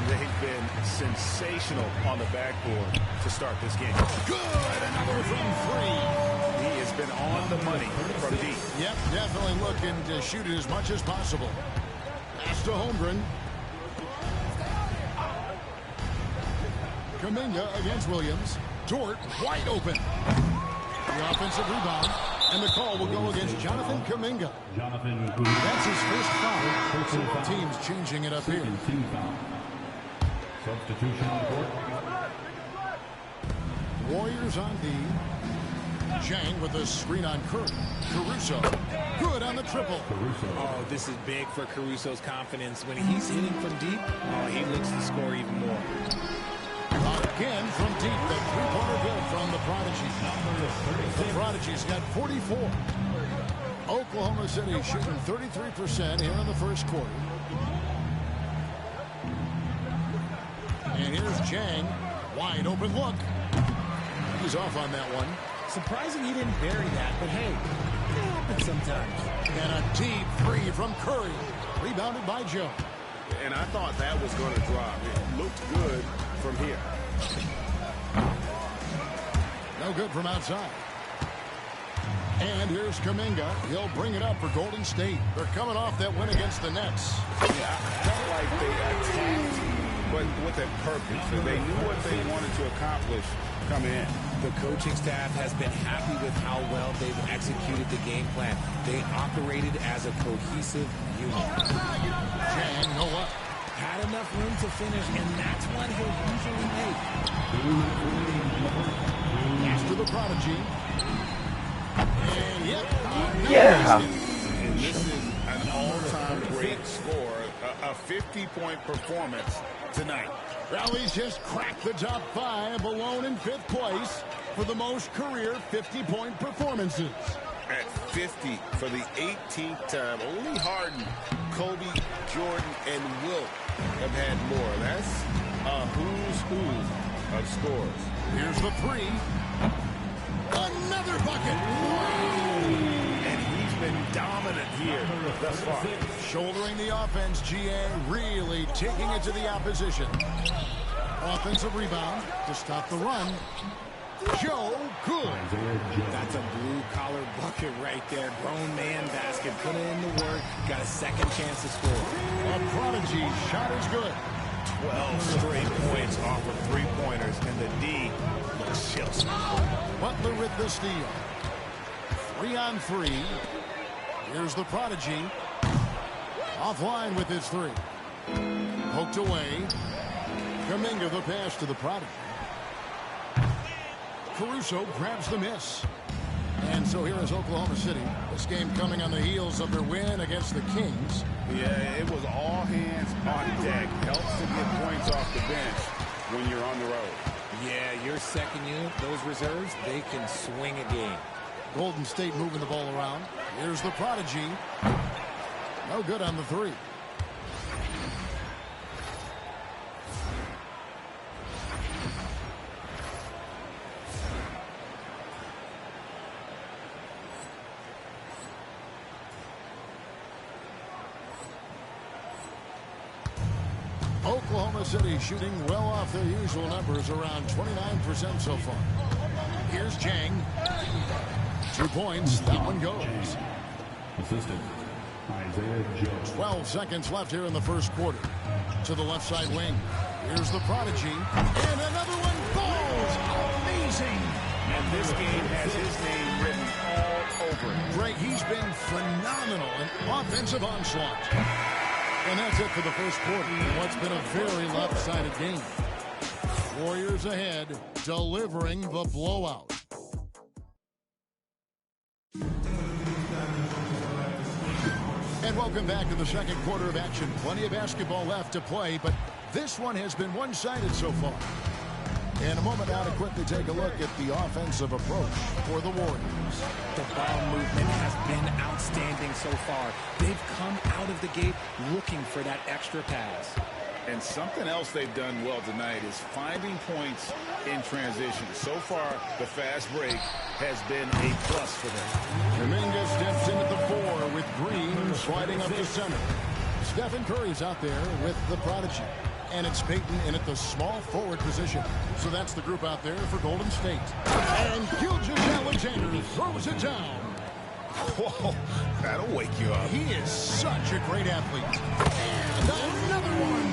They've been sensational on the backboard to start this game. Good, another from 3. He has been on the money from deep. Yep, definitely looking to shoot it as much as possible. Pass to Holmgren. Kuminga against Williams. Dort wide open. The offensive rebound. And the call will go against Jonathan Kuminga. That's his first foul. So the team's changing it up here. Substitution on court. Warriors on D. Chang with a screen on Curry. Caruso. Good on the triple. Oh, this is big for Caruso's confidence. When he's hitting from deep, he looks to score even more. Again from deep, the three-pointer good from the Prodigy. The Prodigy's got 44. Oklahoma City shooting 33% here in the first quarter. And here's Chang. Wide open look. He's off on that one. Surprising he didn't bury that, but hey, it happens sometimes. And a deep three from Curry. Rebounded by Joe. And I thought that was going to drop. It looked good from here. No good from outside. And here's Kuminga. He'll bring it up for Golden State. They're coming off that win against the Nets. Yeah, I felt like they attacked, but with a purpose. They knew what they wanted to accomplish coming in. The coaching staff has been happy with how well they've executed the game plan. They operated as a cohesive unit. Chang, no up. Had enough room to finish, and that's one he'll usually make. Pass to the prodigy. And yep. Yeah. And this is an all-time great score, a 50-point performance tonight. Rally's just cracked the top 5, alone in 5th place for the most career 50-point performances. At 50 for the 18th time. Only Harden, Kobe, Jordan, and Wilt have had more. That's a who's who of scores. Here's the three. Another bucket. And he's been dominant here thus far. Shouldering the offense, GA really taking it to the opposition. Offensive rebound to stop the run. Joe, good. That's a blue-collar bucket right there. Grown man basket. Put in the work. Got a second chance to score. A prodigy shot is good. 12 straight points off of three-pointers, and the D looks chill. Butler with the steal. 3-on-3. Here's the prodigy. Offline with his three. Poked away. Kuminga the pass to the prodigy. Caruso grabs the miss. And so here is Oklahoma City. This game coming on the heels of their win against the Kings. Yeah, it was all hands on deck. Helps to get points off the bench when you're on the road. Yeah, your second unit, those reserves, they can swing a game. Golden State moving the ball around. Here's the prodigy. No good on the three. Oklahoma City shooting well off their usual numbers, around 29% so far. Here's Chang. 2 points. That one goes. Assistant Isaiah Joe. 12 seconds left here in the first quarter. To the left side wing. Here's the prodigy. And another one falls. Amazing. And this game has his name written all over it. Greg, he's been phenomenal in offensive onslaught. And that's it for the first quarter. What's been a very lopsided game. Warriors ahead, delivering the blowout. And welcome back to the second quarter of action. Plenty of basketball left to play, but this one has been one-sided so far. In a moment now to quickly take a look at the offensive approach for the Warriors. The ball movement has been outstanding so far. They've come out of the gate looking for that extra pass. And something else they've done well tonight is finding points in transition. So far, the fast break has been a plus for them. Kuminga steps in at the 4 with Green sliding up to center. Stephen Curry's out there with the prodigy. And it's Peyton in at the small forward position. So that's the group out there for Golden State. And Gilgeous-Alexander throws it down. Whoa, that'll wake you up. He is such a great athlete. And another one.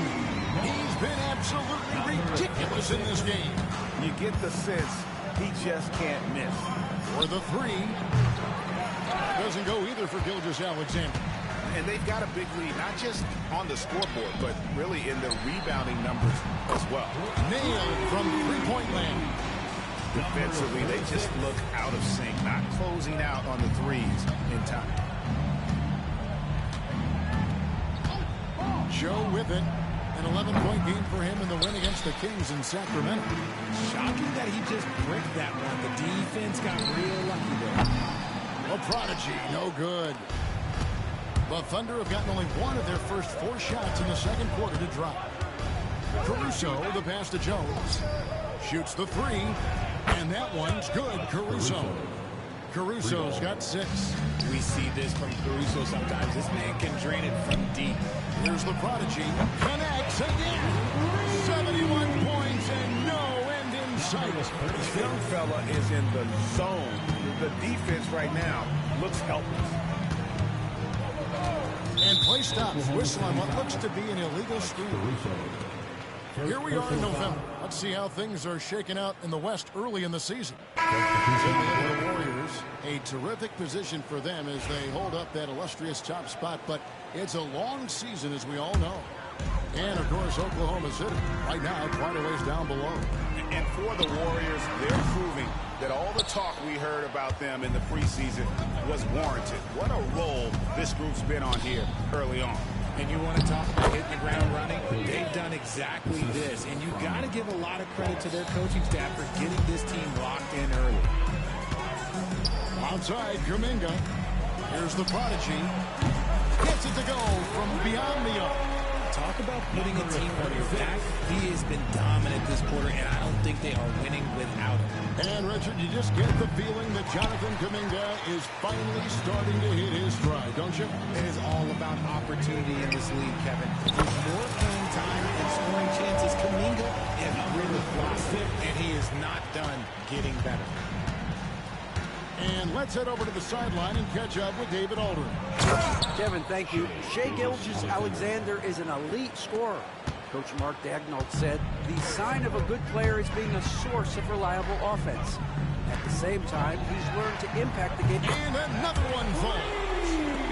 He's been absolutely ridiculous in this game. You get the sense he just can't miss. For the 3. Doesn't go either for Gilgeous-Alexander. And they've got a big lead, not just on the scoreboard, but really in the rebounding numbers as well. Nailed from three-point land. Defensively, they just look out of sync, not closing out on the threes in time. Joe with it. An 11-point game for him in the win against the Kings in Sacramento. Shocking that he just bricked that one. The defense got real lucky there. A prodigy, no good. The Thunder have gotten only one of their first 4 shots in the second quarter to drop. Caruso, the pass to Jones. Shoots the 3. And that one's good, Caruso. Caruso's got 6. We see this from Caruso sometimes. This man can drain it from deep. Here's the prodigy. Connects again. 71 points and no end in sight. This young fella is in the zone. The defense right now looks helpless. And play stops. Whistle on what looks to be an illegal screen. Here we are in November. Let's see how things are shaking out in the West early in the season. The Warriors, a terrific position for them as they hold up that illustrious top spot, but it's a long season, as we all know. And, of course, Oklahoma City, right now, quite a ways down below. And for the Warriors, they're proving that all the talk we heard about them in the preseason was warranted. What a role this group's been on here early on. And you want to talk about hitting the ground running? They've done exactly this. And you got to give a lot of credit to their coaching staff for getting this team locked in early. Outside, Kuminga. Here's the prodigy. Gets it to go from beyond the arc. Talk about putting a team on your back. He has been dominant this quarter, and I don't think they are winning without him. And, Richard, you just get the feeling that Jonathan Kuminga is finally starting to hit his stride, don't you? It is all about opportunity in this league, Kevin. With more playing time and scoring chances, Kuminga has really lost it, and he is not done getting better. And let's head over to the sideline and catch up with David Aldridge. Kevin, thank you. Shai Gilgeous-Alexander is an elite scorer. Coach Mark Daigneault said the sign of a good player is being a source of reliable offense. At the same time, he's learned to impact the game. And another one falls.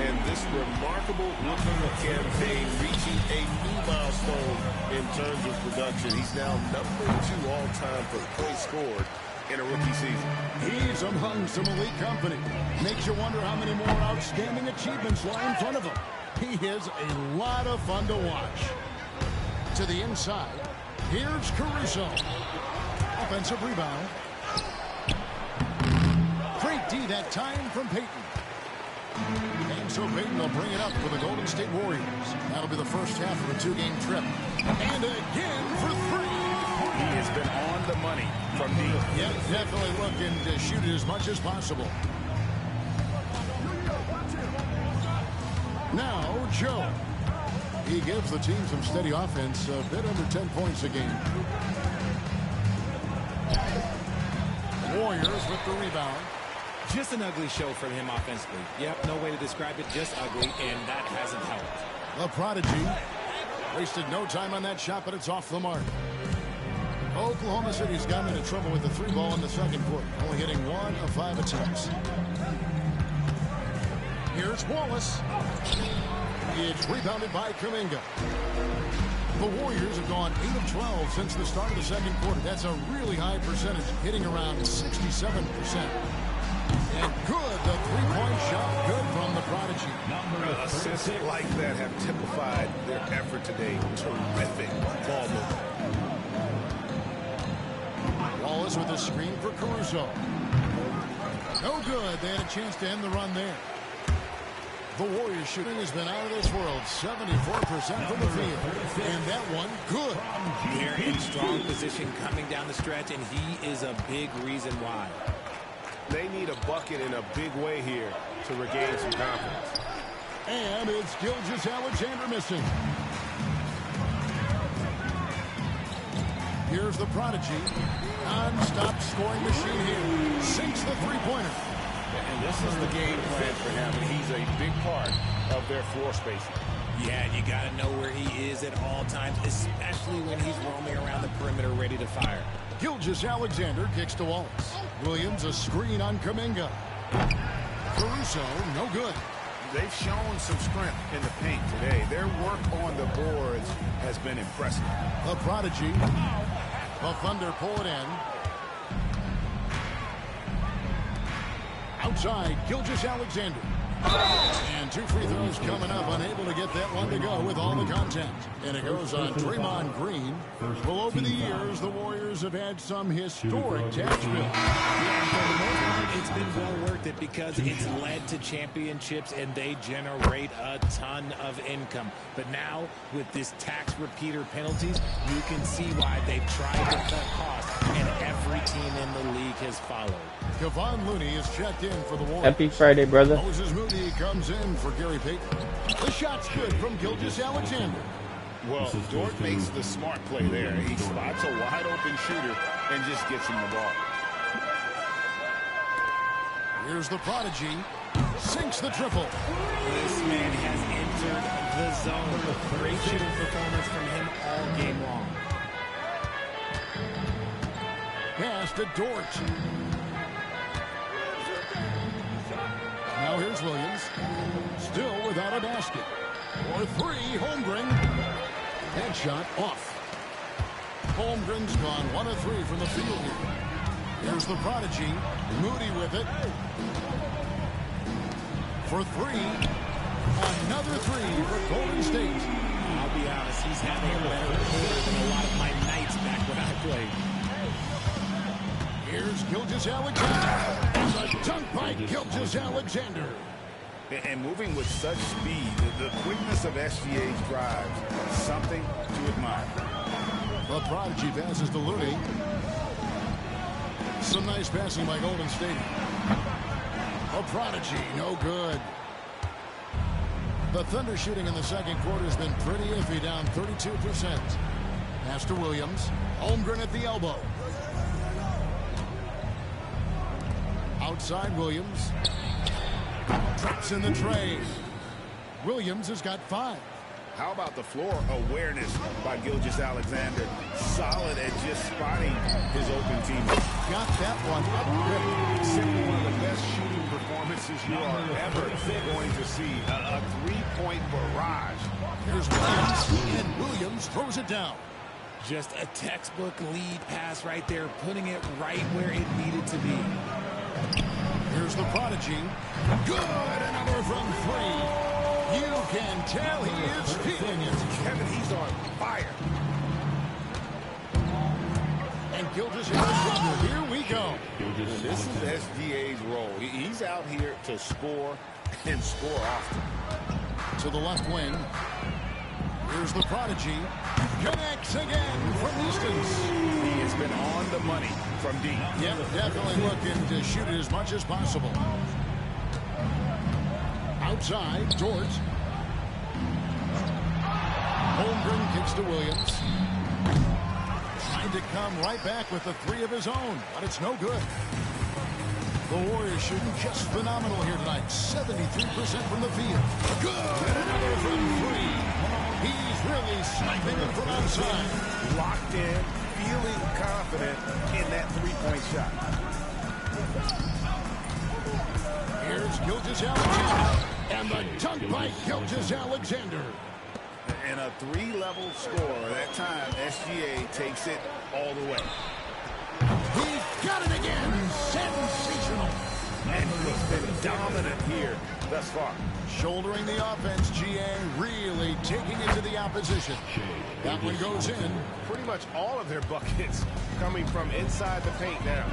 And this remarkable rookie campaign reaching a new milestone in terms of production. He's now number 2 all-time for points scored in a rookie season. He's among some elite company. Makes you wonder how many more outstanding achievements lie in front of him. He is a lot of fun to watch. To the inside, here's Caruso. Offensive rebound. Great D that time from Payton. And so Payton will bring it up for the Golden State Warriors. That'll be the first half of a 2-game trip. And again for 3. He has been on the money from deep. Yeah, definitely looking to shoot it as much as possible. Now, Joe. He gives the team some steady offense, a bit under 10 points a game. Warriors with the rebound. Just an ugly show from him offensively. Yep, no way to describe it, just ugly, and that hasn't helped. The prodigy wasted no time on that shot, but it's off the mark. Oklahoma City's gotten into trouble with the 3 ball in the second quarter, only hitting 1 of 5 attempts. Here's Wallace. It's rebounded by Kuminga. The Warriors have gone 8 of 12 since the start of the second quarter. That's a really high percentage, hitting around 67%. And good, the 3-point shot, good from the prodigy. Assists like that have typified their effort today. Terrific ball movement. Wallace with a screen for Caruso. No good. They had a chance to end the run there. The Warriors shooting has been out of this world. 74% from the field. And that one, good. They're in strong position coming down the stretch, and he is a big reason why. They need a bucket in a big way here to regain some confidence. And it's Gilgeous-Alexander missing. Here's the prodigy. Non-stop scoring machine here. Sinks the 3-pointer. And this is the game plan for him, and he's a big part of their floor spacing. Yeah, you got to know where he is at all times, especially when he's roaming around the perimeter ready to fire. Gilgeous-Alexander kicks to Wallace. Williams a screen on Kuminga. Caruso, no good. They've shown some strength in the paint today. Their work on the boards has been impressive. The prodigy. The Thunder pull it in. Outside, Gilgeous-Alexander. And 2 free throws coming up, unable to get that one to go with all the contact. And it goes on Draymond Green. Well, over the years, the Warriors have had some historic tax bills. Yeah, for the most part, it's been well worth it because it's led to championships and they generate a ton of income. But now, with this tax repeater penalties, you can see why they've tried to cut costs, and every team in the league has followed. Kevon Looney is checked in for the Warriors. Happy Friday, brother. Moses Moody comes in for Gary Payton. The shot's good from Gilgeous-Alexander. Well, Dort makes the smart play there. He spots a wide-open shooter and just gets him the ball. Here's the prodigy. Sinks the triple. This man has entered the zone. Great shooting performance from him all game long. Pass to Dort. Now here's Williams. Still without a basket. For 3, Holmgren. That shot off. Holmgren's gone 1 of 3 from the field here. Here's the prodigy. Moody with it. For 3. Another 3 for Golden State. I'll be honest, he's having a better quarter than a lot of my nights back when I played. Here's Gilgeous-Alexander. A dunk by Gilgeous-Alexander. And moving with such speed, the quickness of SGA's drives, something to admire. The prodigy passes to Looney. Some nice passing by Golden State. A prodigy, no good. The Thunder shooting in the second quarter has been pretty iffy, down 32%. Pass to Williams. Holmgren at the elbow. Outside Williams. Traps in the tray. Williams has got 5. How about the floor awareness by Gilgeous-Alexander? Solid at just spotting his open teammate. Got that one up quick. Simply one of the best shooting performances you are ever going to see. A three-point barrage. Here's Williams, and Williams throws it down. Just a textbook lead pass right there, putting it right where it needed to be. Here's the prodigy. Good, another from 3. You can tell he is feeling it. Kevin, he's on fire. And Gilgeous-Alexander, here we go. This is SGA's role. He's out here to score and score often. To the left wing. Here's the prodigy. Connects again from distance. He has been on the money from deep. Yep, definitely looking to shoot it as much as possible. Outside, Dort. Holmgren kicks to Williams. Trying to come right back with the 3 of his own, but it's no good. The Warriors shooting just phenomenal here tonight. 73% from the field. Good, another from 3. He's really sniping them from outside. Locked in, feeling confident in that three-point shot. Here's Gilgeous-Alexander. And the dunk by Gilgeous-Alexander. And a 3-level score. That time, SGA takes it all the way. He got it again. Sensational. And he's been dominant here thus far. Shouldering the offense, GA really taking it to the opposition. That one goes in. Pretty much all of their buckets coming from inside the paint now.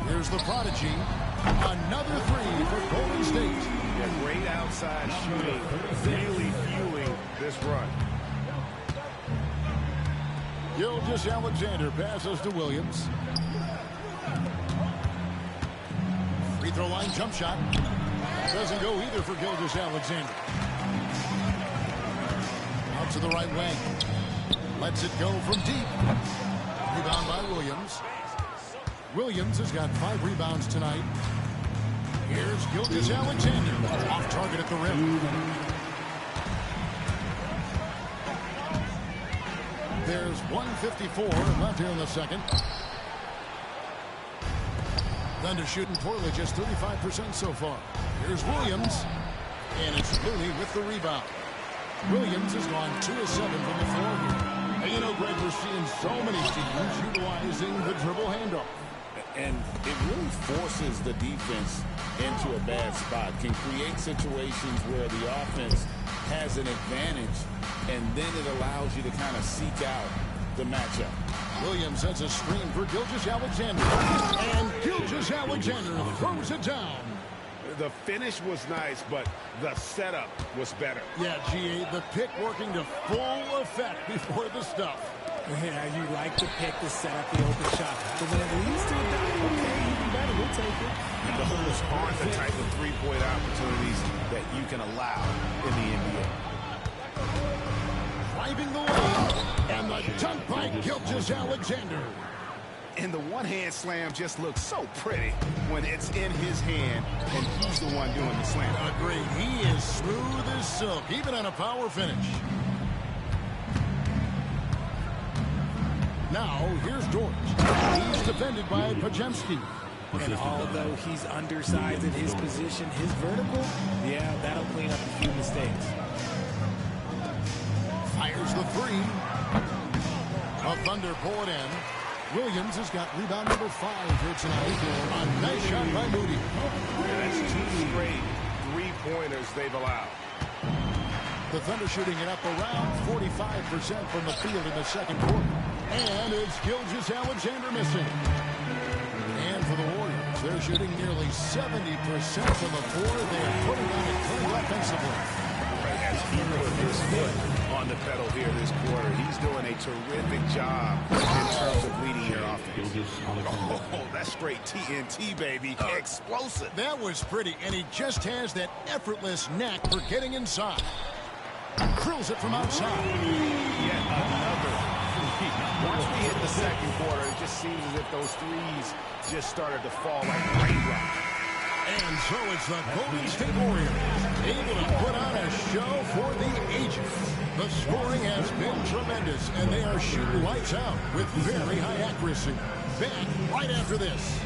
Here's the prodigy. Another 3 for Golden State. Yeah, great outside shooting, really fueling this run. Gilgeous-Alexander passes to Williams. Free throw line jump shot. Doesn't go either for Gilgeous-Alexander. Out to the right wing. Lets it go from deep. Rebound by Williams. Williams has got 5 rebounds tonight. Here's Gilgeous-Alexander. Off target at the rim. There's 1:54 left here in the second. Thunder shooting poorly, just 35% so far. Here's Williams. And it's Looney with the rebound. Williams has gone 2 of 7 from the floor here. And you know, Greg, we're seeing so many teams utilizing the dribble handoff. And it really forces the defense into a bad spot, can create situations where the offense has an advantage, and then it allows you to kind of seek out the matchup. Williams sets a screen for Gilgeous-Alexander. And Gilgeous-Alexander throws it down. The finish was nice, but the setup was better. Yeah, GA, the pick working to full effect before the stuff. Yeah, you like to pick to set up the open shot. But when it leads to a dunk, okay, even better, we'll take it. And those aren't the type of three-point opportunities that you can allow in the NBA. Driving the lane, and the dunk by Gilgeous-Alexander. And the one-hand slam just looks so pretty when it's in his hand, and he's the one doing the slam. Agreed. He is smooth as silk, even on a power finish. Now, here's George. He's defended by Pajemski. And although he's undersized at his position, his vertical, yeah, that'll clean up a few mistakes. Fires the three. A Thunder pull it in. Williams has got rebound number 5 here tonight. A nice shot by Moody. Yeah, that's 2 straight three-pointers they've allowed. The Thunder shooting it up around 45% from the field in the second quarter. And it's Gilgeous-Alexander missing. And for the Warriors, they're shooting nearly 70% from the floor. They are putting on a clean offensively. As he put his foot on the pedal here this quarter, he's doing a terrific job in terms of leading your offense. Oh, that's straight TNT, baby. Explosive. That was pretty, and he just has that effortless knack for getting inside. Drills it from outside. Yet another. Once we hit the second quarter, it just seems as if those threes just started to fall like raindrops. And so it's the Golden State Warriors able to put on a show for the ages. The scoring has been tremendous, and they are shooting lights out with very high accuracy. Back right after this.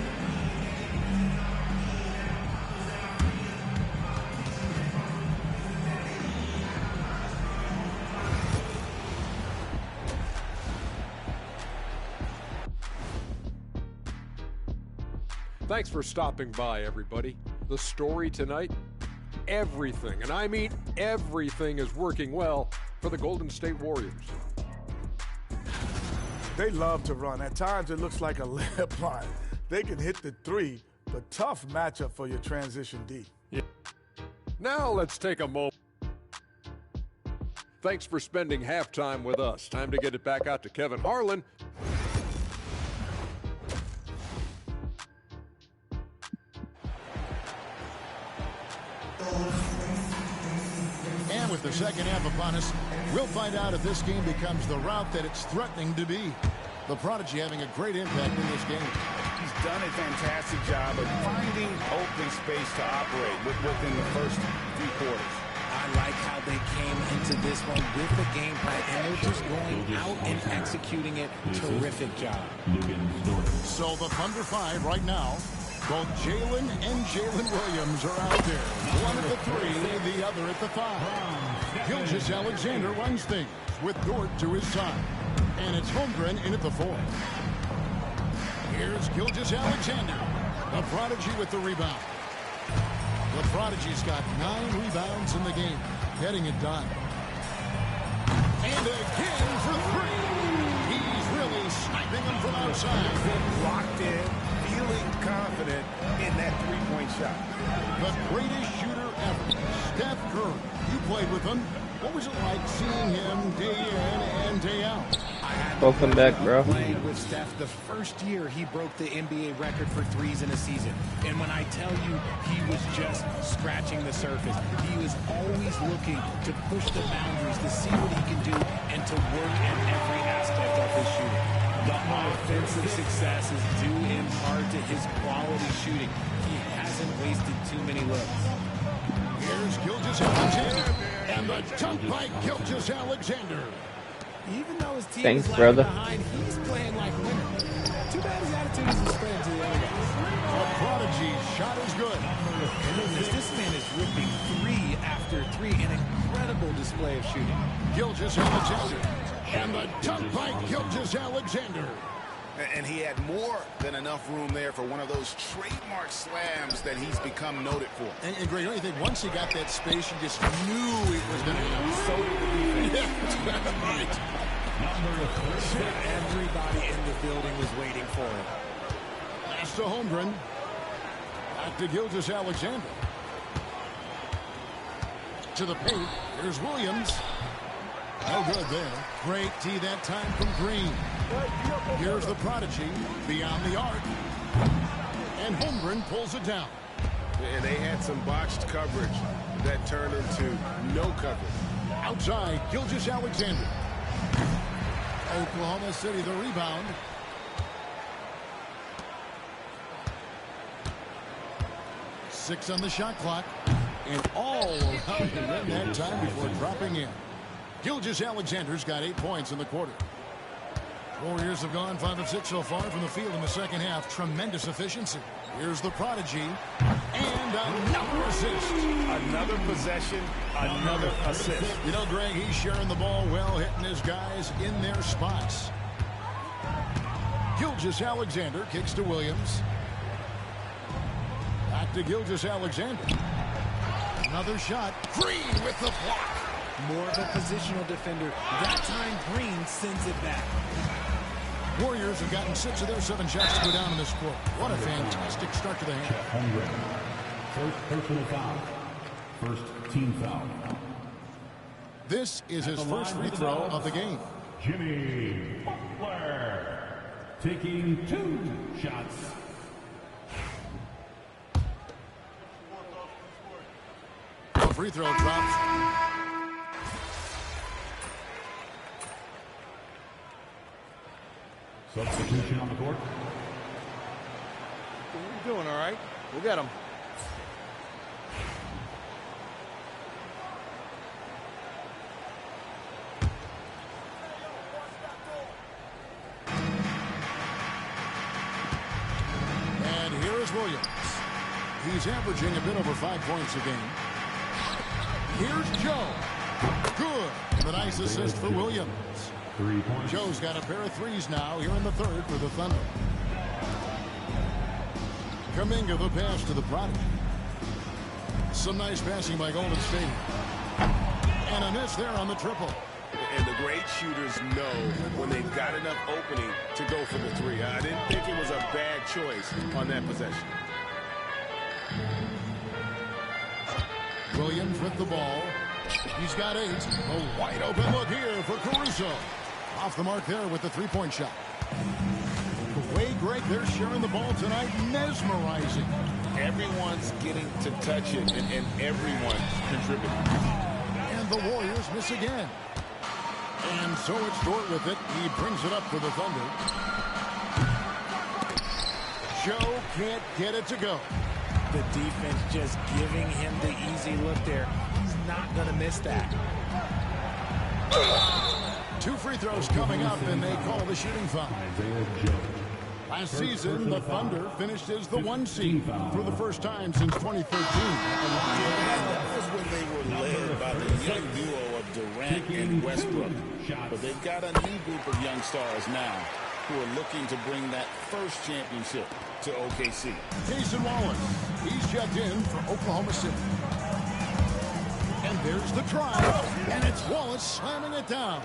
Thanks for stopping by, everybody. The story tonight, everything, and I mean everything, is working well for the Golden State Warriors. They love to run. At times it looks like a layup line. They can hit the three, but tough matchup for your transition D. Yeah. Now let's take a moment. Thanks for spending halftime with us. Time to get it back out to Kevin Harlan. And with the second half upon us, we'll find out if this game becomes the route that it's threatening to be. The Prodigy having a great impact in this game. He's done a fantastic job of finding open space to operate within the first 3 quarters. I like how they came into this one with the game plan, and they're just going out and executing it. Terrific job. So the Thunder 5 right now. Both Jalen and Jalen Williams are out there. One at the 3, the other at the 5. Gilgeous-Alexander runs things with Dort to his side. And it's Holmgren in at the 4. Here's Gilgeous-Alexander. The Prodigy with the rebound. The Prodigy's got 9 rebounds in the game, getting it done. And again for 3. He's really sniping them from outside. Locked in, feeling confident in that 3-point shot. The greatest shooter ever, Steph Curry. You played with him. What was it like seeing him day in and day out? Welcome back, bro. Playing with Steph the first year he broke the NBA record for threes in a season. And when I tell you he was just scratching the surface, he was always looking to push the boundaries, to see what he can do, and to work at every aspect of his shooting. The offensive success is due in part to his quality shooting. He hasn't wasted too many looks. Here's Gilgeous-Alexander. And the dunk by Gilgeous-Alexander. Even though his team Thanks, is brother. behind, he's playing like winner. Too bad his attitude isn't spread to the other guys. The Prodigy's shot is good. This man is ripping 3 after 3. An incredible display of shooting. Gilgeous-Alexander. And the dunk by Gilgeous-Alexander. And he had more than enough room there for one of those trademark slams that he's become noted for. And Greg, don't you think once he got that space, you just knew it was going to happen? So did the defense. Yeah, that's right. Everybody in the building was waiting for him. Pass to Holmgren. Back to Gilgeous-Alexander. To the paint. Here's Williams. No good there. Great tee that time from Green. Here's the prodigy beyond the arc. And Holmgren pulls it down. And they had some botched coverage that turned into no coverage. Outside, Gilgeous-Alexander. Oklahoma City the rebound. Six on the shot clock. And all around him in that time before dropping in. Gilgeous-Alexander's got 8 points in the quarter. Warriors have gone 5 of 6 so far from the field in the second half. Tremendous efficiency. Here's the prodigy. And another assist. Another possession, another assist. You know, Greg, he's sharing the ball well, hitting his guys in their spots. Gilgeous-Alexander kicks to Williams. Back to Gilgeous-Alexander. Another shot. Green with the block. More of a positional defender. That time, Green sends it back. Warriors have gotten 6 of their 7 shots to go down in this quarter. What a fantastic start to the half. First personal foul. First team foul. This is his first free throw of the game. Jimmy Butler taking 2 shots. The free throw drops. Substitution on the court. We're doing all right. We'll get him. And here is Williams. He's averaging a bit over 5 points a game. Here's Joe. Good. The nice assist for Williams. 3 points. Joe's got a pair of threes now here in the third for the Thunder. Kuminga the pass to the prodigy. Some nice passing by Golden State. And a miss there on the triple. And the great shooters know when they've got enough opening to go for the three. I didn't think it was a bad choice on that possession. Williams with the ball. He's got 8. A wide open look here for Caruso. Off the mark there with the three-point shot. The way, Greg, they're sharing the ball tonight, mesmerizing. Everyone's getting to touch it, and everyone's contributing. And the Warriors miss again. And so it's Dort with it. He brings it up for the Thunder. Joe can't get it to go. The defense just giving him the easy look there. He's not going to miss that. 2 free throws coming up, and they call the shooting foul. Last season, the Thunder finished as the 1 seed for the first time since 2013. That was when they were led by the young duo of Durant and Westbrook. But they've got a new group of young stars now who are looking to bring that first championship to OKC. Jason Wallace, he's checked in for Oklahoma City. And there's the try, and it's Wallace slamming it down.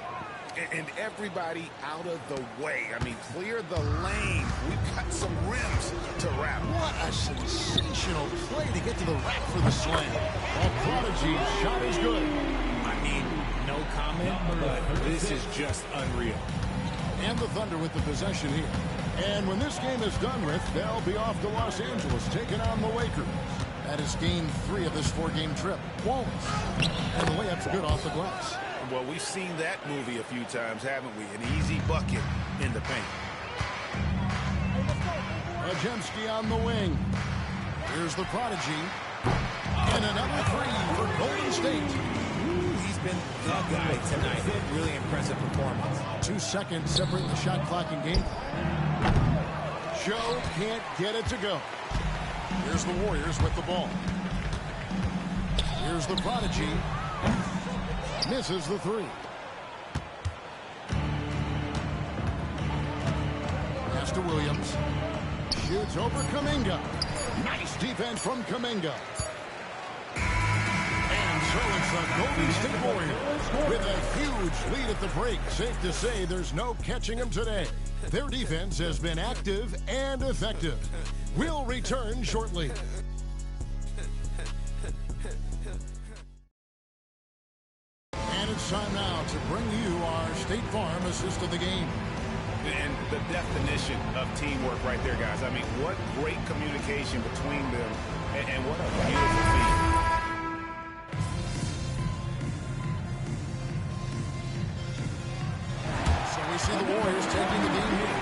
And everybody out of the way. I mean, clear the lane. We've got some rims to wrap. What a sensational play to get to the rack for the slam. Well, Prodigy's shot is good. I mean, no comment, but this is just unreal. And the Thunder with the possession here. And when this game is done with, they'll be off to Los Angeles, taking on the Lakers. That is game 3 of this 4-game trip. Wallace. And the layup's good off the glass. Well, we've seen that movie a few times, haven't we? An easy bucket in the paint. Ajemski on the wing. Here's the prodigy. And another 3 for Golden State. He's been the guy tonight. Really impressive performance. 2 seconds separate the shot clock and game. Joe can't get it to go. Here's the Warriors with the ball. Here's the prodigy. Misses the 3. Pass pass to Williams. Shoots over Kuminga. Nice defense from Kuminga. And so it's the Golden State Warriors with a huge lead at the break. Safe to say there's no catching them today. Their defense has been active and effective. We'll return shortly. And it's time now to bring you our State Farm assist of the game. And the definition of teamwork right there, guys. I mean, what great communication between them, and what a beautiful feat. So we see the Warriors taking the game here.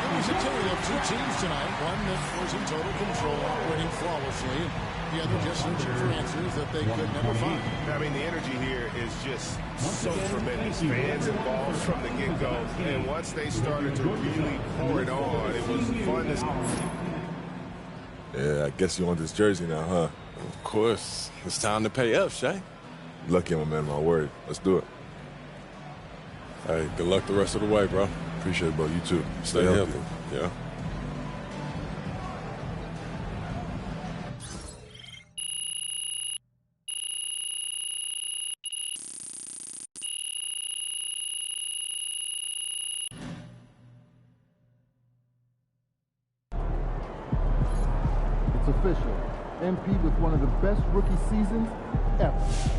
It was a tale of two teams tonight. One that was in total control, operating flawlessly. The other just searching for answers that they could never find. I mean, the energy here is just so tremendous. Fans involved from the get-go. And once they started to really pour it on, it was fun to... Yeah, I guess you want this jersey now, huh? Of course. It's time to pay up, Shay. Lucky I'm a man of my word. Let's do it. Hey, good luck the rest of the way, bro. Appreciate it, bro. You too. Stay healthy. Yeah. It's official. MP with one of the best rookie seasons ever.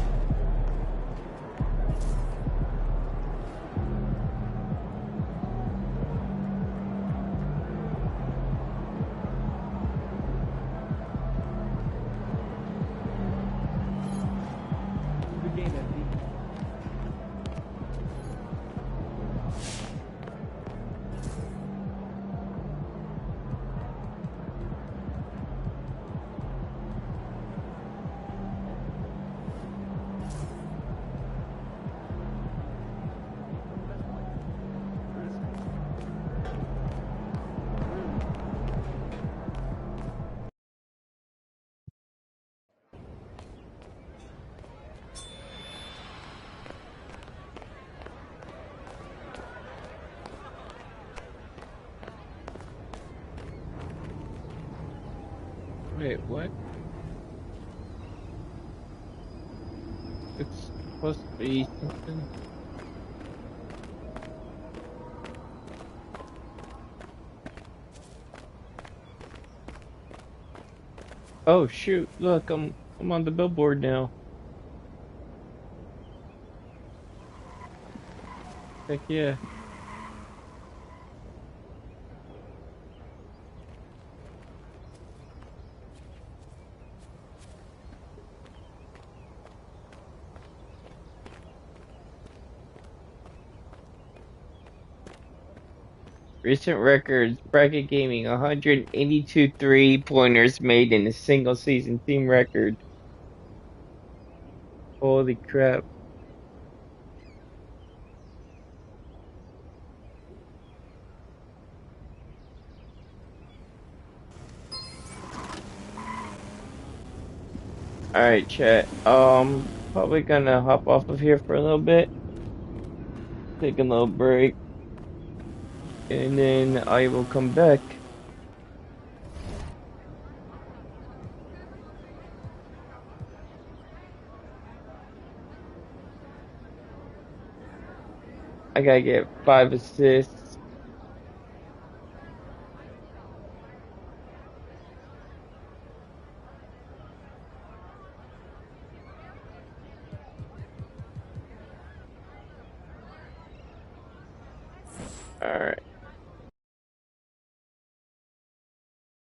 Wait, what? It's supposed to be something. Oh shoot, look, I'm on the billboard now. Heck yeah. Recent records, Brackett Gaming, 182 three-pointers made in a single season, team record. Holy crap. Alright, chat. Probably gonna hop off of here for a little bit. Take a little break. And then I will come back. I gotta get 5 assists.